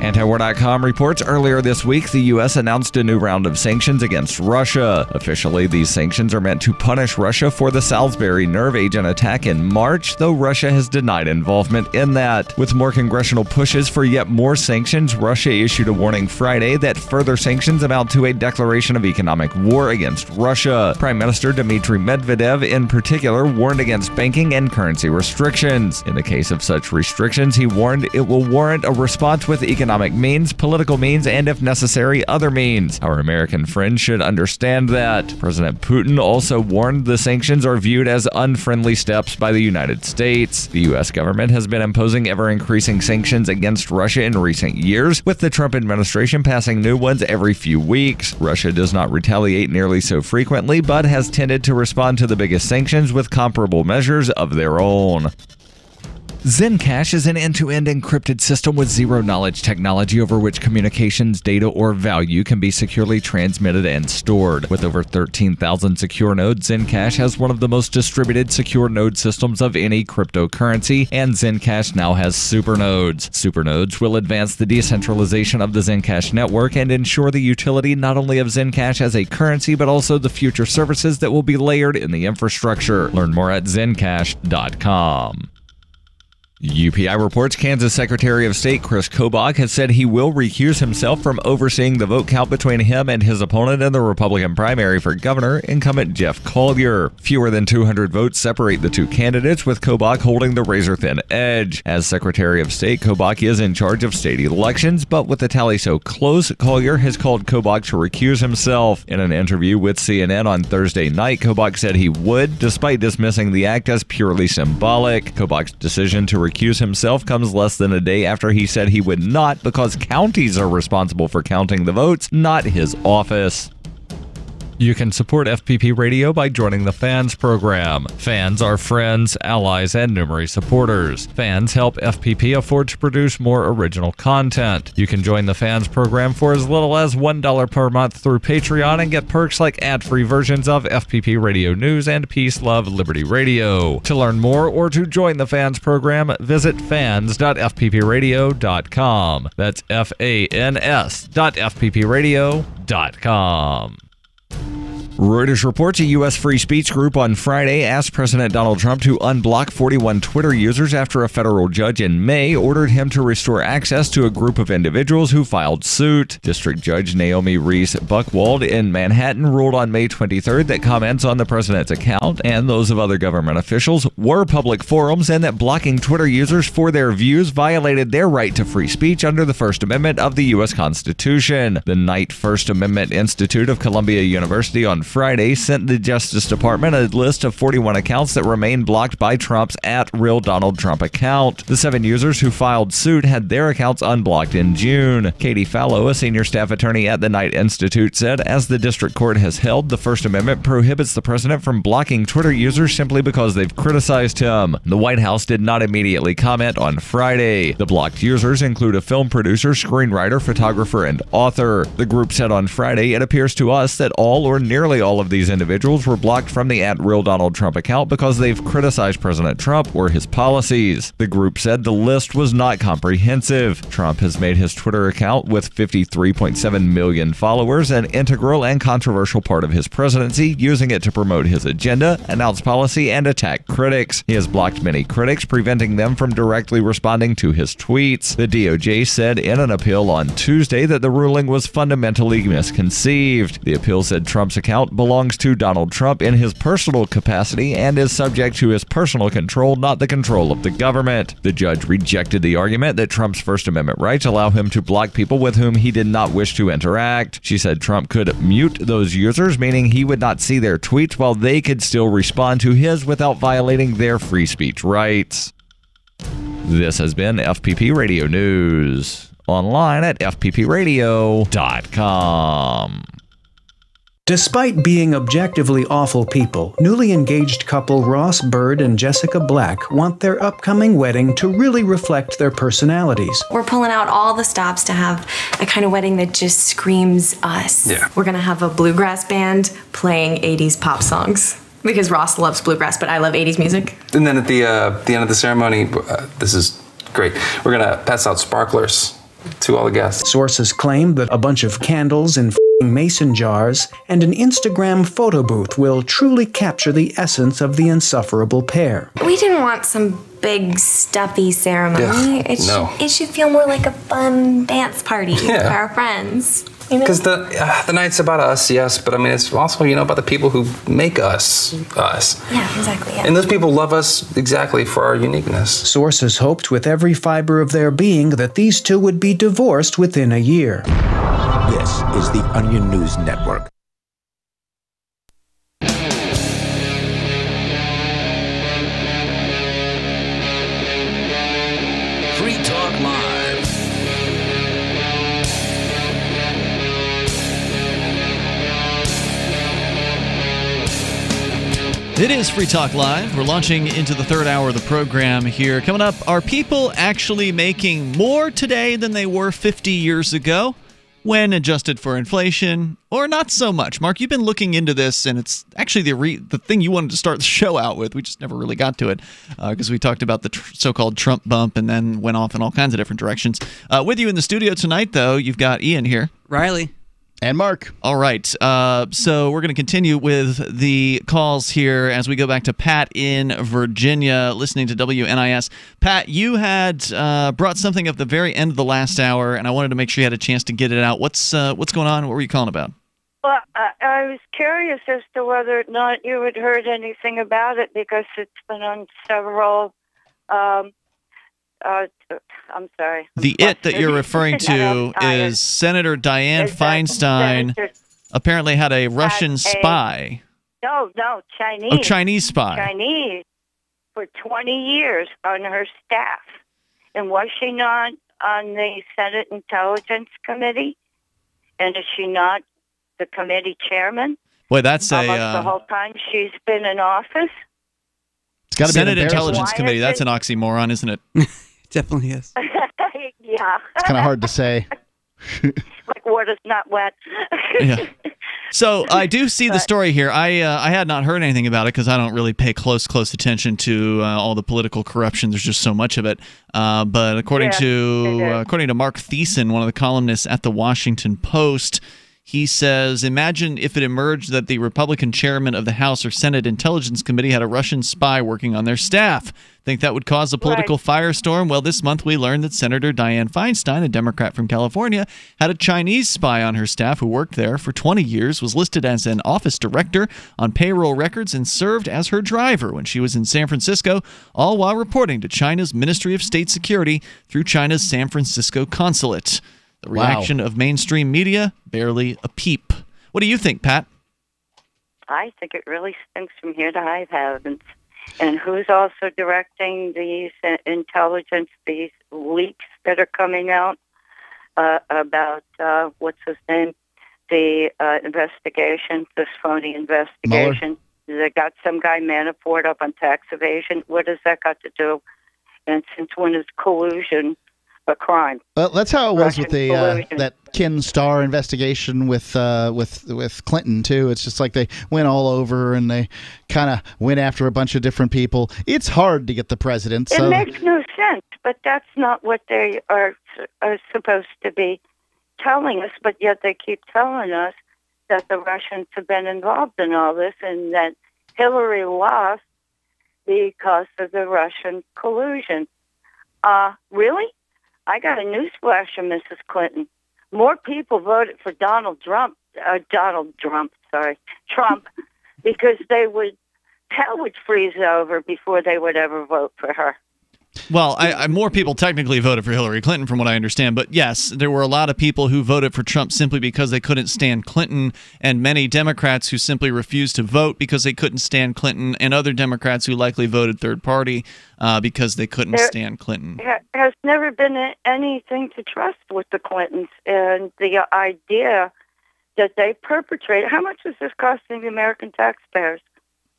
Antiwar.com reports earlier this week the U.S. announced a new round of sanctions against Russia. Officially, these sanctions are meant to punish Russia for the Salisbury nerve agent attack in March, though Russia has denied involvement in that. With more congressional pushes for yet more sanctions, Russia issued a warning Friday that further sanctions amount to a declaration of economic war against Russia. Prime Minister Dmitry Medvedev, in particular, warned against banking and currency restrictions. In the case of such restrictions, he warned it will warrant a response with economic economic means, political means, and if necessary, other means. Our American friends should understand that. President Putin also warned the sanctions are viewed as unfriendly steps by the United States. The U.S. government has been imposing ever-increasing sanctions against Russia in recent years, with the Trump administration passing new ones every few weeks. Russia does not retaliate nearly so frequently, but has tended to respond to the biggest sanctions with comparable measures of their own. Zencash is an end-to-end encrypted system with zero-knowledge technology over which communications, data, or value can be securely transmitted and stored. With over 13,000 secure nodes, Zencash has one of the most distributed secure node systems of any cryptocurrency, and Zencash now has supernodes. Supernodes will advance the decentralization of the Zencash network and ensure the utility not only of Zencash as a currency, but also the future services that will be layered in the infrastructure. Learn more at zencash.com. UPI reports Kansas Secretary of State Chris Kobach has said he will recuse himself from overseeing the vote count between him and his opponent in the Republican primary for governor, incumbent Jeff Collier. Fewer than 200 votes separate the two candidates, with Kobach holding the razor-thin edge. As Secretary of State, Kobach is in charge of state elections, but with the tally so close, Collier has called Kobach to recuse himself. In an interview with CNN on Thursday night, Kobach said he would, despite dismissing the act as purely symbolic. Kobach's decision to recuse himself comes less than a day after he said he would not because counties are responsible for counting the votes, not his office. You can support FPP Radio by joining the Fans program. Fans are friends, allies, and numerous supporters. Fans help FPP afford to produce more original content. You can join the Fans program for as little as $1 per month through Patreon and get perks like ad-free versions of FPP Radio News and Peace, Love, Liberty Radio. To learn more or to join the Fans program, visit fans.fppradio.com. That's fans.fppradio.com. Reuters reports a U.S. free speech group on Friday asked President Donald Trump to unblock 41 Twitter users after a federal judge in May ordered him to restore access to a group of individuals who filed suit. District Judge Naomi Reese Buchwald in Manhattan ruled on May 23rd that comments on the president's account and those of other government officials were public forums and that blocking Twitter users for their views violated their right to free speech under the First Amendment of the U.S. Constitution. The Knight First Amendment Institute of Columbia University on Friday sent the Justice Department a list of 41 accounts that remain blocked by Trump's @RealDonaldTrump account. The 7 users who filed suit had their accounts unblocked in June. Katie Fallow, a senior staff attorney at the Knight Institute, said, as the district court has held, the First Amendment prohibits the president from blocking Twitter users simply because they've criticized him. The White House did not immediately comment on Friday. The blocked users include a film producer, screenwriter, photographer, and author. The group said on Friday, it appears to us that all or nearly all of these individuals were blocked from the @RealDonaldTrump account because they've criticized President Trump or his policies. The group said the list was not comprehensive. Trump has made his Twitter account with 53.7 million followers an integral and controversial part of his presidency, using it to promote his agenda, announce policy, and attack critics. He has blocked many critics, preventing them from directly responding to his tweets. The DOJ said in an appeal on Tuesday that the ruling was fundamentally misconceived. The appeal said Trump's account belongs to Donald Trump in his personal capacity and is subject to his personal control, not the control of the government. The judge rejected the argument that Trump's First Amendment rights allow him to block people with whom he did not wish to interact. She said Trump could mute those users, meaning he would not see their tweets while they could still respond to his without violating their free speech rights. This has been FPP Radio News. Online at fppradio.com. Despite being objectively awful people, newly engaged couple Ross Bird and Jessica Black want their upcoming wedding to really reflect their personalities. We're pulling out all the stops to have a kind of wedding that just screams us. Yeah. We're going to have a bluegrass band playing 80s pop songs. Because Ross loves bluegrass, but I love 80s music. And then at the end of the ceremony, this is great, we're going to pass out sparklers to all the guests. Sources claim that a bunch of candles in mason jars and an Instagram photo booth will truly capture the essence of the insufferable pair. We didn't want some big stuffy ceremony. Yeah, It should feel more like a fun dance party with our friends. Because the night's about us, yes, but I mean, it's also, about the people who make us us. Yeah, exactly. Yeah. And those people love us exactly for our uniqueness. Sources hoped with every fiber of their being that these two would be divorced within a year. This is the Onion News Network. Free Talk Live. It is Free Talk Live. We're launching into the third hour of the program here. Coming up, are people actually making more today than they were 50 years ago when adjusted for inflation, or not so much? Mark, you've been looking into this, and it's actually the thing you wanted to start the show out with. We just never really got to it because we talked about the so-called Trump bump and then went off in all kinds of different directions. With you in the studio tonight, though, you've got Ian here. Riley. And Mark. All right. So we're going to continue with the calls here as we go back to Pat in Virginia, listening to WNIS. Pat, you had brought something up at the very end of the last hour, and I wanted to make sure you had a chance to get it out. What's going on? What were you calling about? Well, I was curious as to whether or not you had heard anything about it, because it's been on several... I'm sorry. The it that you're referring to is Senator Dianne Feinstein apparently had a Russian spy. No, Chinese. Oh, Chinese spy. Chinese for 20 years on her staff. And was she not on the Senate Intelligence Committee? And is she not the committee chairman? Boy, that's almost the whole time she's been in office? It's got to be Senate Intelligence Committee. That's an oxymoron, isn't it? Definitely is. Yeah. It's kind of hard to say. Like water's not wet. Yeah. So I do see the story here. I had not heard anything about it because I don't really pay close attention to all the political corruption. There's just so much of it. But according to Mark Thiessen, one of the columnists at the Washington Post, he says, imagine if it emerged that the Republican chairman of the House or Senate Intelligence Committee had a Russian spy working on their staff. Think that would cause a political firestorm? Well, this month we learned that Senator Dianne Feinstein, a Democrat from California, had a Chinese spy on her staff who worked there for 20 years, was listed as an office director on payroll records, and served as her driver when she was in San Francisco, all while reporting to China's Ministry of State Security through China's San Francisco consulate. The reaction of mainstream media, barely a peep. What do you think, Pat? I think it really stinks from here to high heavens. And who's also directing these intelligence, these leaks that are coming out about, what's his name, the investigation, this phony investigation? Mueller. They got some guy Manafort up on tax evasion. What has that got to do? And since when is collusion a crime? Well, that's how it was Russian with the that Ken Starr investigation with Clinton too. It's just like they went all over and they kind of went after a bunch of different people. It's hard to get the president. It makes no sense, but that's not what they are supposed to be telling us. But yet they keep telling us that the Russians have been involved in all this and that Hillary lost because of the Russian collusion. Really? I got a newsflash from Mrs. Clinton. More people voted for Trump, because hell would freeze over before they would ever vote for her. Well, more people technically voted for Hillary Clinton, from what I understand. But yes, there were a lot of people who voted for Trump simply because they couldn't stand Clinton, and many Democrats who simply refused to vote because they couldn't stand Clinton, and other Democrats who likely voted third party because they couldn't stand Clinton. Has never been anything to trust with the Clintons, and the idea that they perpetrated. How much is this costing the American taxpayers?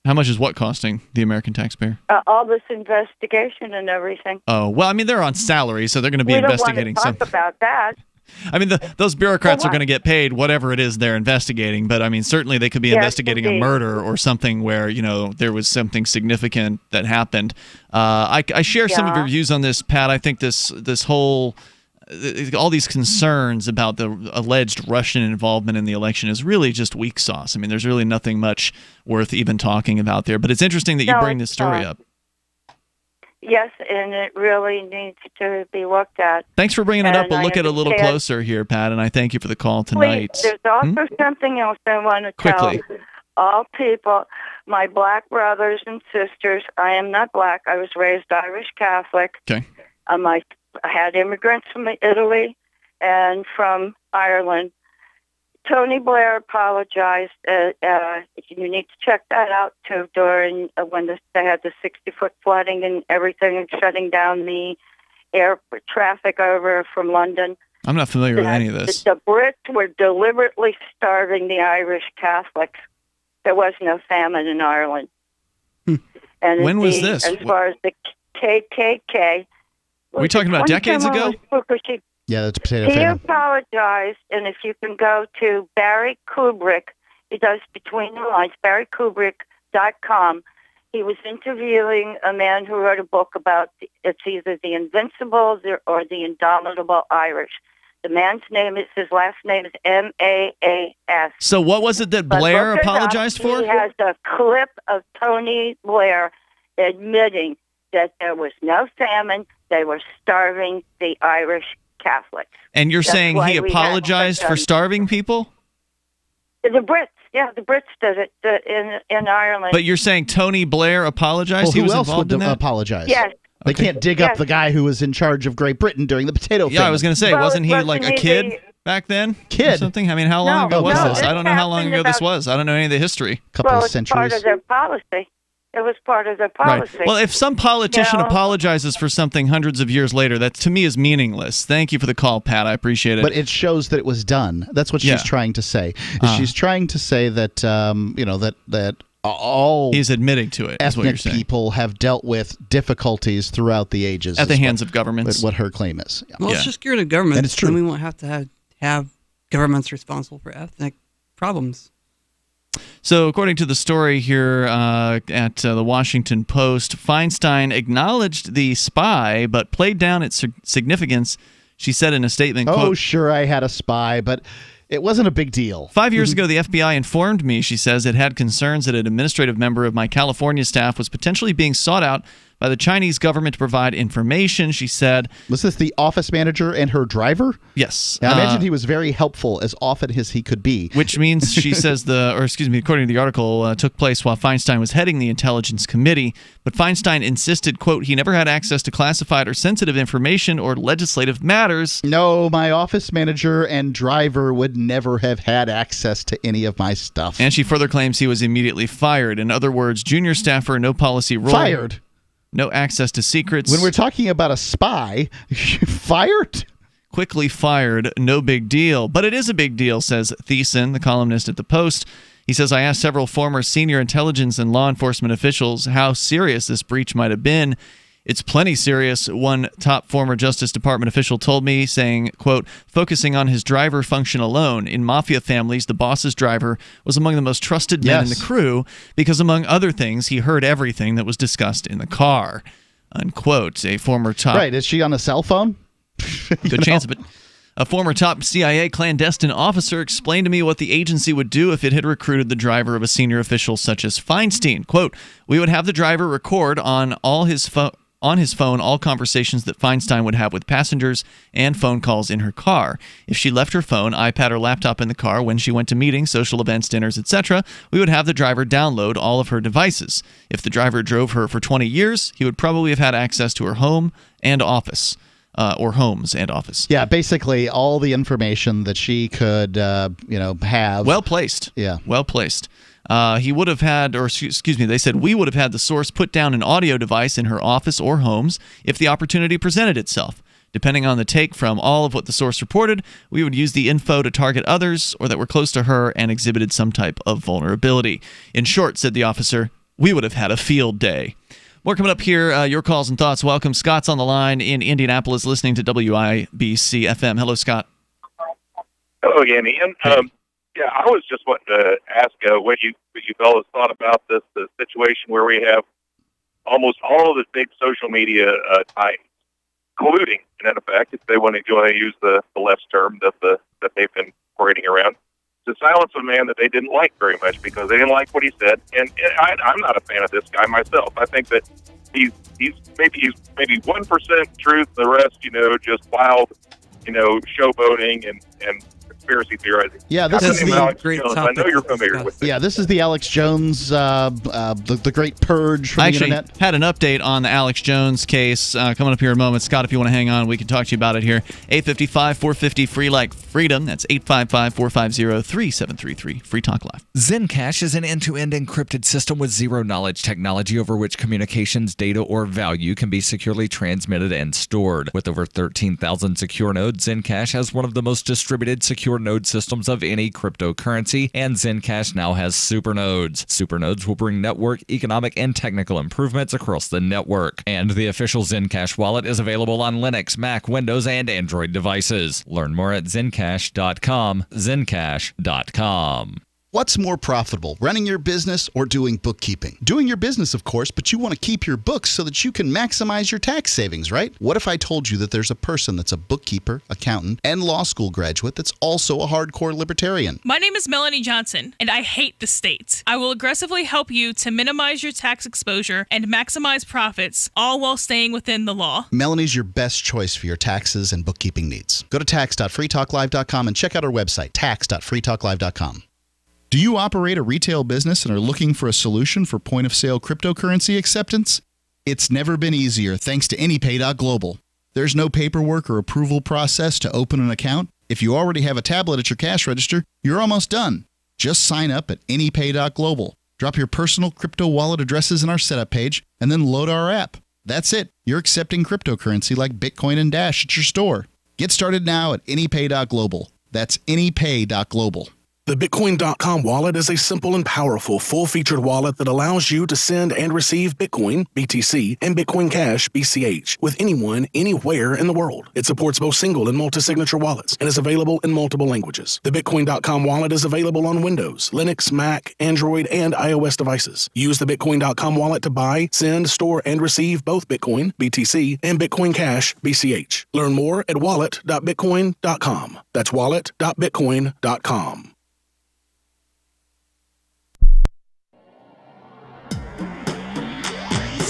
How much is what costing the American taxpayer? All this investigation and everything. Oh, well, I mean, they're on salary, so they're going to be investigating something. We don't want to talk about that. I mean, those bureaucrats are going to get paid whatever it is they're investigating, but I mean, certainly they could be investigating a murder or something where, there was something significant that happened. I share some of your views on this, Pat. I think this whole... all these concerns about the alleged Russian involvement in the election is really just weak sauce. I mean, there's really nothing much worth even talking about there. But it's interesting that you bring this story up. Yes, and it really needs to be looked at. Thanks for bringing it up. And We'll I look at it a little understand- closer here, Pat, and I thank you for the call tonight. Please, there's also something else I want to Quickly. tell all people, my black brothers and sisters. I am not black. I was raised Irish Catholic. Okay. I had immigrants from Italy and from Ireland. Tony Blair apologized. You need to check that out too. During when they had the 60-foot flooding and everything, and shutting down the air traffic over from London. I'm not familiar with any of this. The Brits were deliberately starving the Irish Catholics. There was no famine in Ireland. And When was this? As far as the KKK, Are we talking about decades ago? Yeah, that's potato He famine. apologized, and if you can go to Barry Kubrick, he does Between the Lines, barrykubrick.com. He was interviewing a man who wrote a book about, it's either the Invincibles or the Indomitable Irish. The man's name is, his last name is M-A-A-S. So what was it that But Blair look it up. apologized for? He has a clip of Tony Blair admitting that there was no famine. They were starving the Irish Catholics. And you're That's saying why he we had apologized for starving people? The Brits, the Brits did it in Ireland. But you're saying Tony Blair apologized? Well, he who was else involved would in that? apologize? Yes. They can't dig up the guy who was in charge of Great Britain during the potato famine. Yeah, I was going to say, wasn't he like a kid back then? Or something? I mean, how long ago was this? I don't know how long ago this was. I don't know any of the history. Well, it's part of their policy. It was part of their policy. Right. Well, if some politician You know? apologizes for something hundreds of years later, that to me is meaningless. Thank you for the call, Pat. I appreciate it. But it shows that it was done. That's what Yeah. she's trying to say. She's trying to say that that all he's admitting to it. Is what you're ethnic saying. people have dealt with difficulties throughout the ages At the is hands what- of governments. What her claim is. Yeah. Well, let's just get rid of government. And it's true. Then we won't have to have governments responsible for ethnic problems. So, according to the story here at the Washington Post, Feinstein acknowledged the spy but played down its significance. She said in a statement, Oh, quote, sure, I had a spy, but it wasn't a big deal. 5 years ago, the FBI informed me, she says, it had concerns that an administrative member of my California staff was potentially being sought out by the Chinese government to provide information, she said. Was this the office manager and her driver? Yes. I imagine he was very helpful as often as he could be. Which means, she says, according to the article, took place while Feinstein was heading the Intelligence Committee. But Feinstein insisted, quote, he never had access to classified or sensitive information or legislative matters. No, my office manager and driver would never have had access to any of my stuff. And she further claims he was immediately fired. In other words, junior staffer, no policy role. Fired? No access to secrets. When we're talking about a spy, fired? Quickly fired, no big deal. But it is a big deal, says Thiessen, the columnist at the Post. He says, I asked several former senior intelligence and law enforcement officials how serious this breach might have been. It's plenty serious, one top former Justice Department official told me, saying, quote, focusing on his driver function alone. In mafia families, the boss's driver was among the most trusted men in the crew because, among other things, he heard everything that was discussed in the car, unquote. A former top... Right, is she on a cell phone? Good chance of it. A former top CIA clandestine officer explained to me what the agency would do if it had recruited the driver of a senior official such as Feinstein. Quote, we would have the driver record on his phone all conversations that Feinstein would have with passengers and phone calls in her car. If she left her phone, iPad, or laptop in the car when she went to meetings, social events, dinners, etc., we would have the driver download all of her devices. If the driver drove her for 20 years, he would probably have had access to her home and office. Or homes and office. Yeah, basically all the information that she could, have. Well placed. Yeah. Well placed. He would have had, or excuse me, they said we would have had the source put down an audio device in her office or homes if the opportunity presented itself. Depending on the take from all of what the source reported, we would use the info to target others or that were close to her and exhibited some type of vulnerability. In short, said the officer, we would have had a field day. More coming up here. Your calls and thoughts. Welcome. Scott's on the line in Indianapolis listening to WIBC FM. Hello, Scott. Hello again, Ian. I was just wanting to ask what you fellas thought about the situation where we have almost all of the big social media titans colluding, and in effect, if they want to use the left's term that they've been parading around, to silence a man that they didn't like very much because they didn't like what he said. And I'm not a fan of this guy myself. I think that he's maybe 1% truth, the rest, just wild, showboating and conspiracy theorizing. Yeah, this is the great I know you're familiar with it. Yeah, this is the Alex Jones, the Great Purge from I the actually internet. had an update on the Alex Jones case coming up here in a moment. Scott, if you want to hang on, we can talk to you about it here. 855-450 free like freedom. That's 855-450-3733. Free Talk Live. Zencash is an end-to-end encrypted system with zero-knowledge technology over which communications, data, or value can be securely transmitted and stored. With over 13,000 secure nodes, Zencash has one of the most distributed secure node systems of any cryptocurrency, and Zencash now has supernodes. Supernodes will bring network, economic, and technical improvements across the network. And the official Zencash wallet is available on Linux, Mac, Windows, and Android devices. Learn more at zencash.com. Zencash.com. What's more profitable, running your business or doing bookkeeping? Doing your business, of course, but you want to keep your books so that you can maximize your tax savings, right? What if I told you that there's a person that's a bookkeeper, accountant, and law school graduate that's also a hardcore libertarian? My name is Melanie Johnson, and I hate the state. I will aggressively help you to minimize your tax exposure and maximize profits, all while staying within the law. Melanie's your best choice for your taxes and bookkeeping needs. Go to tax.freetalklive.com and check out our website, tax.freetalklive.com. Do you operate a retail business and are looking for a solution for point-of-sale cryptocurrency acceptance? It's never been easier thanks to AnyPay.global. There's no paperwork or approval process to open an account. If you already have a tablet at your cash register, you're almost done. Just sign up at AnyPay.global. Drop your personal crypto wallet addresses in our setup page, and then load our app. That's it. You're accepting cryptocurrency like Bitcoin and Dash at your store. Get started now at AnyPay.global. That's AnyPay.global. The Bitcoin.com wallet is a simple and powerful full-featured wallet that allows you to send and receive Bitcoin, BTC, and Bitcoin Cash, BCH, with anyone, anywhere in the world. It supports both single and multi-signature wallets and is available in multiple languages. The Bitcoin.com wallet is available on Windows, Linux, Mac, Android, and iOS devices. Use the Bitcoin.com wallet to buy, send, store, and receive both Bitcoin, BTC, and Bitcoin Cash, BCH. Learn more at wallet.bitcoin.com. That's wallet.bitcoin.com.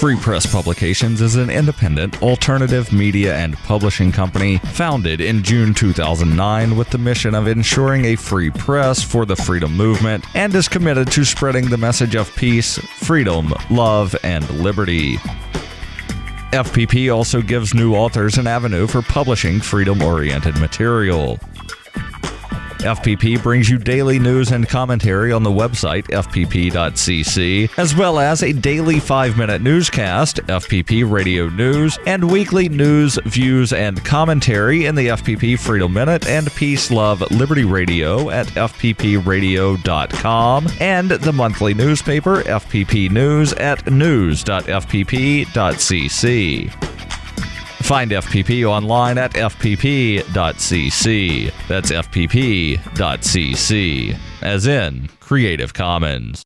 Free Press Publications is an independent, alternative media and publishing company founded in June 2009 with the mission of ensuring a free press for the freedom movement and is committed to spreading the message of peace, freedom, love, and liberty. FPP also gives new authors an avenue for publishing freedom-oriented material. FPP brings you daily news and commentary on the website fpp.cc, as well as a daily 5-minute newscast, FPP Radio News, and weekly news, views, and commentary in the FPP Freedom Minute and Peace, Love, Liberty Radio at fppradio.com, and the monthly newspaper FPP News at news.fpp.cc. Find FPP online at fpp.cc. That's fpp.cc, as in Creative Commons.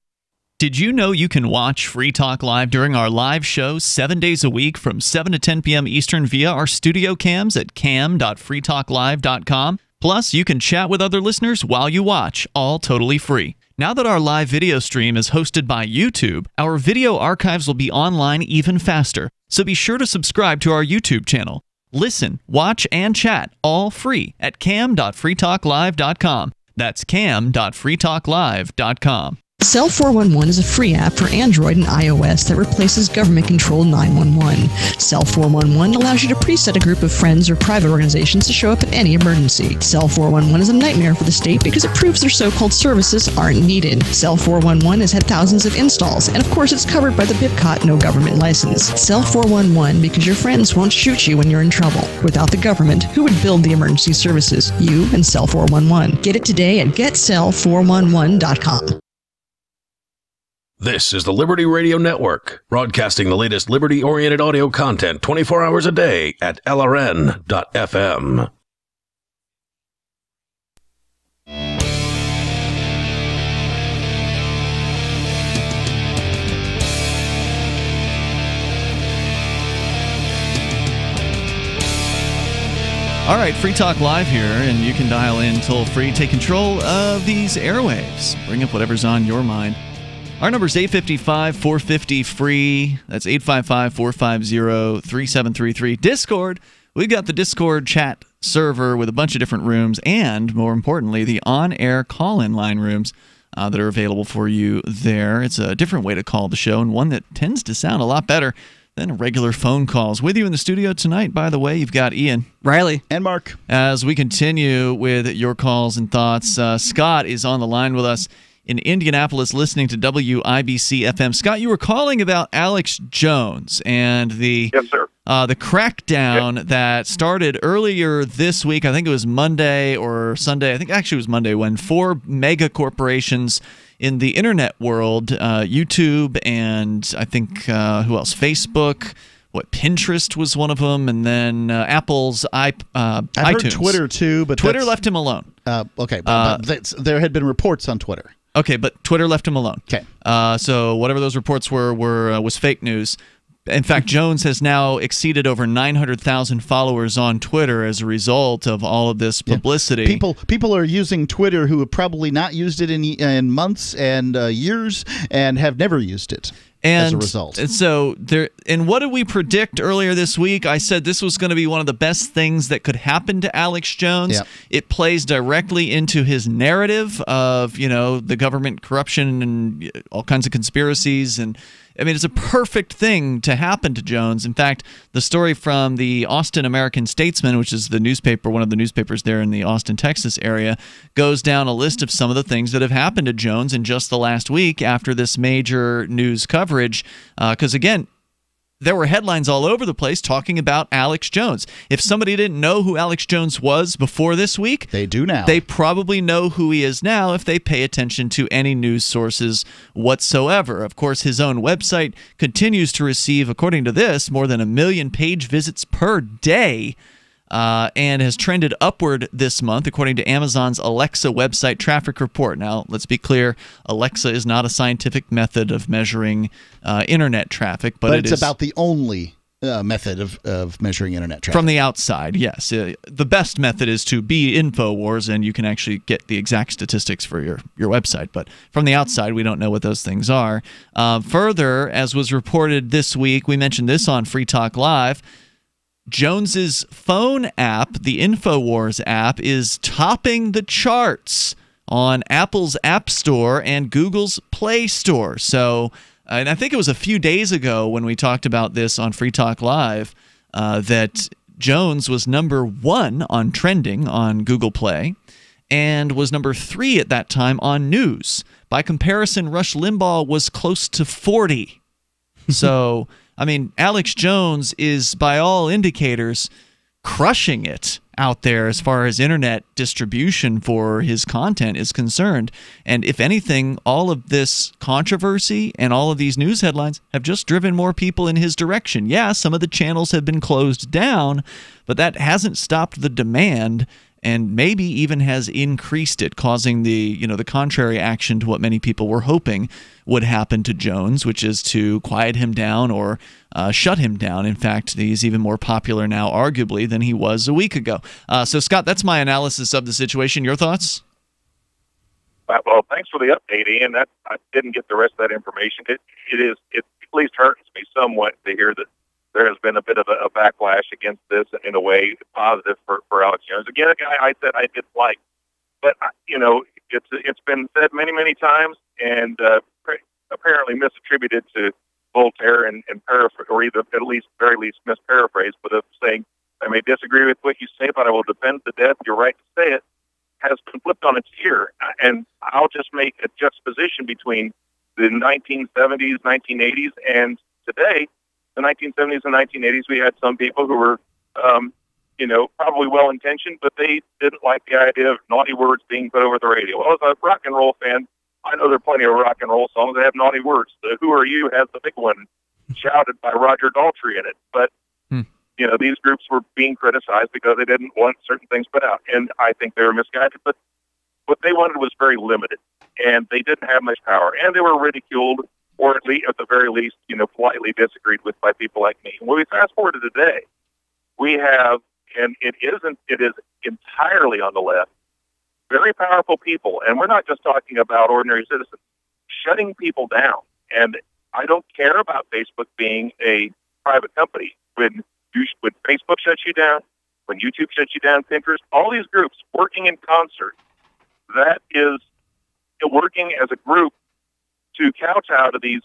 Did you know you can watch Free Talk Live during our live show 7 days a week from 7 to 10 p.m. Eastern via our studio cams at cam.freetalklive.com? Plus, you can chat with other listeners while you watch, all totally free. Now that our live video stream is hosted by YouTube, our video archives will be online even faster. So be sure to subscribe to our YouTube channel. Listen, watch, and chat all free at cam.freetalklive.com. That's cam.freetalklive.com. Cell 411 is a free app for Android and iOS that replaces government-controlled 911. Cell 411 allows you to preset a group of friends or private organizations to show up at any emergency. Cell 411 is a nightmare for the state because it proves their so-called services aren't needed. Cell 411 has had thousands of installs, and of course it's covered by the BIPCOT no government license. Cell 411 because your friends won't shoot you when you're in trouble. Without the government, who would build the emergency services? You and Cell 411. Get it today at getcell411.com. This is the Liberty Radio Network, broadcasting the latest liberty-oriented audio content 24 hours a day at LRN.FM. All right, Free Talk Live here, and you can dial in toll-free. Take control of these airwaves. Bring up whatever's on your mind. Our number is 855-450-FREE. That's 855-450-3733. Discord. We've got the Discord chat server with a bunch of different rooms and, more importantly, the on-air call-in line rooms that are available for you there. It's a different way to call the show and one that tends to sound a lot better than regular phone calls. With you in the studio tonight, by the way, you've got Ian, Riley, and Mark. As we continue with your calls and thoughts, Scott is on the line with us in Indianapolis listening to WIBC FM. Scott, you were calling about Alex Jones and the crackdown that started earlier this week. I think it was Monday or Sunday. I think actually it was Monday when 4 mega corporations in the internet world, YouTube and I think who else? Facebook. Pinterest was one of them, and then Apple's I've iTunes. heard Twitter too, but Twitter left him alone. Okay, but there had been reports on Twitter. Okay, but Twitter left him alone. Okay. So whatever those reports was fake news. In fact, Jones has now exceeded over 900,000 followers on Twitter as a result of all of this publicity. People are using Twitter who have probably not used it in months and years and have never used it. As a result. So and what did we predict earlier this week? I said this was going to be one of the best things that could happen to Alex Jones. Yeah. It plays directly into his narrative of, the government corruption and all kinds of conspiracies. And I mean, it's a perfect thing to happen to Jones. In fact, the story from the Austin American-Statesman, which is the newspaper, one of the newspapers there in the Austin, Texas area, goes down a list of some of the things that have happened to Jones in just the last week after this major news coverage. Because, again, there were headlines all over the place talking about Alex Jones. If somebody didn't know who Alex Jones was before this week, they do now. They probably know who he is now if they pay attention to any news sources whatsoever. Of course, his own website continues to receive, according to this, more than 1 million page visits per day. And has trended upward this month, according to Amazon's Alexa website traffic report. Now, let's be clear, Alexa is not a scientific method of measuring internet traffic, but it's about the only method of measuring internet traffic. From the outside, yes. The best method is to be InfoWars, and you can actually get the exact statistics for your website. But from the outside, we don't know what those things are. Further, as was reported this week, we mentioned this on Free Talk Live, Jones's phone app, the InfoWars app, is topping the charts on Apple's App Store and Google's Play Store. So, and I think it was a few days ago when we talked about this on Free Talk Live that Jones was number 1 on trending on Google Play and was number 3 at that time on news. By comparison, Rush Limbaugh was close to 40. So... I mean, Alex Jones is, by all indicators, crushing it out there as far as internet distribution for his content is concerned. And if anything, all of this controversy and all of these news headlines have just driven more people in his direction. Yeah, some of the channels have been closed down, but that hasn't stopped the demand and maybe even has increased it, causing the contrary action to what many people were hoping would happen to Jones, which is to quiet him down or shut him down. In fact, he's even more popular now, arguably, than he was a week ago. So, Scott, that's my analysis of the situation. Your thoughts? Well, thanks for the update, Ian. I didn't get the rest of that information. It at least hurts me somewhat to hear that there has been a bit of a backlash against this, in a way positive for Alex Jones. Again, a guy I said I dislike, but it's been said many times and apparently misattributed to Voltaire and paraphrase, or either at least very least misparaphrased, but of saying, I may disagree with what you say, but I will defend to death your right to say it, has been flipped on its ear. And I'll just make a juxtaposition between the 1970s, 1980s, and today. The 1970s and 1980s, we had some people who were, probably well-intentioned, but they didn't like the idea of naughty words being put over the radio. Well, as a rock and roll fan, I know there are plenty of rock and roll songs that have naughty words. The Who Are You has the big one, shouted by Roger Daltrey in it. But, these groups were being criticized because they didn't want certain things put out. And I think they were misguided. But what they wanted was very limited, and they didn't have much power. And they were ridiculed, or at the very least, politely disagreed with by people like me. When we fast forward to today, we have, and it is entirely on the left, very powerful people, and we're not just talking about ordinary citizens, shutting people down. And I don't care about Facebook being a private company. When Facebook shuts you down, when YouTube shuts you down, Pinterest, all these groups working in concert, that is working as a group to kowtow to these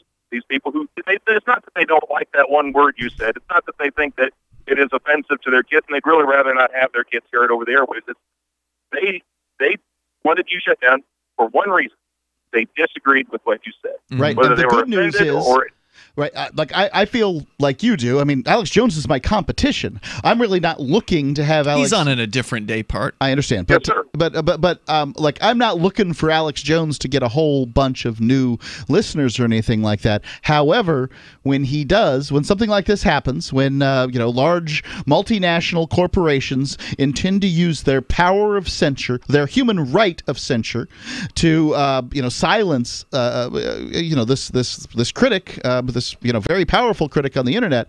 people who, it's not that they don't like that one word you said. It's not that they think that it is offensive to their kids and they'd really rather not have their kids hear it over the airwaves. They wanted you shut down for one reason. They disagreed with what you said. Right. Whether And the they were good news offended is, or right, I feel like you do. I mean, Alex Jones is my competition. I'm really not looking to have Alex. He's on in a different day part. I understand, but like I'm not looking for Alex Jones to get a whole bunch of new listeners or anything like that. However, when something like this happens, when large multinational corporations intend to use their power of censure, their human right of censure, to silence this critic, this very powerful critic on the internet,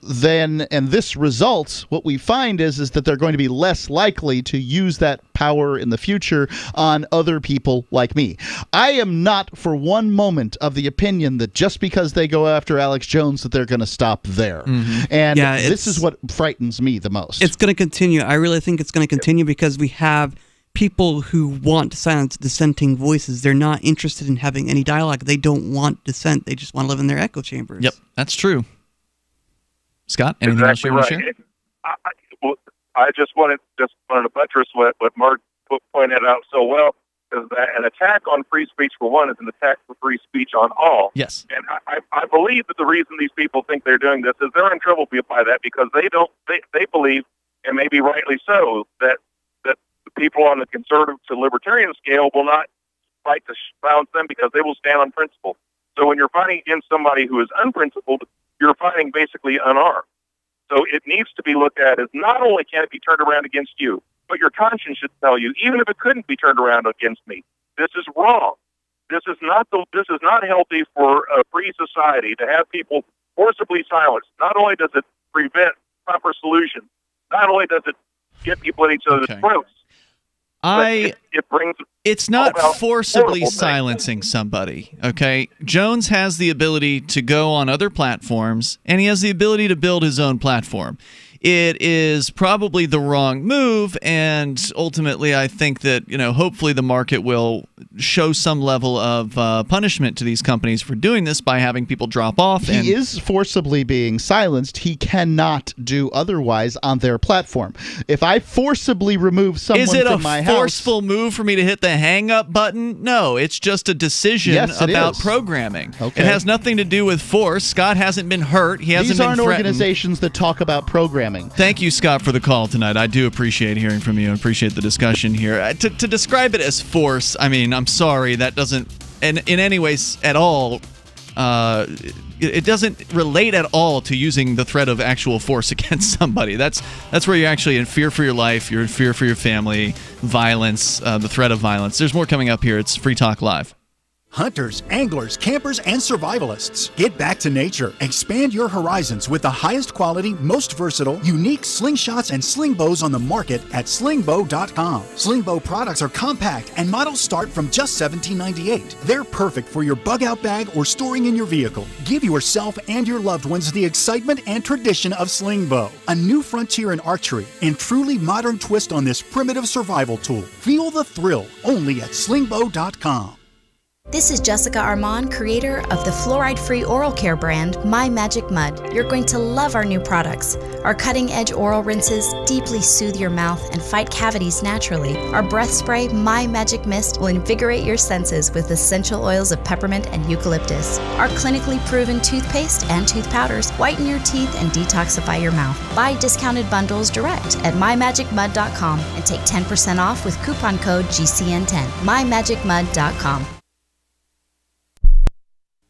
then this results, what we find is that they're going to be less likely to use that power in the future on other people like me. I am not for one moment of the opinion that just because they go after Alex Jones that they're going to stop there. And this is what frightens me the most. It's going to continue. I really think it's going to continue because we have people who want to silence dissenting voices. They're not interested in having any dialogue. They don't want dissent. They just want to live in their echo chambers. Yep, that's true. Scott, anything else you want to share? I just wanted to buttress what Mark pointed out so well, is that an attack on free speech for one is an attack for free speech on all. Yes. And I believe that the reason these people think they're doing this is they're in trouble by that because they believe, and maybe rightly so, that the people on the conservative to libertarian scale will not fight to silence them because they will stand on principle. So when you're fighting against somebody who is unprincipled, you're fighting basically unarmed. So it needs to be looked at as not only can it be turned around against you, but your conscience should tell you, even if it couldn't be turned around against me, this is wrong. This is not healthy for a free society to have people forcibly silenced. Not only does it prevent proper solutions, not only does it get people at each other's throats, it's not forcibly silencing somebody, okay? Jones has the ability to go on other platforms, and he has the ability to build his own platform. It is probably the wrong move, and ultimately I think that, hopefully the market will show some level of punishment to these companies for doing this by having people drop off. He is forcibly being silenced. He cannot do otherwise on their platform. If I forcibly remove someone from my house... Is it a forceful move for me to hit the hang-up button? No, it's just a decision about programming. Okay. It has nothing to do with force. Scott hasn't been hurt. He hasn't been threatened. These aren't organizations that talk about programming. Thank you, Scott, for the call tonight. I do appreciate hearing from you and appreciate the discussion here. To describe it as force, I mean, I'm sorry, that doesn't, in any ways at all, it doesn't relate at all to using the threat of actual force against somebody. That's where you're actually in fear for your life, you're in fear for your family, violence, the threat of violence. There's more coming up here. It's Free Talk Live. Hunters, anglers, campers, and survivalists. Get back to nature. Expand your horizons with the highest quality, most versatile, unique slingshots and sling bows on the market at slingbow.com. Slingbow products are compact and models start from just $17.98. They're perfect for your bug-out bag or storing in your vehicle. Give yourself and your loved ones the excitement and tradition of Slingbow, a new frontier in archery and truly modern twist on this primitive survival tool. Feel the thrill only at slingbow.com. This is Jessica Armand, creator of the fluoride-free oral care brand, My Magic Mud. You're going to love our new products. Our cutting-edge oral rinses deeply soothe your mouth and fight cavities naturally. Our breath spray, My Magic Mist, will invigorate your senses with essential oils of peppermint and eucalyptus. Our clinically proven toothpaste and tooth powders whiten your teeth and detoxify your mouth. Buy discounted bundles direct at mymagicmud.com and take 10% off with coupon code GCN10. mymagicmud.com.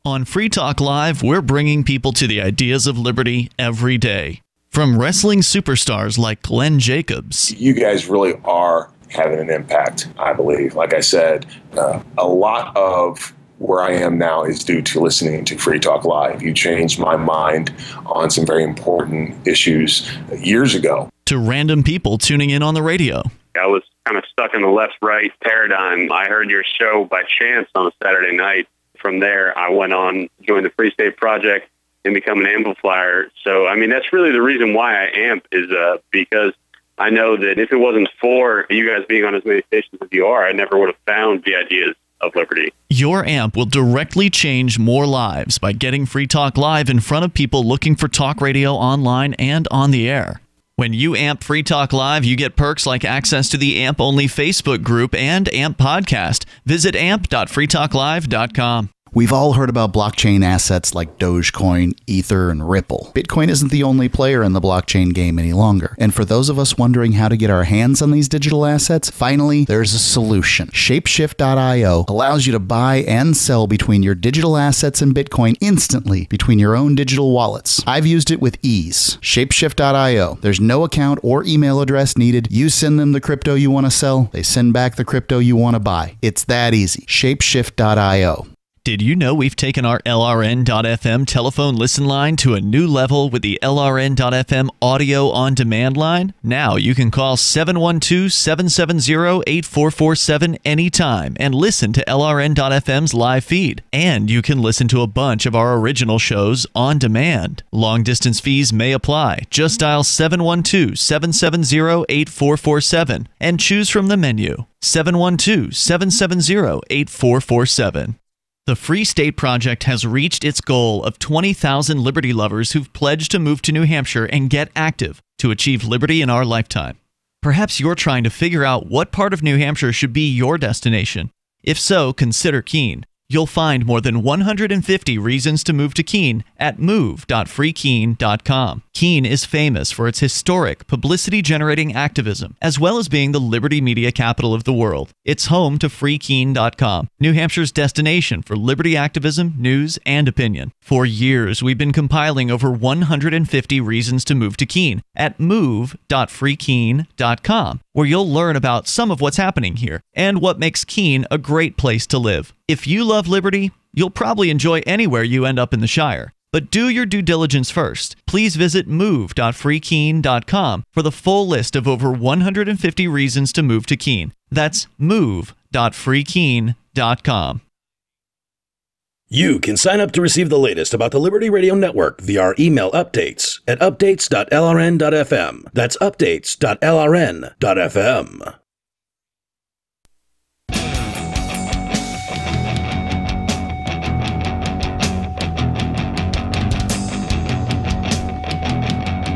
On Free Talk Live, we're bringing people to the ideas of liberty every day. From wrestling superstars like Glenn Jacobs. You guys really are having an impact, I believe. Like I said, a lot of where I am now is due to listening to Free Talk Live. You changed my mind on some very important issues years ago. to random people tuning in on the radio. I was kind of stuck in the left-right paradigm. I heard your show by chance on a Saturday night. From there, I went on, joined the Free State Project, and become an amplifier. So, I mean, that's really the reason why I amp is because I know that if it wasn't for you guys being on as many stations as you are, I never would have found the ideas of liberty. Your amp will directly change more lives by getting Free Talk Live in front of people looking for talk radio online and on the air. When you amp Free Talk Live, you get perks like access to the AMP-only Facebook group and AMP podcast. Visit amp.freetalklive.com. We've all heard about blockchain assets like Dogecoin, Ether, and Ripple. Bitcoin isn't the only player in the blockchain game any longer. And for those of us wondering how to get our hands on these digital assets, finally, there's a solution. Shapeshift.io allows you to buy and sell between your digital assets and Bitcoin instantly between your own digital wallets. I've used it with ease. Shapeshift.io. There's no account or email address needed. You send them the crypto you want to sell. They send back the crypto you want to buy. It's that easy. Shapeshift.io. Did you know we've taken our LRN.FM telephone listen line to a new level with the LRN.FM audio on demand line? Now you can call 712-770-8447 anytime and listen to LRN.FM's live feed. And you can listen to a bunch of our original shows on demand. Long distance fees may apply. Just dial 712-770-8447 and choose from the menu. 712-770-8447. The Free State Project has reached its goal of 20,000 liberty lovers who've pledged to move to New Hampshire and get active to achieve liberty in our lifetime. Perhaps you're trying to figure out what part of New Hampshire should be your destination. If so, consider Keene. You'll find more than 150 reasons to move to Keene at move.freekeene.com. Keene is famous for its historic, publicity-generating activism, as well as being the liberty media capital of the world. It's home to freekeene.com, New Hampshire's destination for liberty activism, news, and opinion. For years, we've been compiling over 150 reasons to move to Keene at move.freekeene.com, where you'll learn about some of what's happening here and what makes Keene a great place to live. If you love liberty, you'll probably enjoy anywhere you end up in the Shire. But do your due diligence first. Please visit move.freekeene.com for the full list of over 150 reasons to move to Keene. That's move.freekeene.com. You can sign up to receive the latest about the Liberty Radio Network via our email updates at updates.lrn.fm. That's updates.lrn.fm.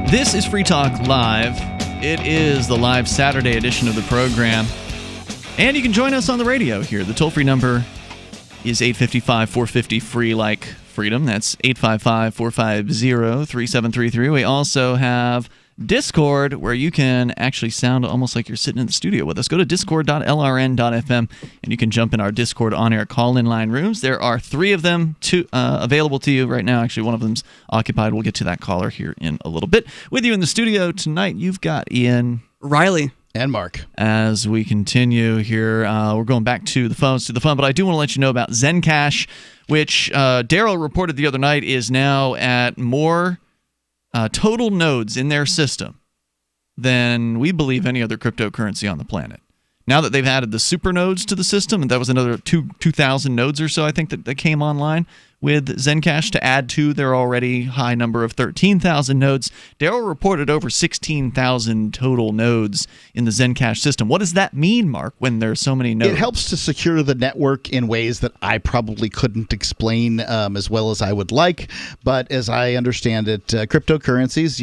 This is Free Talk Live. It is the live Saturday edition of the program. And you can join us on the radio here. The toll-free number is 855-450-FREE like freedom. That's 855-450-3733. We also have Discord, where you can actually sound almost like you're sitting in the studio with us. Go to discord.lrn.fm and you can jump in our Discord on-air call-in line rooms. There are 3 of them available to you right now. Actually, one of them's occupied. We'll get to that caller here in a little bit. With you in the studio tonight, you've got Ian, Riley, and Mark. As we continue here, we're going back to the phones, but I do want to let you know about Zencash, which Daryl reported the other night is now at more total nodes in their system than we believe any other cryptocurrency on the planet. Now that they've added the super nodes to the system, and that was another 2,000 nodes or so, I think, that came online with Zencash to add to their already high number of 13,000 nodes. Daryl reported over 16,000 total nodes in the Zencash system. What does that mean, Mark, when there's so many nodes? It helps to secure the network in ways that I probably couldn't explain as well as I would like. But as I understand it, cryptocurrencies,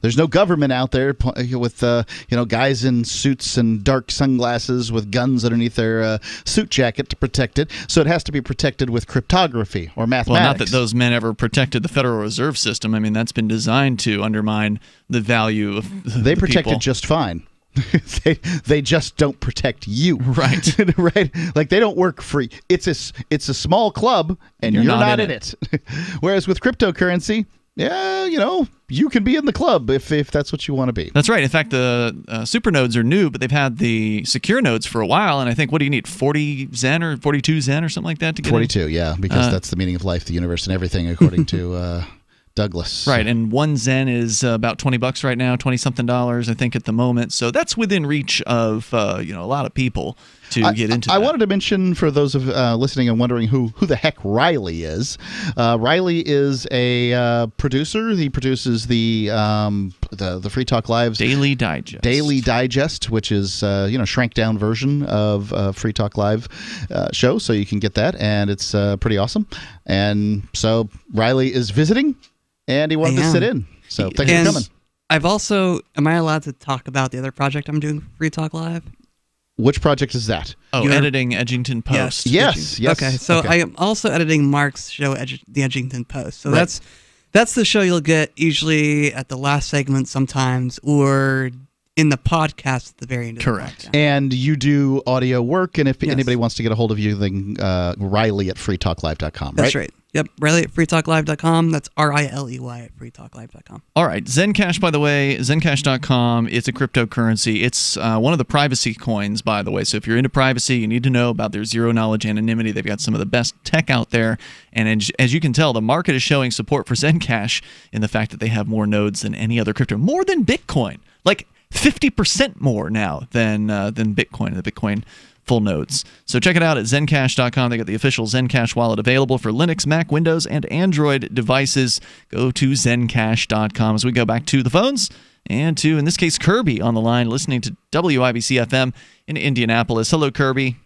there's no government out there with guys in suits and dark sunglasses with guns underneath their suit jacket to protect it. So it has to be protected with cryptography or mathematics. Well, not that those men ever protected the Federal Reserve System. I mean, that's been designed to undermine the value of They protect it just fine. they just don't protect you. Right. Right? Like, they don't work free. It's a small club, and you're not in it. Whereas with cryptocurrency, yeah, you can be in the club if that's what you want to be. That's right. In fact, the super nodes are new, but they've had the secure nodes for a while. And I think, what do you need, 40 Zen or 42 Zen or something like that to get 42, yeah, because that's the meaning of life, the universe, and everything, according to Douglas. Right, and 1 Zen is about $20 right now, $20-something, I think, at the moment. So that's within reach of a lot of people to get into that. I wanted to mention, for those of listening and wondering who the heck Riley is, Riley is a producer. He produces the Free Talk Live's Daily Digest, which is shrank down version of Free Talk Live show. So you can get that, and it's pretty awesome. And so Riley is visiting, and he wanted to sit in. So thanks for coming. I've also, am I allowed to talk about the other project I'm doing for Free Talk Live? Which project is that? Editing Edgington Post. Yes. Okay, so I am also editing Mark's show, the Edgington Post. So that's the show you'll get usually at the last segment sometimes, or in the podcast at the very end of the podcast. And you do audio work, and if anybody wants to get a hold of you, then Riley at freetalklive.com, right? That's right. Yep, Riley at freetalklive.com. That's RILEY at freetalklive.com. All right, Zencash, by the way, zencash.com, it's a cryptocurrency. It's one of the privacy coins, by the way. So if you're into privacy, you need to know about their zero-knowledge anonymity. They've got some of the best tech out there. And as you can tell, the market is showing support for Zencash in the fact that they have more nodes than any other crypto. More than Bitcoin. Like 50% more now than Bitcoin, the Bitcoin full nodes. So check it out at zencash.com. They got the official Zencash wallet available for Linux, Mac, Windows, and Android devices. Go to zencash.com. As we go back to the phones and to, in this case, Kirby on the line, listening to WIBC FM in Indianapolis. Hello, Kirby.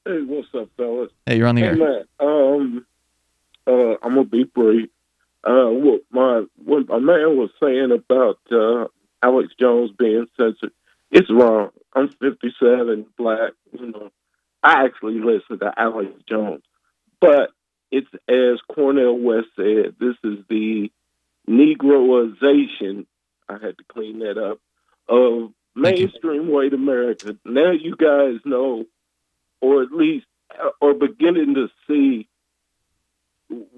Hey, what's up, fellas? Hey, you're on the air. Man, I'm gonna be brief. What my man was saying about Alex Jones being censored, it's wrong. I'm 57, black. I actually listen to Alex Jones, but it's, as Cornel West said, this is the Negroization. I had to clean that up, of mainstream white America. Now you guys know, or at least are beginning to see,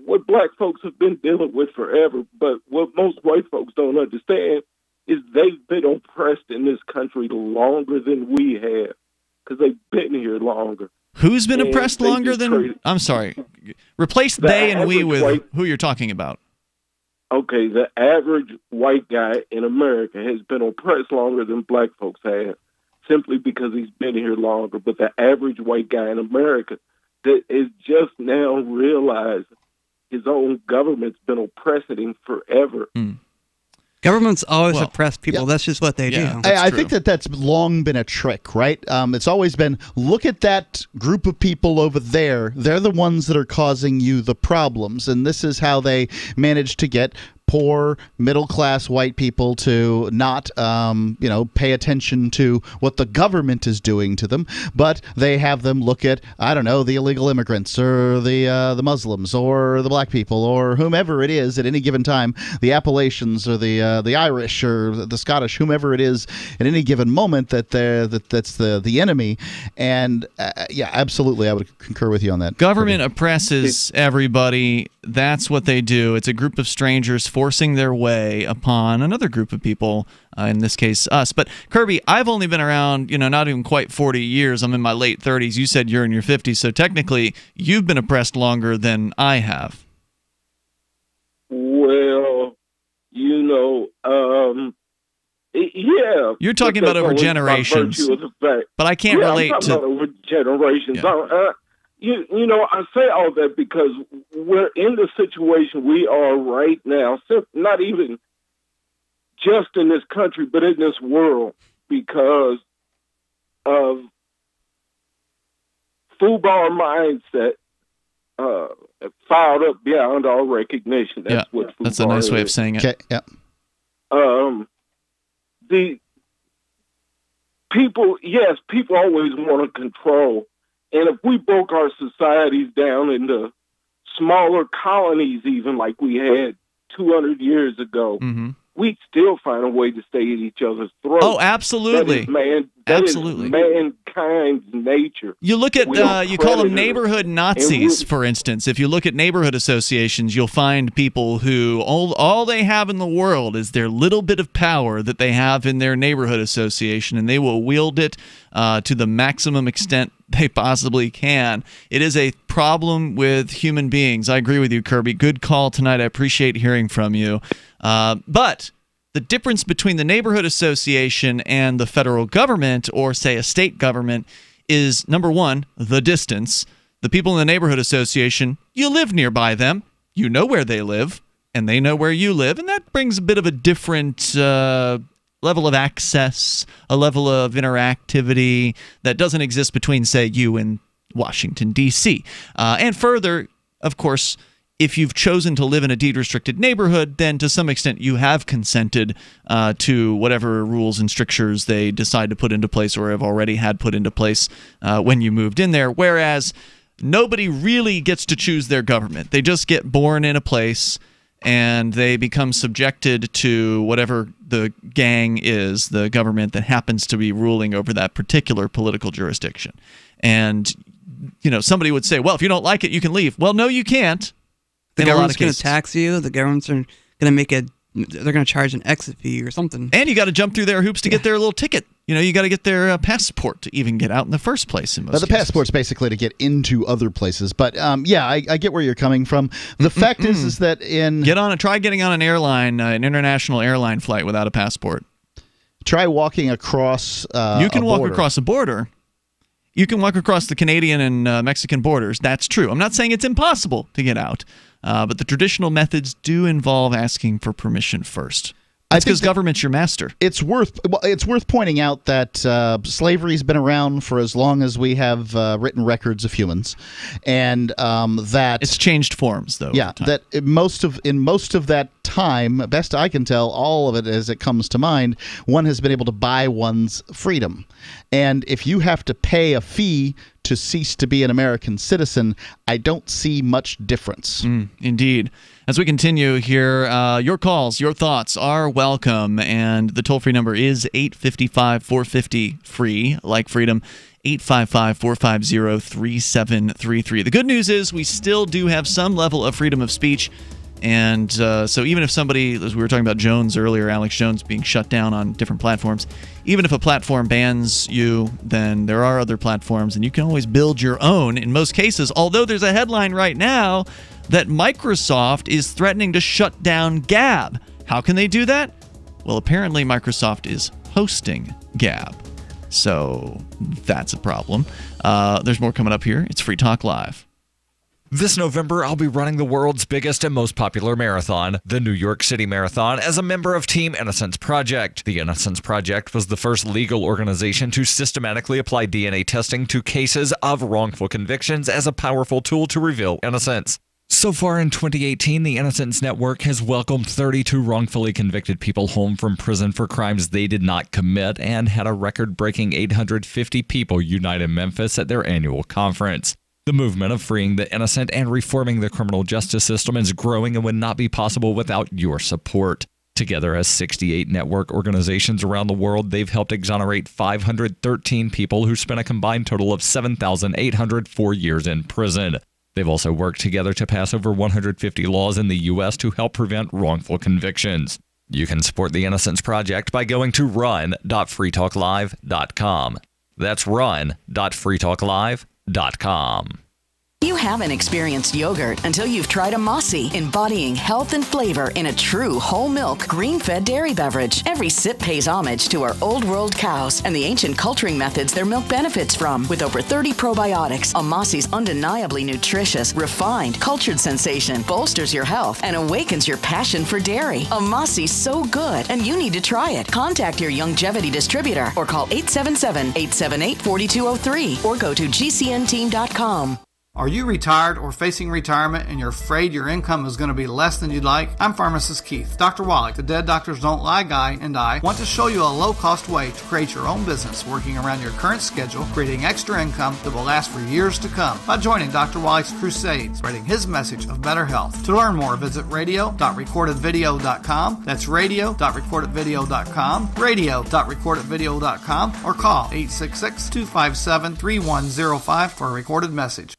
what black folks have been dealing with forever. But what most white folks don't understand is they've been oppressed in this country longer than we have, because they've been here longer. Who's been oppressed longer than... I'm sorry. Replace they and we with who you're talking about. Okay, the average white guy in America has been oppressed longer than black folks have, simply because he's been here longer. But the average white guy in America that is just now realizing his own government's been oppressing him forever. Governments always oppress people. That's just what they do. I think that's long been a trick, right? It's always been, look at that group of people over there. They're the ones that are causing you the problems. And this is how they manage to get poor, middle-class white people to not, pay attention to what the government is doing to them, but they have them look at, I don't know, the illegal immigrants or the Muslims or the black people or whomever it is at any given time, the Appalachians or the Irish or the Scottish, whomever it is at any given moment that's the enemy. And absolutely, I would concur with you on that. Government oppresses everybody. That's what they do. It's a group of strangers forcing their way upon another group of people, in this case us. But Kirby, I've only been around, not even quite 40 years. I'm in my late 30s. You said you're in your 50s, so technically you've been oppressed longer than I have. Well, yeah. You're talking about over generations, but I can't relate I'm to about over generations. Yeah. I say all that because we're in the situation we are right now, not even just in this country, but in this world, because of FUBAR mindset, filed up beyond our recognition. That's what FUBAR that's a nice way of saying it. Okay. Yeah. The people always want to control. And if we broke our societies down into smaller colonies, even like we had 200 years ago, we'd still find a way to stay at each other's throats. Oh, absolutely. That is mankind's nature. You look at, you call them neighborhood Nazis, for instance. If you look at neighborhood associations, you'll find people who all they have in the world is their little bit of power that they have in their neighborhood association, and they will wield it to the maximum extent they possibly can. It is a problem with human beings. I agree with you, Kirby. Good call tonight. I appreciate hearing from you. But the difference between the neighborhood association and the federal government, or say a state government, is number one, the distance. The people in the neighborhood association, you live nearby them, you know where they live, and they know where you live, and that brings a bit of a different level of access, a level of interactivity that doesn't exist between, say, you and Washington, D.C. And further, of course, if you've chosen to live in a deed-restricted neighborhood, then to some extent you have consented to whatever rules and strictures they decide to put into place or have already had put into place when you moved in there, whereas nobody really gets to choose their government. They just get born in a place, and they become subjected to whatever the gang is, the government that happens to be ruling over that particular political jurisdiction. And, you know, somebody would say, well, if you don't like it, you can leave. Well, no, you can't. The government's going to tax you. The government's going to make they're going to charge an exit fee or something. And you got to jump through their hoops to get their little ticket. You know, you got to get their passport to even get out in the first place. In most cases. The passport's basically to get into other places. But yeah, I get where you're coming from. The fact is that try getting on an airline, an international airline flight without a passport. Try walking across. You can walk across a border. You can walk across the Canadian and Mexican borders. That's true. I'm not saying it's impossible to get out, but the traditional methods do involve asking for permission first. That's because government's your master. It's worth pointing out that slavery's been around for as long as we have written records of humans, and that it's changed forms though. Yeah, that in most of that time, best I can tell, all of it as it comes to mind, one has been able to buy one's freedom, and if you have to pay a fee to cease to be an American citizen, I don't see much difference. Indeed. As we continue here, your calls, your thoughts are welcome, and the toll-free number is 855-450-FREE, like freedom, 855-450-3733. The good news is we still do have some level of freedom of speech, and so even if somebody, as we were talking about Jones earlier, Alex Jones being shut down on different platforms, even if a platform bans you, then there are other platforms, and you can always build your own in most cases, although there's a headline right now that Microsoft is threatening to shut down Gab. How can they do that? Well, apparently Microsoft is hosting Gab. So that's a problem. There's more coming up here. It's Free Talk Live. This November, I'll be running the world's biggest and most popular marathon, the New York City Marathon, as a member of Team Innocence Project. The Innocence Project was the first legal organization to systematically apply DNA testing to cases of wrongful convictions as a powerful tool to reveal innocence. So far in 2018, the Innocence Network has welcomed 32 wrongfully convicted people home from prison for crimes they did not commit and had a record-breaking 850 people unite in Memphis at their annual conference. The movement of freeing the innocent and reforming the criminal justice system is growing and would not be possible without your support. Together as 68 network organizations around the world, they've helped exonerate 513 people who spent a combined total of 7,804 years in prison. They've also worked together to pass over 150 laws in the U.S. to help prevent wrongful convictions. You can support the Innocence Project by going to run.freetalklive.com. That's run.freetalklive.com. You haven't experienced yogurt until you've tried a Mossy, embodying health and flavor in a true whole milk, green-fed dairy beverage. Every sip pays homage to our old world cows and the ancient culturing methods their milk benefits from. With over 30 probiotics, a Mossy's undeniably nutritious, refined, cultured sensation bolsters your health and awakens your passion for dairy. A Mossy's so good, and you need to try it. Contact your Youngevity distributor or call 877-878-4203 or go to gcnteam.com. Are you retired or facing retirement and you're afraid your income is going to be less than you'd like? I'm Pharmacist Keith. Dr. Wallach, the Dead Doctors Don't Lie guy, and I want to show you a low-cost way to create your own business working around your current schedule, creating extra income that will last for years to come by joining Dr. Wallach's crusade, spreading his message of better health. To learn more, visit radio.recordedvideo.com. That's radio.recordedvideo.com, radio.recordedvideo.com, or call 866-257-3105 for a recorded message.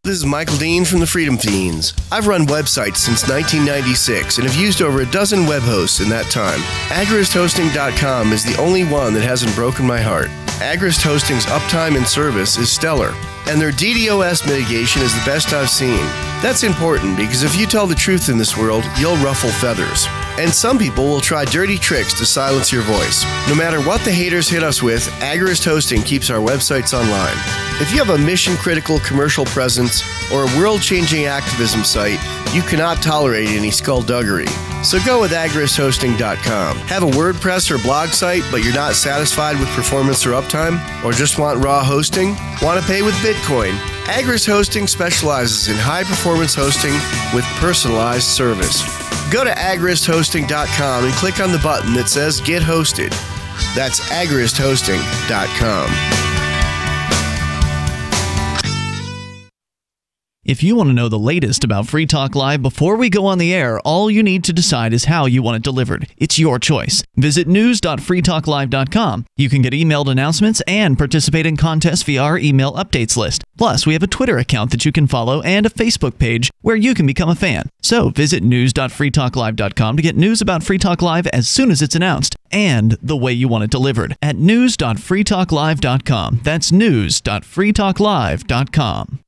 This is Michael Dean from the Freedom Fiends. I've run websites since 1996 and have used over a dozen web hosts in that time. AgristHosting.com is the only one that hasn't broken my heart. Agrist Hosting's uptime and service is stellar, and their DDoS mitigation is the best I've seen. That's important because if you tell the truth in this world, you'll ruffle feathers. And some people will try dirty tricks to silence your voice. No matter what the haters hit us with, Agrist Hosting keeps our websites online. If you have a mission-critical commercial presence or a world-changing activism site, you cannot tolerate any skullduggery. So go with agristhosting.com. Have a WordPress or blog site, but you're not satisfied with performance or uptime? Or just want raw hosting? Want to pay with Bitcoin? Agrist Hosting specializes in high-performance hosting with personalized service. Go to agristhosting.com and click on the button that says Get Hosted. That's agristhosting.com. If you want to know the latest about Free Talk Live before we go on the air, all you need to decide is how you want it delivered. It's your choice. Visit news.freetalklive.com. You can get emailed announcements and participate in contests via our email updates list. Plus, we have a Twitter account that you can follow and a Facebook page where you can become a fan. So visit news.freetalklive.com to get news about Free Talk Live as soon as it's announced and the way you want it delivered at news.freetalklive.com. That's news.freetalklive.com.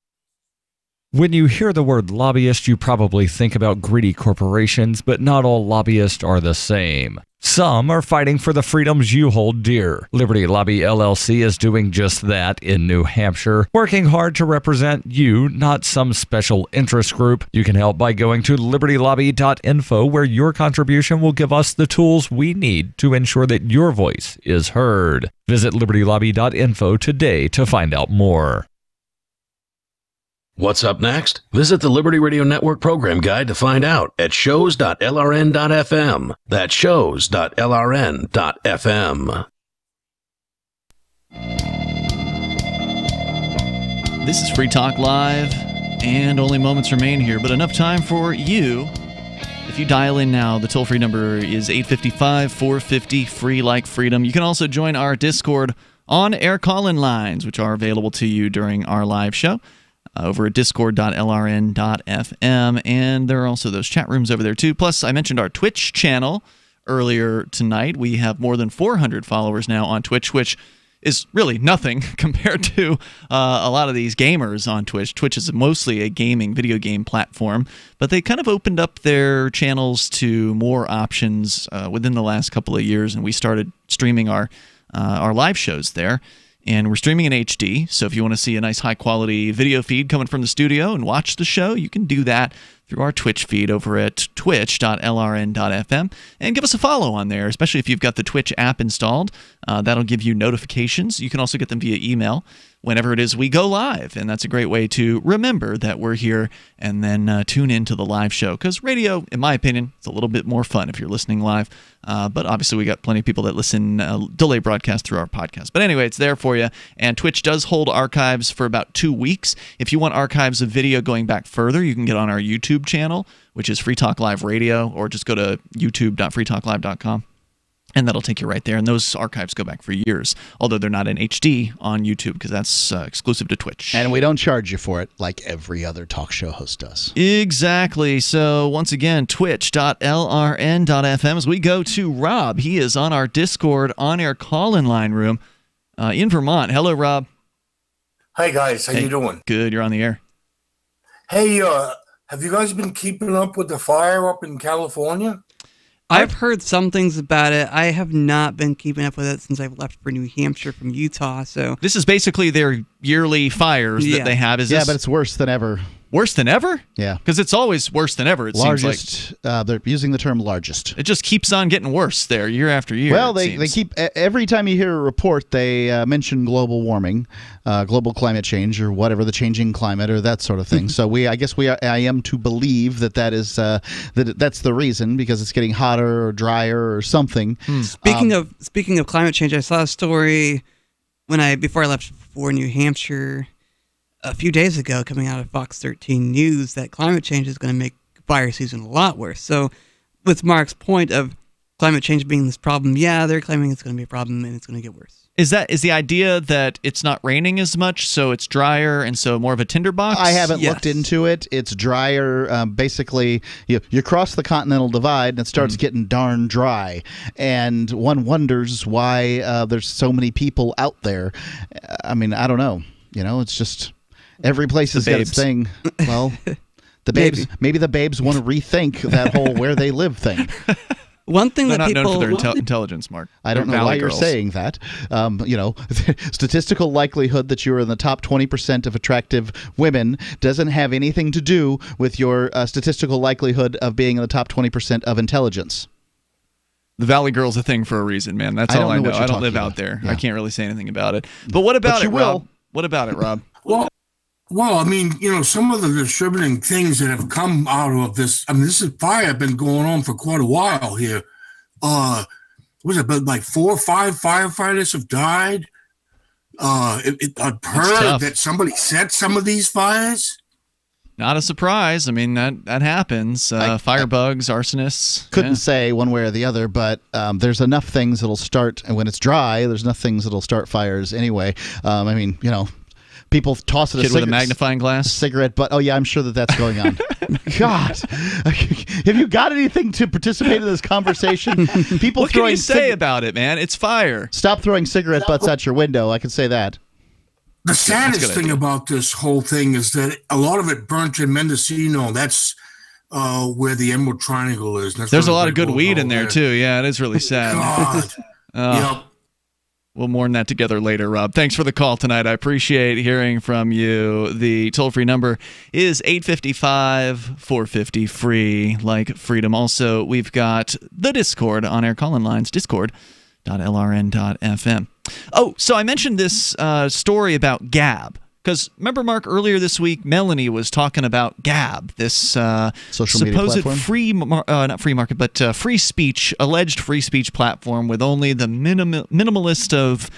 When you hear the word lobbyist, you probably think about greedy corporations, but not all lobbyists are the same. Some are fighting for the freedoms you hold dear. Liberty Lobby LLC is doing just that in New Hampshire, working hard to represent you, not some special interest group. You can help by going to libertylobby.info, where your contribution will give us the tools we need to ensure that your voice is heard. Visit libertylobby.info today to find out more. What's up next? Visit the Liberty Radio Network program guide to find out at shows.lrn.fm. That's shows.lrn.fm. This is Free Talk Live, and only moments remain here, but enough time for you. If you dial in now, the toll-free number is 855-450-FREE like freedom. You can also join our Discord on-air call-in lines, which are available to you during our live show. Over at discord.lrn.fm, and there are also those chat rooms over there too. Plus, I mentioned our Twitch channel earlier tonight. We have more than 400 followers now on Twitch, which is really nothing compared to a lot of these gamers on Twitch. Twitch is mostly a video game platform, but they kind of opened up their channels to more options within the last couple of years, and we started streaming our live shows there. And we're streaming in HD, so if you want to see a nice high-quality video feed coming from the studio and watch the show, you can do that through our Twitch feed over at twitch.lrn.fm. And give us a follow on there, especially if you've got the Twitch app installed. That'll give you notifications. You can also get them via email whenever it is we go live, and that's a great way to remember that we're here and then tune into the live show, because radio, in my opinion, is a little bit more fun if you're listening live, but obviously we got plenty of people that listen delay broadcast through our podcast. But anyway, it's there for you, and Twitch does hold archives for about 2 weeks. If you want archives of video going back further, you can get on our YouTube channel, which is Free Talk Live Radio, or just go to youtube.freetalklive.com. And that'll take you right there. And those archives go back for years, although they're not in HD on YouTube because that's exclusive to Twitch. And we don't charge you for it like every other talk show host does. Exactly. So once again, twitch.lrn.fm as we go to Rob. He is on our Discord on-air call-in line room in Vermont. Hello, Rob. Hi, guys. How you doing? Good. You're on the air. Hey, have you guys been keeping up with the fire up in California? I've heard some things about it. I have not been keeping up with it since I've left for New Hampshire from Utah. So this is basically their yearly fires that they have. Is this but it's worse than ever. Worse than ever? Yeah. Because it's always worse than ever, it largest, seems like. They're using the term largest. It just keeps on getting worse there year after year. Well, they keep, every time you hear a report, they mention global warming, global climate change, or whatever, the changing climate, or that sort of thing. So I am to believe that is that's the reason, because it's getting hotter or drier or something. Speaking of climate change, I saw a story before I left for New Hampshire a few days ago, coming out of Fox 13 News, that climate change is going to make fire season a lot worse. So with Mark's point of climate change being this problem, they're claiming it's going to be a problem and it's going to get worse. Is the idea that it's not raining as much, so it's drier, and so more of a tinderbox? I haven't looked into it. It's drier. Basically, you cross the Continental Divide, and it starts getting darn dry. And one wonders why there's so many people out there. I mean, I don't know. It's just every place has got its thing. Well, the babes. Maybe the babes want to rethink that whole where they live thing. One thing They're that not people known for their intelligence, Mark. I don't know why you're saying that. Statistical likelihood that you're in the top 20% of attractive women doesn't have anything to do with your statistical likelihood of being in the top 20% of intelligence. The Valley Girl's a thing for a reason, man. That's all I know. I don't live out there. Yeah. I can't really say anything about it. But what about it, Rob? What about it, Rob? Well, I mean, some of the distributing things that have come out of this. I mean, this is fire been going on for quite a while here. Was it like 4 or 5 firefighters have died? I've heard that somebody set some of these fires. Not a surprise. I mean, that happens. Firebugs, arsonists. Couldn't say one way or the other, but there's enough things that'll start, and when it's dry, there's enough things that'll start fires anyway. I mean, people toss it Kid with a magnifying glass? Cigarette butt. Oh, yeah, I'm sure that's going on. God. Have you got anything to participate in this conversation? People what can you say about it, man? It's fire. Stop throwing cigarette butts out your window. I can say that. The saddest thing about this whole thing is that a lot of it burnt in Mendocino. That's where the Emerald Triangle is. There's a lot of good weed in there, too. Yeah, it is really sad. God. Yep. We'll mourn that together later, Rob. Thanks for the call tonight. I appreciate hearing from you. The toll-free number is 855-450-FREE, like freedom. Also, we've got the Discord on-air call-in lines, discord.lrn.fm. Oh, so I mentioned this story about Gab. Because remember, Mark, earlier this week, Melanie was talking about Gab, this social media platform? free speech, alleged free speech platform with only the minimalist of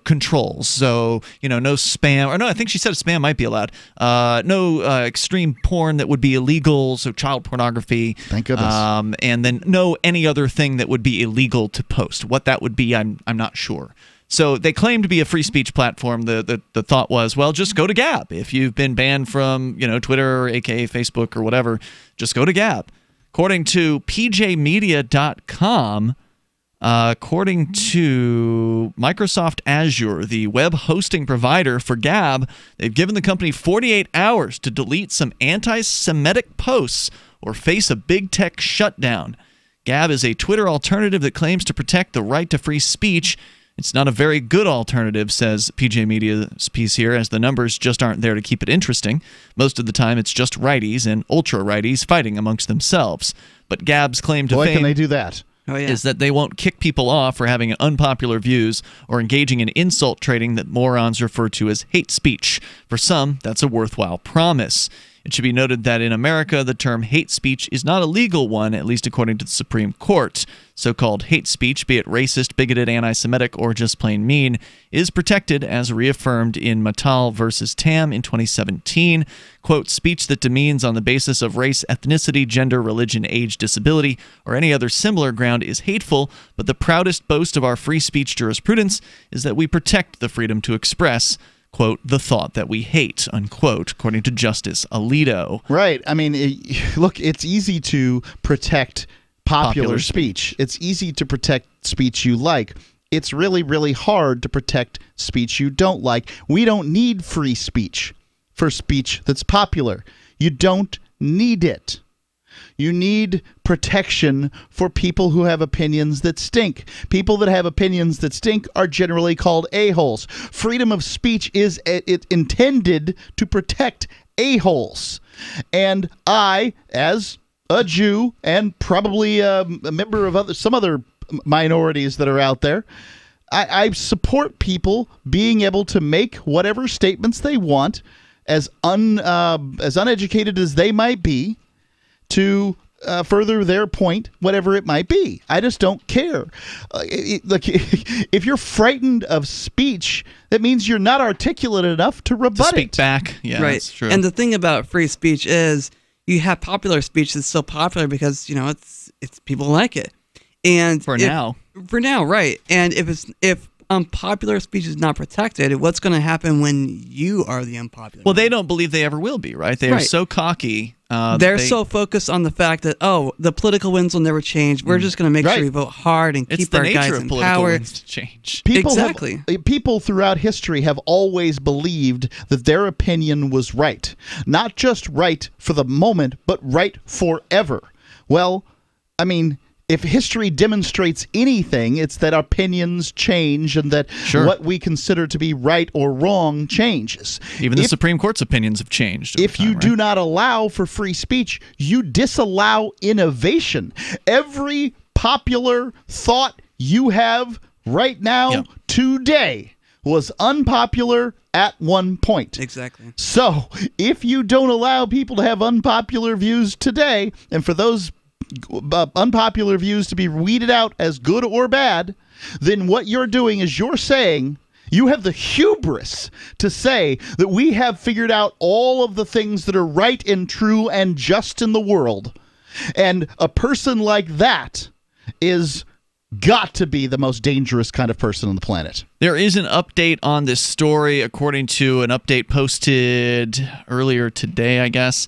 controls. So, no spam, or no, I think she said spam might be allowed. No extreme porn that would be illegal, so child pornography. Thank goodness. And then no any other thing that would be illegal to post. What that would be, I'm not sure. So they claim to be a free speech platform. The thought was, well, just go to Gab. If you've been banned from, Twitter, aka Facebook or whatever, just go to Gab. According to pjmedia.com, according to Microsoft Azure, the web hosting provider for Gab, they've given the company 48 hours to delete some anti-Semitic posts or face a big tech shutdown. Gab is a Twitter alternative that claims to protect the right to free speech. It's not a very good alternative, says PJ Media's piece here, as the numbers just aren't there to keep it interesting. Most of the time, it's just righties and ultra-righties fighting amongst themselves. But Gab's claim to fame can they do that? is that they won't kick people off for having unpopular views or engaging in insult trading that morons refer to as hate speech. For some, that's a worthwhile promise. It should be noted that in America, the term hate speech is not a legal one, at least according to the Supreme Court. So-called hate speech, be it racist, bigoted, anti-Semitic, or just plain mean, is protected as reaffirmed in Mattal versus Tam in 2017. Quote, speech that demeans on the basis of race, ethnicity, gender, religion, age, disability, or any other similar ground is hateful, but the proudest boast of our free speech jurisprudence is that we protect the freedom to express, quote, the thought that we hate, unquote, according to Justice Alito. Right. I mean, look, it's easy to protect popular speech. It's easy to protect speech you like. It's really, really hard to protect speech you don't like. We don't need free speech for speech that's popular. You don't need it. You need protection for people who have opinions that stink. People that have opinions that stink are generally called a-holes. Freedom of speech is intended to protect a-holes. And I, as a Jew and probably a member of some other minorities that are out there, I support people being able to make whatever statements they want, as uneducated as they might be, to further their point, whatever it might be. I just don't care. Look, if you're frightened of speech, that means you're not articulate enough to rebut speak back. Yeah, right. That's true. And the thing about free speech is you have popular speech that's so popular because it's people like it. And for now, right? And if unpopular speech is not protected, what's going to happen when you are the unpopular? Well, they don't believe they ever will be, right? They are so cocky. They're so focused on the fact that, the political winds will never change. We're just going to make sure we vote hard and keep our guys in power. Winds to change. People throughout history have always believed that their opinion was right. Not just right for the moment, but right forever. Well, I mean, if history demonstrates anything, it's that opinions change and that what we consider to be right or wrong changes. Even the Supreme Court's opinions have changed. If you do not allow for free speech, you disallow innovation. Every popular thought you have right now, today, was unpopular at one point. Exactly. So, if you don't allow people to have unpopular views today, and for those unpopular views to be weeded out as good or bad, then what you're doing is you're saying, you have the hubris to say that we have figured out all of the things that are right and true and just in the world. And a person like that is got to be the most dangerous kind of person on the planet. There is an update on this story, according to an update posted earlier today, I guess.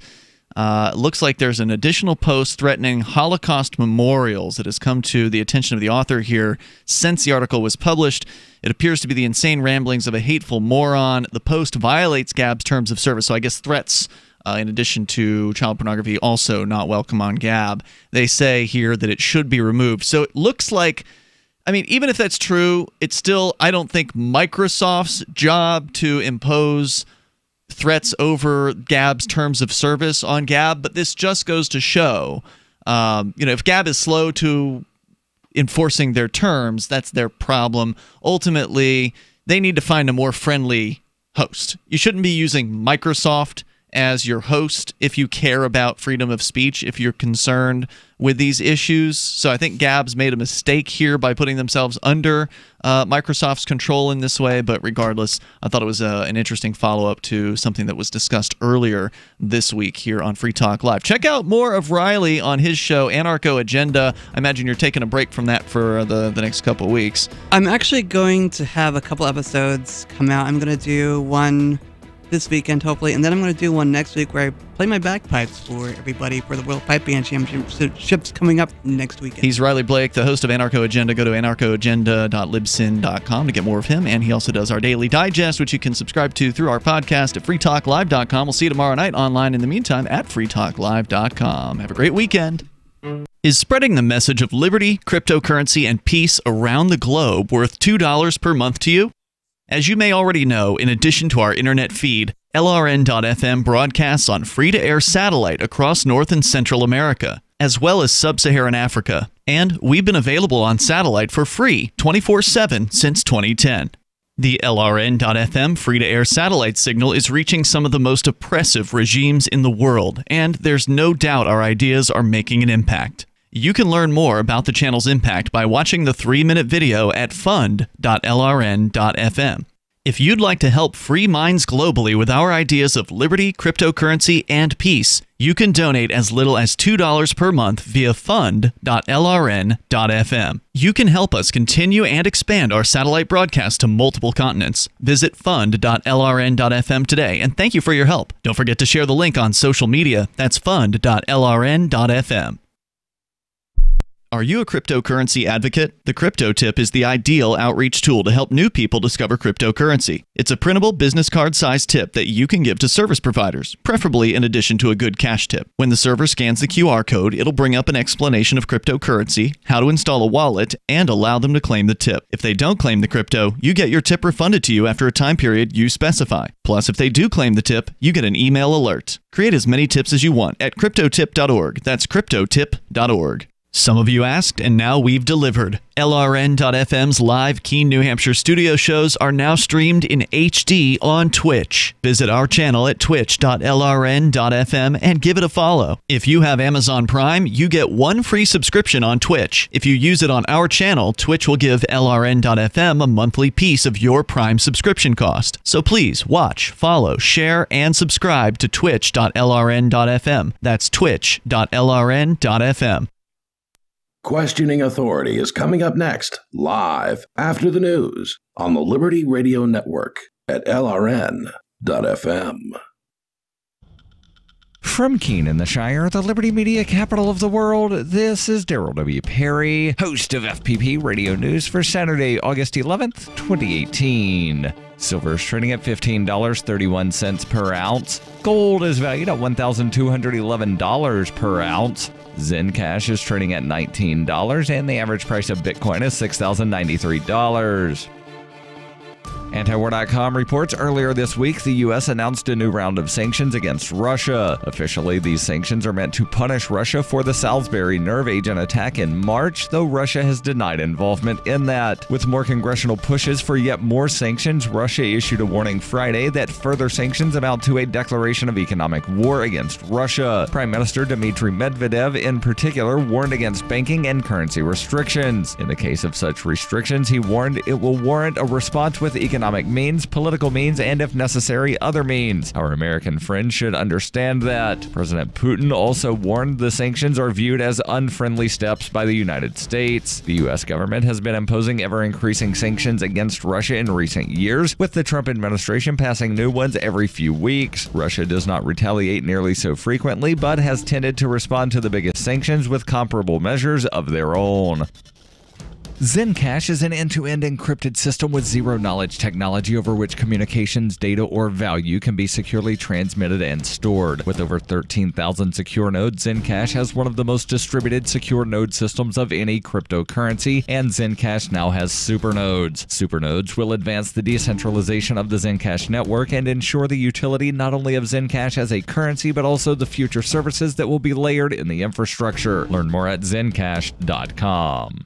It looks like there's an additional post threatening Holocaust memorials that has come to the attention of the author here since the article was published. It appears to be the insane ramblings of a hateful moron. The post violates Gab's terms of service, so I guess threats, in addition to child pornography, also not welcome on Gab. They say here that it should be removed. So it looks like, I mean, even if that's true, it's still, I don't think, Microsoft's job to impose threats over Gab's terms of service on Gab, but this just goes to show, if Gab is slow to enforcing their terms, that's their problem. Ultimately, they need to find a more friendly host. You shouldn't be using Microsoft as your host if you care about freedom of speech, if you're concerned with these issues. So I think Gab's made a mistake here by putting themselves under Microsoft's control in this way. But regardless, I thought it was an interesting follow-up to something that was discussed earlier this week here on Free Talk Live. Check out more of Riley on his show, Anarcho Agenda. I imagine you're taking a break from that for the next couple of weeks. I'm actually going to have a couple episodes come out. I'm going to do one this weekend, hopefully, and then I'm going to do one next week where I play my bagpipes for everybody for the World Pipe Band Championships coming up next weekend. He's Riley Blake, the host of Anarcho Agenda. Go to anarchoagenda.libsyn.com to get more of him, and he also does our daily digest, which you can subscribe to through our podcast at freetalklive.com. We'll see you tomorrow night online in the meantime at freetalklive.com. Have a great weekend. Is spreading the message of liberty, cryptocurrency, and peace around the globe worth $2 per month to you? As you may already know, in addition to our internet feed, LRN.FM broadcasts on free-to-air satellite across North and Central America, as well as Sub-Saharan Africa. And we've been available on satellite for free 24/7 since 2010. The LRN.FM free-to-air satellite signal is reaching some of the most oppressive regimes in the world, and there's no doubt our ideas are making an impact. You can learn more about the channel's impact by watching the 3-minute video at fund.lrn.fm. If you'd like to help free minds globally with our ideas of liberty, cryptocurrency, and peace, you can donate as little as $2 per month via fund.lrn.fm. You can help us continue and expand our satellite broadcast to multiple continents. Visit fund.lrn.fm today, and thank you for your help. Don't forget to share the link on social media. That's fund.lrn.fm. Are you a cryptocurrency advocate? The Crypto Tip is the ideal outreach tool to help new people discover cryptocurrency. It's a printable business card-sized tip that you can give to service providers, preferably in addition to a good cash tip. When the server scans the QR code, it'll bring up an explanation of cryptocurrency, how to install a wallet, and allow them to claim the tip. If they don't claim the crypto, you get your tip refunded to you after a time period you specify. Plus, if they do claim the tip, you get an email alert. Create as many tips as you want at cryptotip.org. That's cryptotip.org. Some of you asked, and now we've delivered. LRN.FM's live Keene, New Hampshire studio shows are now streamed in HD on Twitch. Visit our channel at twitch.lrn.fm and give it a follow. If you have Amazon Prime, you get one free subscription on Twitch. If you use it on our channel, Twitch will give LRN.FM a monthly piece of your Prime subscription cost. So please watch, follow, share, and subscribe to twitch.lrn.fm. That's twitch.lrn.fm. Questioning Authority is coming up next, live after the news on the Liberty Radio Network at LRN.FM. From Keene in the Shire, the Liberty Media capital of the world, this is Daryl W. Perry, host of FPP Radio News for Saturday, August 11th, 2018. Silver is trading at $15.31 per ounce. Gold is valued at $1,211 per ounce. Zencash is trading at $19, and the average price of Bitcoin is $6,093. Antiwar.com reports earlier this week the U.S. announced a new round of sanctions against Russia. Officially, these sanctions are meant to punish Russia for the Salisbury nerve agent attack in March, though Russia has denied involvement in that. With more congressional pushes for yet more sanctions, Russia issued a warning Friday that further sanctions amount to a declaration of economic war against Russia. Prime Minister Dmitry Medvedev, in particular, warned against banking and currency restrictions. In the case of such restrictions, he warned it will warrant a response with economic means, political means, and if necessary, other means. Our American friends should understand that. President Putin also warned the sanctions are viewed as unfriendly steps by the United States. The U.S. government has been imposing ever-increasing sanctions against Russia in recent years, with the Trump administration passing new ones every few weeks. Russia does not retaliate nearly so frequently, but has tended to respond to the biggest sanctions with comparable measures of their own. Zencash is an end-to-end encrypted system with zero-knowledge technology over which communications, data, or value can be securely transmitted and stored. With over 13,000 secure nodes, Zencash has one of the most distributed secure node systems of any cryptocurrency, and Zencash now has supernodes. Supernodes will advance the decentralization of the Zencash network and ensure the utility not only of Zencash as a currency, but also the future services that will be layered in the infrastructure. Learn more at zencash.com.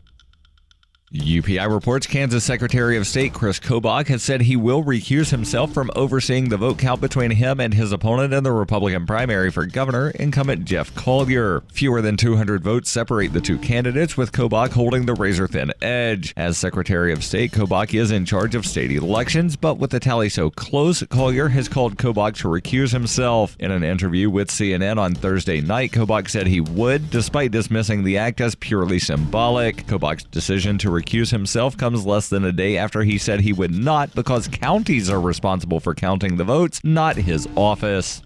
UPI reports Kansas Secretary of State Chris Kobach has said he will recuse himself from overseeing the vote count between him and his opponent in the Republican primary for governor, incumbent Jeff Collier. Fewer than 200 votes separate the two candidates, with Kobach holding the razor-thin edge. As Secretary of State, Kobach is in charge of state elections, but with the tally so close, Collier has called Kobach to recuse himself. In an interview with CNN on Thursday night, Kobach said he would, despite dismissing the act as purely symbolic. Kobach's decision to recuse himself comes less than a day after he said he would not because counties are responsible for counting the votes, not his office.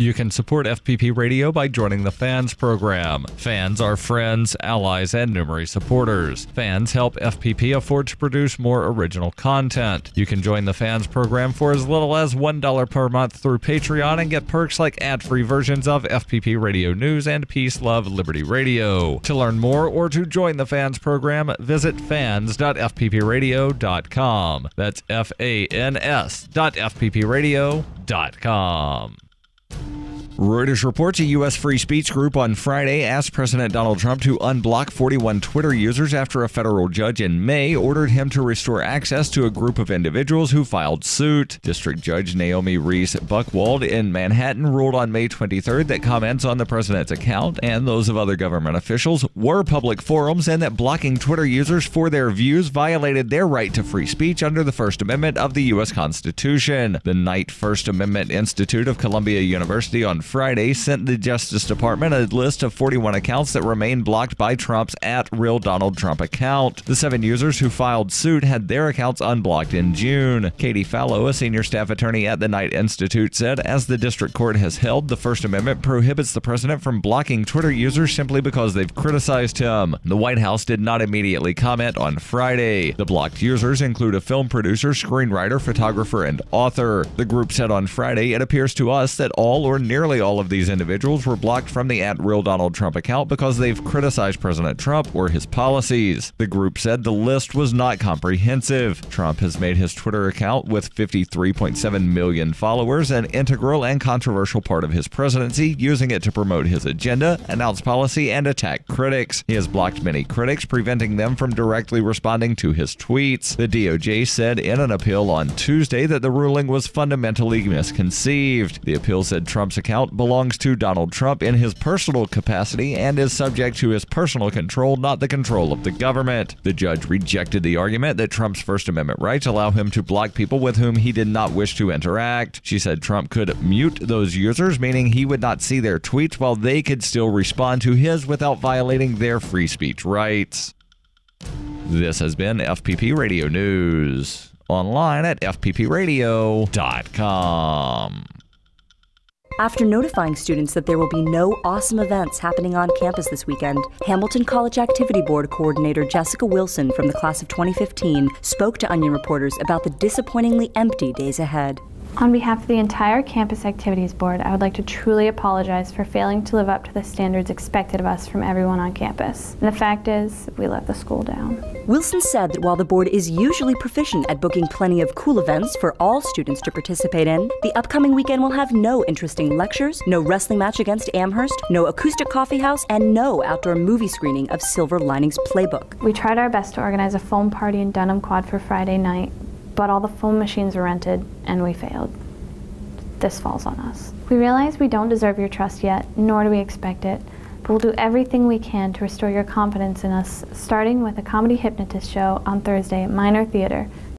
You can support FPP Radio by joining the Fans program. Fans are friends, allies, and numerous supporters. Fans help FPP afford to produce more original content. You can join the Fans program for as little as $1 per month through Patreon and get perks like ad-free versions of FPP Radio News and Peace, Love, Liberty Radio. To learn more or to join the Fans program, visit fans.fppradio.com. That's fans.fppradio.com. Reuters reports a U.S. free speech group on Friday asked President Donald Trump to unblock 41 Twitter users after a federal judge in May ordered him to restore access to a group of individuals who filed suit. District Judge Naomi Reese Buchwald in Manhattan ruled on May 23rd that comments on the president's account and those of other government officials were public forums and that blocking Twitter users for their views violated their right to free speech under the First Amendment of the U.S. Constitution. The Knight First Amendment Institute of Columbia University on Friday sent the Justice Department a list of 41 accounts that remain blocked by Trump's @RealDonaldTrump account. The 7 users who filed suit had their accounts unblocked in June. Katie Fallow, a senior staff attorney at the Knight Institute, said, as the district court has held, the First Amendment prohibits the president from blocking Twitter users simply because they've criticized him. The White House did not immediately comment on Friday. The blocked users include a film producer, screenwriter, photographer, and author. The group said on Friday, it appears to us that all or nearly all of these individuals were blocked from the @RealDonaldTrump account because they've criticized President Trump or his policies. The group said the list was not comprehensive. Trump has made his Twitter account with 53.7 million followers an integral and controversial part of his presidency, using it to promote his agenda, announce policy, and attack critics. He has blocked many critics, preventing them from directly responding to his tweets. The DOJ said in an appeal on Tuesday that the ruling was fundamentally misconceived. The appeal said Trump's account account belongs to Donald Trump in his personal capacity and is subject to his personal control, not the control of the government. The judge rejected the argument that Trump's First Amendment rights allow him to block people with whom he did not wish to interact. She said Trump could mute those users, meaning he would not see their tweets while they could still respond to his without violating their free speech rights. This has been FPP Radio News. Online at fppradio.com. After notifying students that there will be no awesome events happening on campus this weekend, Hamilton College Activity Board Coordinator Jessica Wilson from the class of 2015 spoke to Onion reporters about the disappointingly empty days ahead. On behalf of the entire Campus Activities Board, I would like to truly apologize for failing to live up to the standards expected of us from everyone on campus. And the fact is, we let the school down. Wilson said that while the board is usually proficient at booking plenty of cool events for all students to participate in, the upcoming weekend will have no interesting lectures, no wrestling match against Amherst, no acoustic coffee house, and no outdoor movie screening of Silver Linings Playbook. We tried our best to organize a foam party in Dunham Quad for Friday night, but all the foam machines were rented, and we failed. This falls on us. We realize we don't deserve your trust yet, nor do we expect it, but we'll do everything we can to restore your confidence in us, starting with a comedy hypnotist show on Thursday at Minor Theater,